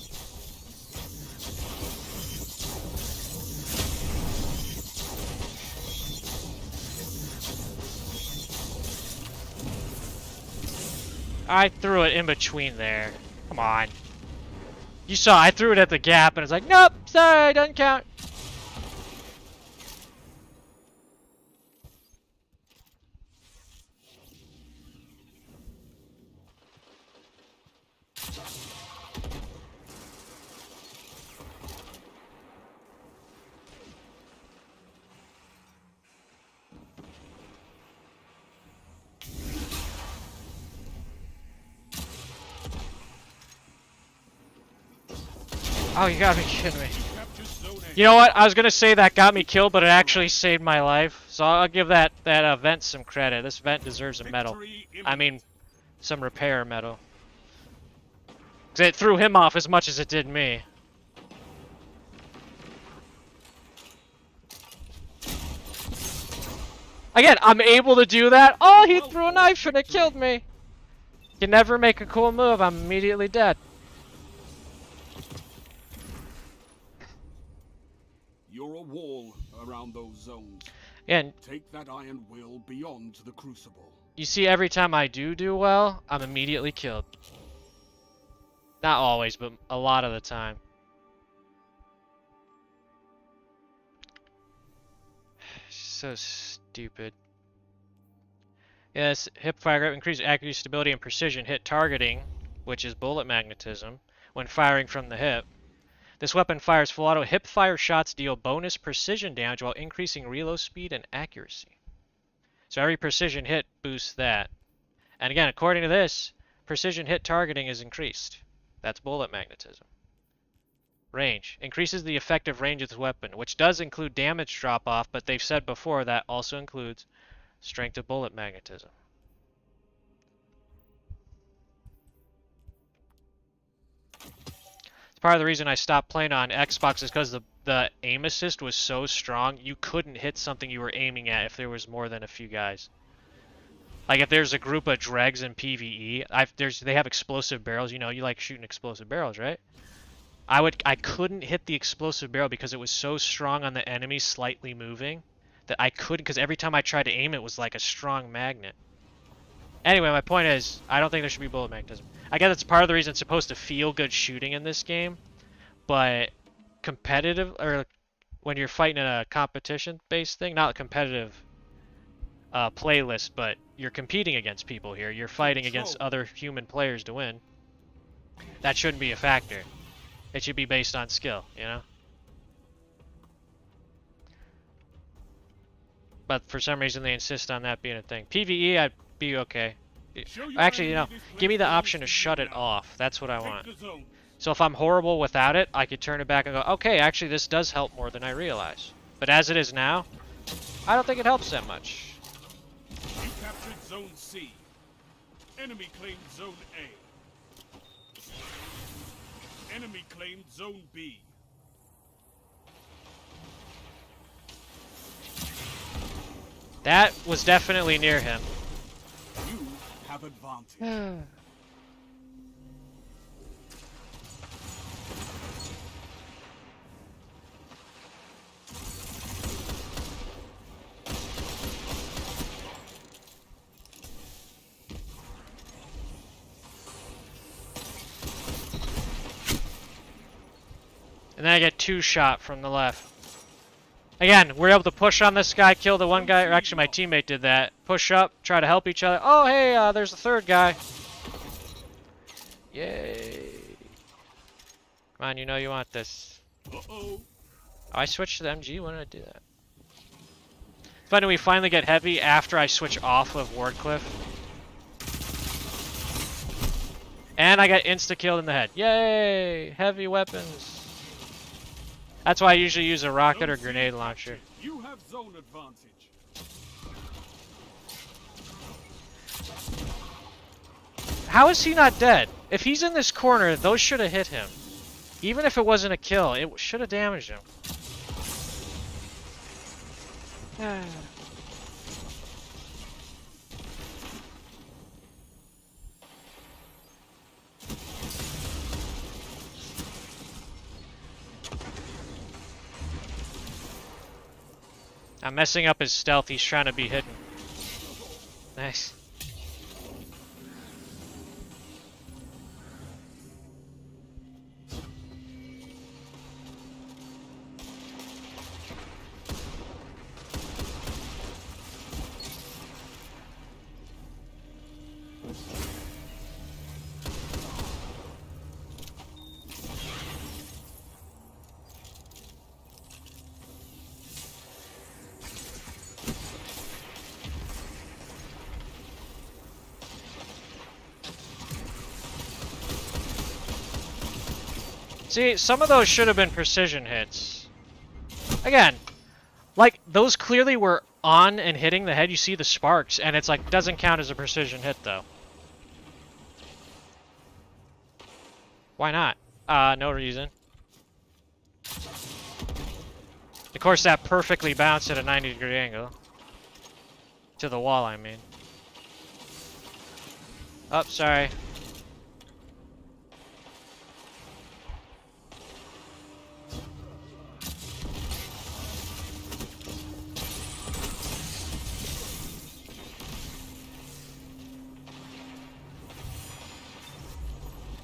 I threw it in between there. Come on. You saw I threw it at the gap and it's like, nope, sorry, doesn't count. Oh, you gotta be kidding me. You know what? I was gonna say that got me killed, but it actually saved my life. So I'll give that vent some credit. This vent deserves a medal. I mean, some repair medal. 'Cause it threw him off as much as it did me. Again, I'm able to do that. Oh, he threw a knife and it killed me. You never make a cool move, I'm immediately dead. You're a wall around those zones. And Take that iron will beyond the Crucible. you see, every time I do well, I'm immediately killed. Not always, but a lot of the time. So stupid. Yes, hip fire grip increases accuracy, stability, and precision hit targeting, which is bullet magnetism, when firing from the hip. This weapon fires full auto. Hip fire shots deal bonus precision damage while increasing reload speed and accuracy. So every precision hit boosts that. And again, according to this, precision hit targeting is increased. That's bullet magnetism. Range. Increases the effective range of the weapon, which does include damage drop off, but they've said before that also includes strength of bullet magnetism. It's part of the reason I stopped playing on Xbox is because the aim assist was so strong, you couldn't hit something you were aiming at if there was more than a few guys. Like if there's a group of dregs in PvE, they have explosive barrels. You know, you like shooting explosive barrels, right? I couldn't hit the explosive barrel because it was so strong on the enemy slightly moving that I couldn't, because every time I tried to aim it was like a strong magnet. Anyway, my point is, I don't think there should be bullet magnetism. I guess it's part of the reason it's supposed to feel good shooting in this game, but competitive, or when you're fighting in a competition-based thing, not a competitive playlist, but you're competing against people here. You're fighting against other human players to win. That shouldn't be a factor. It should be based on skill, you know? But for some reason they insist on that being a thing. PvE, I'd be okay. Actually, you know, give me the option to shut it off. That's what I want. So if I'm horrible without it, I could turn it back and go, okay, actually this does help more than I realize. But as it is now, I don't think it helps that much. You captured Zone C. Enemy claimed Zone A. Enemy claimed Zone B. That was definitely near him. You have advantage. And then I get two shot from the left. Again, we're able to push on this guy, kill the one guy, or actually my teammate did that. Push up, try to help each other. Oh, hey, there's a third guy. Yay. Come on, you know you want this. Uh-oh. Oh, I switched to the MG? When did I do that? It's funny, we finally get heavy after I switch off of Wardcliff. And I got insta-killed in the head. Yay! Heavy weapons. That's why I usually use a rocket or grenade launcher. You have zone advantage. How is he not dead? If he's in this corner, those should have hit him. Even if it wasn't a kill, it should have damaged him. I'm messing up his stealth. He's trying to be hidden. Nice. See, some of those should have been precision hits. Again, like, those clearly were on and hitting the head. You see the sparks, and it's like, doesn't count as a precision hit, though. Why not? No reason. Of course, that perfectly bounced at a 90-degree angle. To the wall, I mean. Oh, sorry.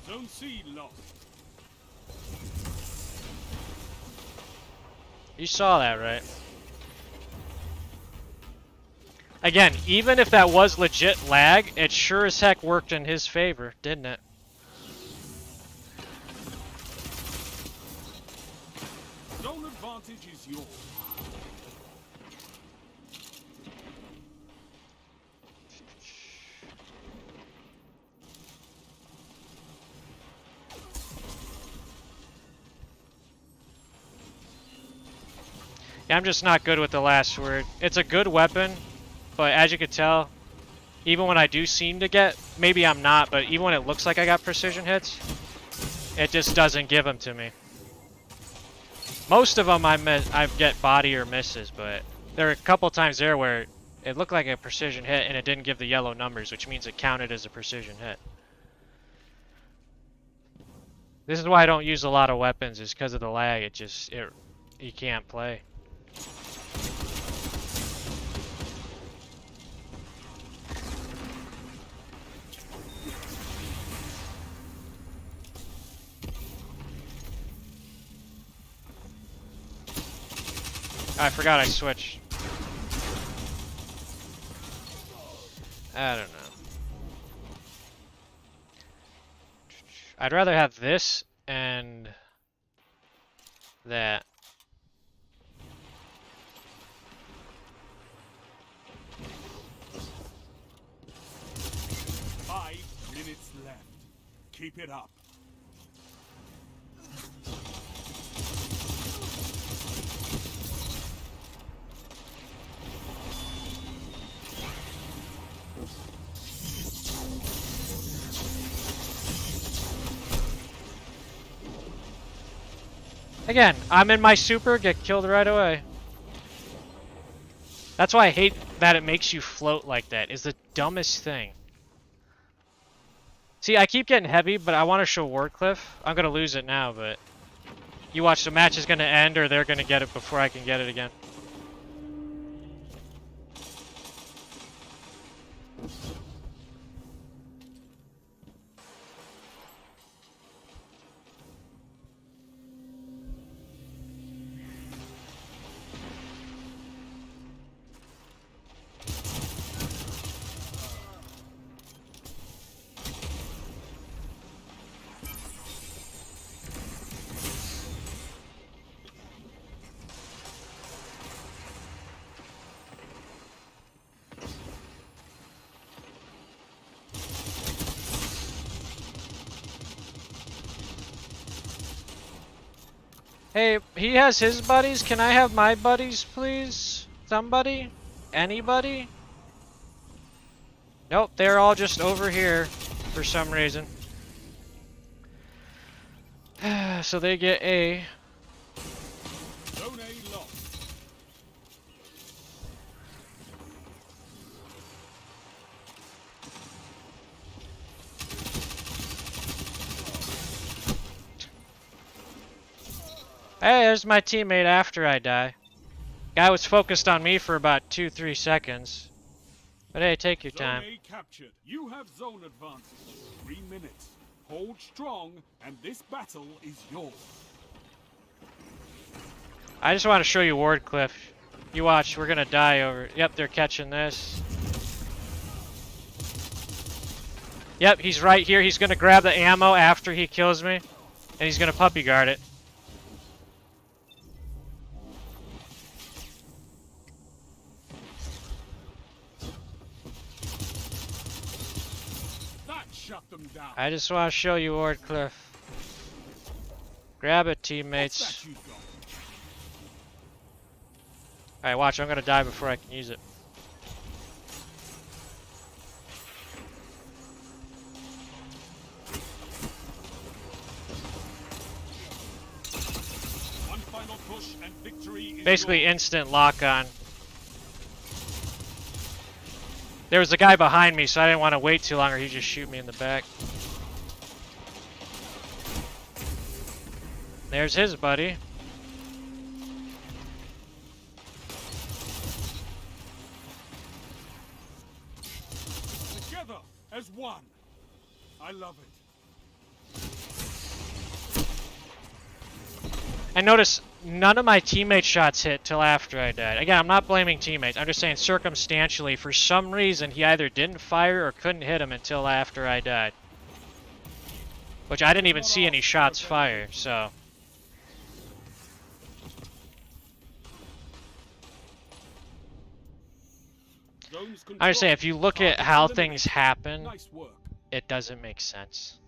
Zone C lost. You saw that, right? Again, even if that was legit lag, it sure as heck worked in his favor, didn't it? Zone advantage is yours. Yeah, I'm just not good with the last word. It's a good weapon, but as you can tell, even when I do seem to get, maybe I'm not, but even when it looks like I got precision hits, it just doesn't give them to me. Most of them I get body or misses, but there are a couple times there where it looked like a precision hit and it didn't give the yellow numbers, which means it counted as a precision hit. This is why I don't use a lot of weapons, is because of the lag. You can't play. I forgot I switched. I don't know. I'd rather have this and that. Five minutes left. Keep it up. Again, I'm in my super, get killed right away. That's why I hate that it makes you float like that. It's the dumbest thing. See, I keep getting heavy, but I want to show Wardcliff. I'm going to lose it now, but you watch, the match is going to end or they're going to get it before I can get it again. Hey, he has his buddies. Can I have my buddies, please? Somebody? Anybody? Nope, they're all just over here for some reason. So they get A. Zone A lost. Hey, there's my teammate after I die. Guy was focused on me for about 2-3 seconds. But hey, take your time. Zone A captured. You have zone advantage. 3 minutes. Hold strong, and this battle is yours. I just want to show you Wardcliff. You watch, we're gonna die over. Yep, they're catching this. Yep, he's right here. He's gonna grab the ammo after he kills me, and he's gonna puppy guard it. That shut them down. I just want to show you Wardcliff. Grab it, What's teammates. that you got? Alright, watch, I'm gonna die before I can use it. One final push and victory is Basically yours. instant lock on. There was a guy behind me, so I didn't want to wait too long or he'd just shoot me in the back. There's his buddy. Together as one. I love it. And notice, none of my teammate shots hit till after I died. Again, I'm not blaming teammates. I'm just saying circumstantially, for some reason, he either didn't fire or couldn't hit him until after I died. Which I didn't even see any shots fired, so... I'm just saying, if you look at how things happen, it doesn't make sense.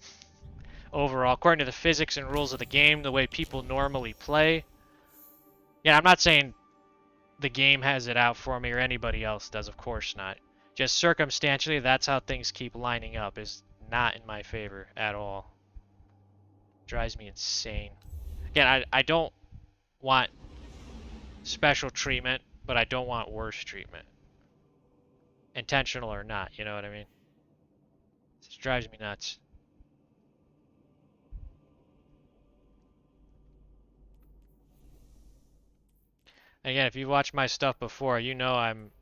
Overall, according to the physics and rules of the game, the way people normally play. Yeah, I'm not saying the game has it out for me or anybody else does, of course not. Just circumstantially, that's how things keep lining up, is not in my favor at all. Drives me insane. Again, I don't want special treatment, but I don't want worse treatment. Intentional or not, you know what I mean? It drives me nuts. Again, if you've watched my stuff before, you know I'm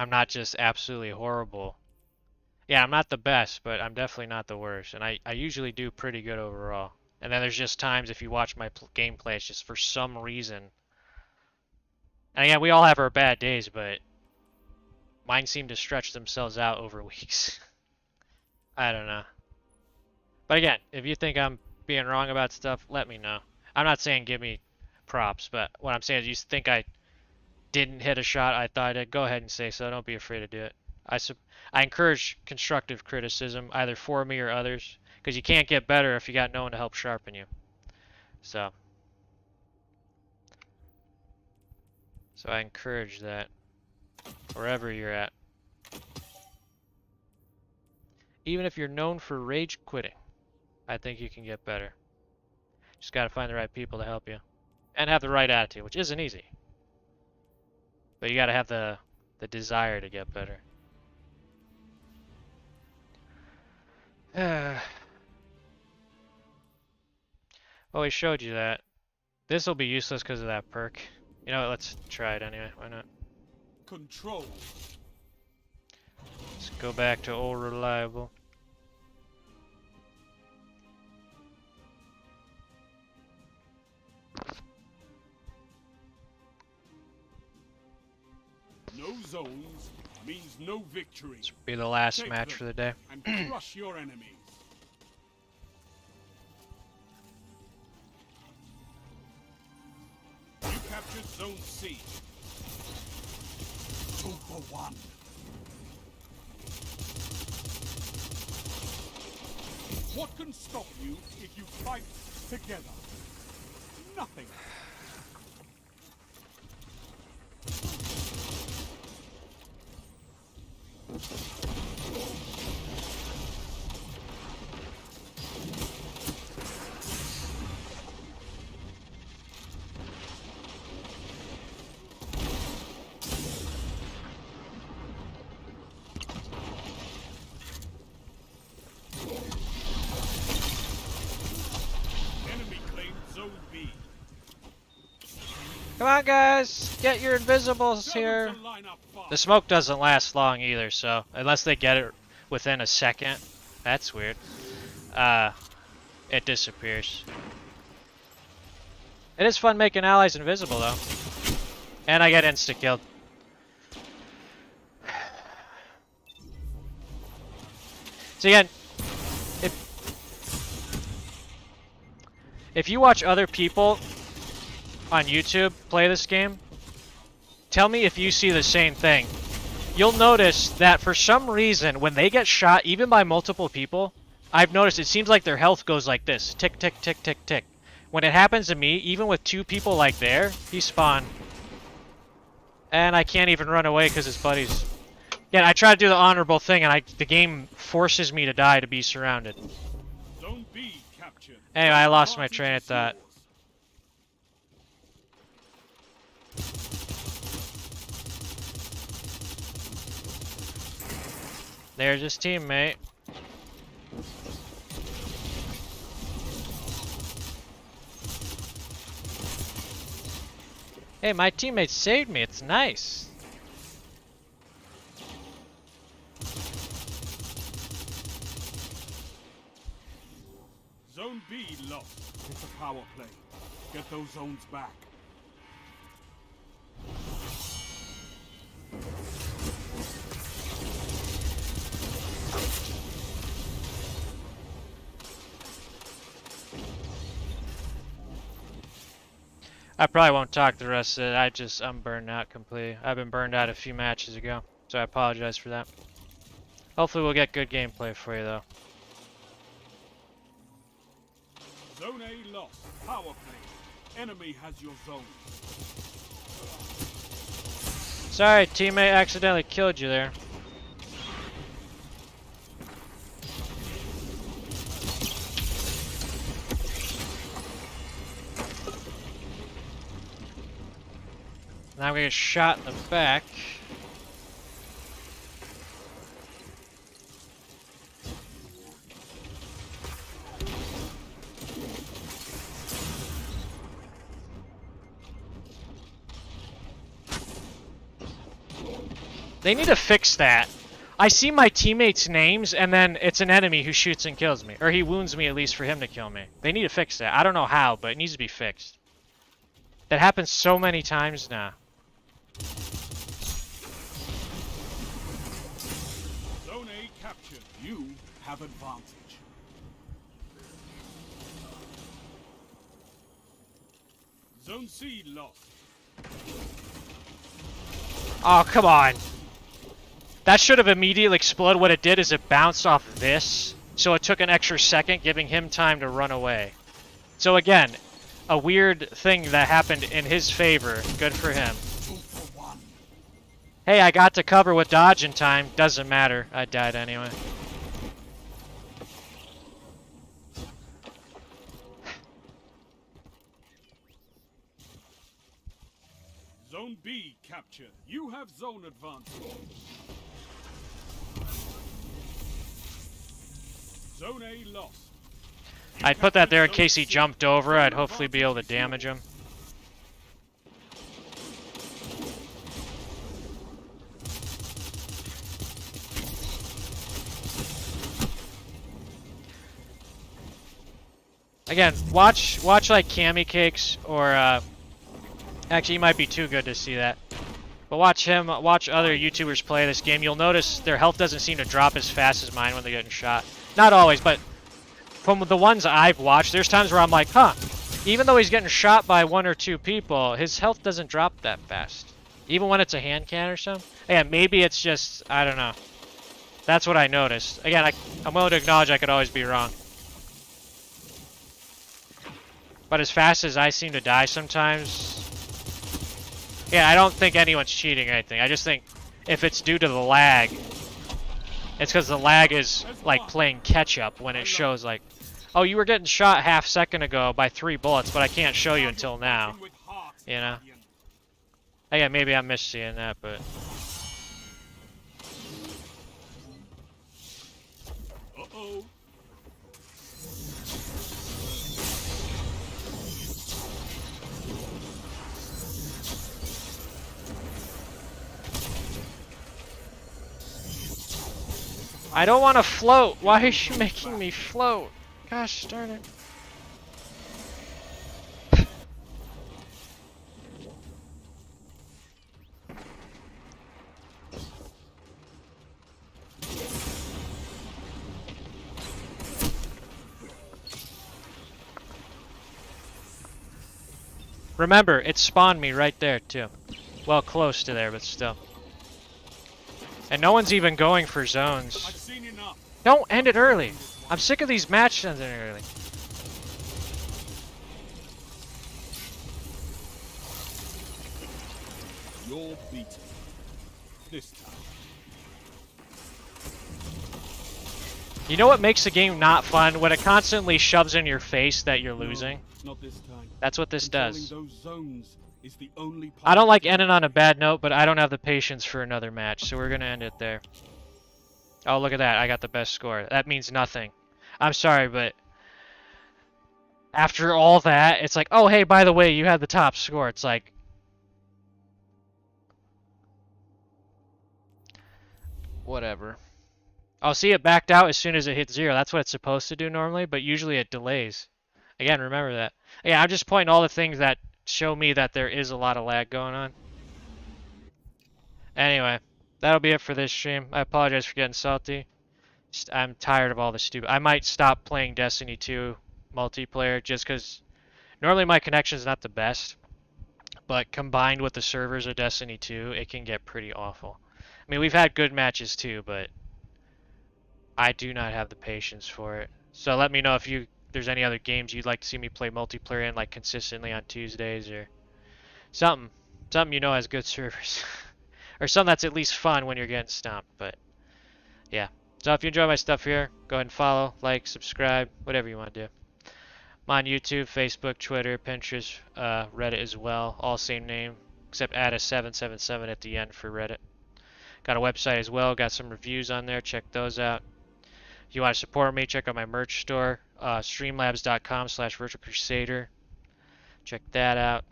not just absolutely horrible. Yeah, I'm not the best, but I'm definitely not the worst. And I usually do pretty good overall. And then there's just times if you watch my gameplay, it's just for some reason. And yeah, we all have our bad days, but mine seem to stretch themselves out over weeks. I don't know. But again, if you think I'm being wrong about stuff, let me know. I'm not saying give me props, but what I'm saying is you think I didn't hit a shot I thought I did, go ahead and say so. Don't be afraid to do it. I encourage constructive criticism, either for me or others, because you can't get better if you got no one to help sharpen you. So I encourage that wherever you're at. Even if you're known for rage quitting, I think you can get better. Just gotta find the right people to help you. And have the right attitude, which isn't easy. But you gotta have the desire to get better. Well, we showed you that. This will be useless because of that perk. You know what, let's try it anyway, why not? Control. Let's go back to old reliable. No zones means no victory. This will be the last Take match them for the day. And crush your enemies. You captured Zone C. 2 for 1. What can stop you if you fight together? Nothing. Enemy claimed Zone B. Come on, guys! Get your invisibles Tell them here! to line up fast. The smoke doesn't last long either, so unless they get it within a second, that's weird. It disappears. It is fun making allies invisible though. And I get insta-killed. So again, if you watch other people on YouTube play this game, tell me if you see the same thing. You'll notice that for some reason, when they get shot, even by multiple people, I've noticed it seems like their health goes like this. Tick, tick, tick, tick, tick. When it happens to me, even with 2 people like there, he spawned. And I can't even run away because his buddies... Yeah, I try to do the honorable thing, and the game forces me to die to be surrounded. Zone B captured. Anyway, I lost my train of thought. There's his teammate. Hey, my teammate saved me. It's nice. Zone B lost. It's a power play. Get those zones back. I probably won't talk the rest of it. I'm burned out completely. I've been burned out a few matches ago, so I apologize for that. Hopefully we'll get good gameplay for you though. Zone A lost. Power play. Enemy has your zone. Sorry, teammate accidentally killed you there. Now I'm gonna get shot in the back. They need to fix that. I see my teammates' names and then it's an enemy who shoots and kills me. Or he wounds me at least for him to kill me. They need to fix that. I don't know how, but it needs to be fixed. That happens so many times now. Zone A captured. You have advantage. Zone C lost. Oh, come on. That should have immediately exploded. What it did is it bounced off this, so it took an extra second, giving him time to run away. So again, a weird thing that happened in his favor. Good for him. Hey, I got to cover with dodge in time. Doesn't matter. I died anyway. Zone B captured. You have zone advantage. Zone A lost. I'd put that there in case he jumped over. I'd hopefully be able to damage him. Again, watch like Cammy Cakes or actually he might be too good to see that. But watch other YouTubers play this game. You'll notice their health doesn't seem to drop as fast as mine when they're getting shot. Not always, but from the ones I've watched, there's times where I'm like, huh, even though he's getting shot by 1 or 2 people, his health doesn't drop that fast. Even when it's a hand cannon or something. Again, maybe it's just, I don't know. That's what I noticed. Again, I'm willing to acknowledge I could always be wrong. But as fast as I seem to die sometimes, yeah, I don't think anyone's cheating or anything. I just think if it's due to the lag, it's because the lag is like playing catch up when it shows like, oh, you were getting shot half second ago by 3 bullets, but I can't show you until now. You know? Again, maybe I'm misseeing that, but. Uh-oh. I don't want to float. Why is you making me float? Gosh darn it. Remember, it spawned me right there too. Well, close to there, but still. And no one's even going for zones. Don't end it early. I'm sick of these matches ending early. You're beaten. This time. You know what makes the game not fun? When it constantly shoves in your face that you're losing. Not this time. That's what this does. Those zones is the only I don't like ending on a bad note, but I don't have the patience for another match, so we're gonna end it there. Oh, look at that. I got the best score. That means nothing. I'm sorry, but after all that, it's like, oh, hey, by the way, you had the top score. It's like, whatever. I'll see it backed out as soon as it hits 0. That's what it's supposed to do normally, but usually it delays. Again, remember that. Yeah, I'm just pointing all the things that show me that there is a lot of lag going on. Anyway, that'll be it for this stream. I apologize for getting salty. I'm tired of all the stupid. I might stop playing Destiny 2 multiplayer just because normally my connection is not the best, but combined with the servers of Destiny 2, it can get pretty awful. I mean, we've had good matches too, but I do not have the patience for it. So let me know if there's any other games you'd like to see me play multiplayer in, like consistently on Tuesdays or something. Something you know has good servers. Or something that's at least fun when you're getting stomped, but yeah. So if you enjoy my stuff here, go ahead and follow, like, subscribe, whatever you want to do. I'm on YouTube, Facebook, Twitter, Pinterest, Reddit as well. All same name, except add a 777 at the end for Reddit. Got a website as well, got some reviews on there, check those out. If you want to support me, check out my merch store, streamlabs.com/virtualcrusader. Check that out.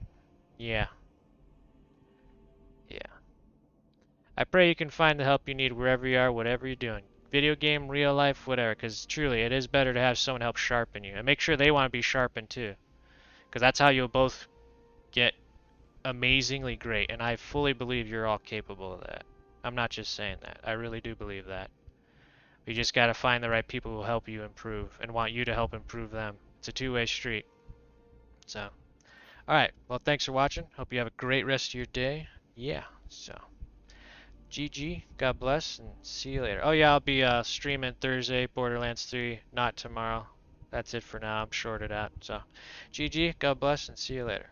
Yeah. Yeah. I pray you can find the help you need wherever you are, whatever you're doing. Video game, real life, whatever, because truly it is better to have someone help sharpen you. And make sure they want to be sharpened too, because that's how you'll both get amazingly great. And I fully believe you're all capable of that. I'm not just saying that. I really do believe that. You just got to find the right people who will help you improve and want you to help improve them. It's a two-way street. So, alright. Well, thanks for watching. Hope you have a great rest of your day. Yeah, so. GG, God bless, and see you later. Oh yeah, I'll be streaming Thursday, Borderlands 3, not tomorrow. That's it for now. I'm shorted out. So, GG, God bless, and see you later.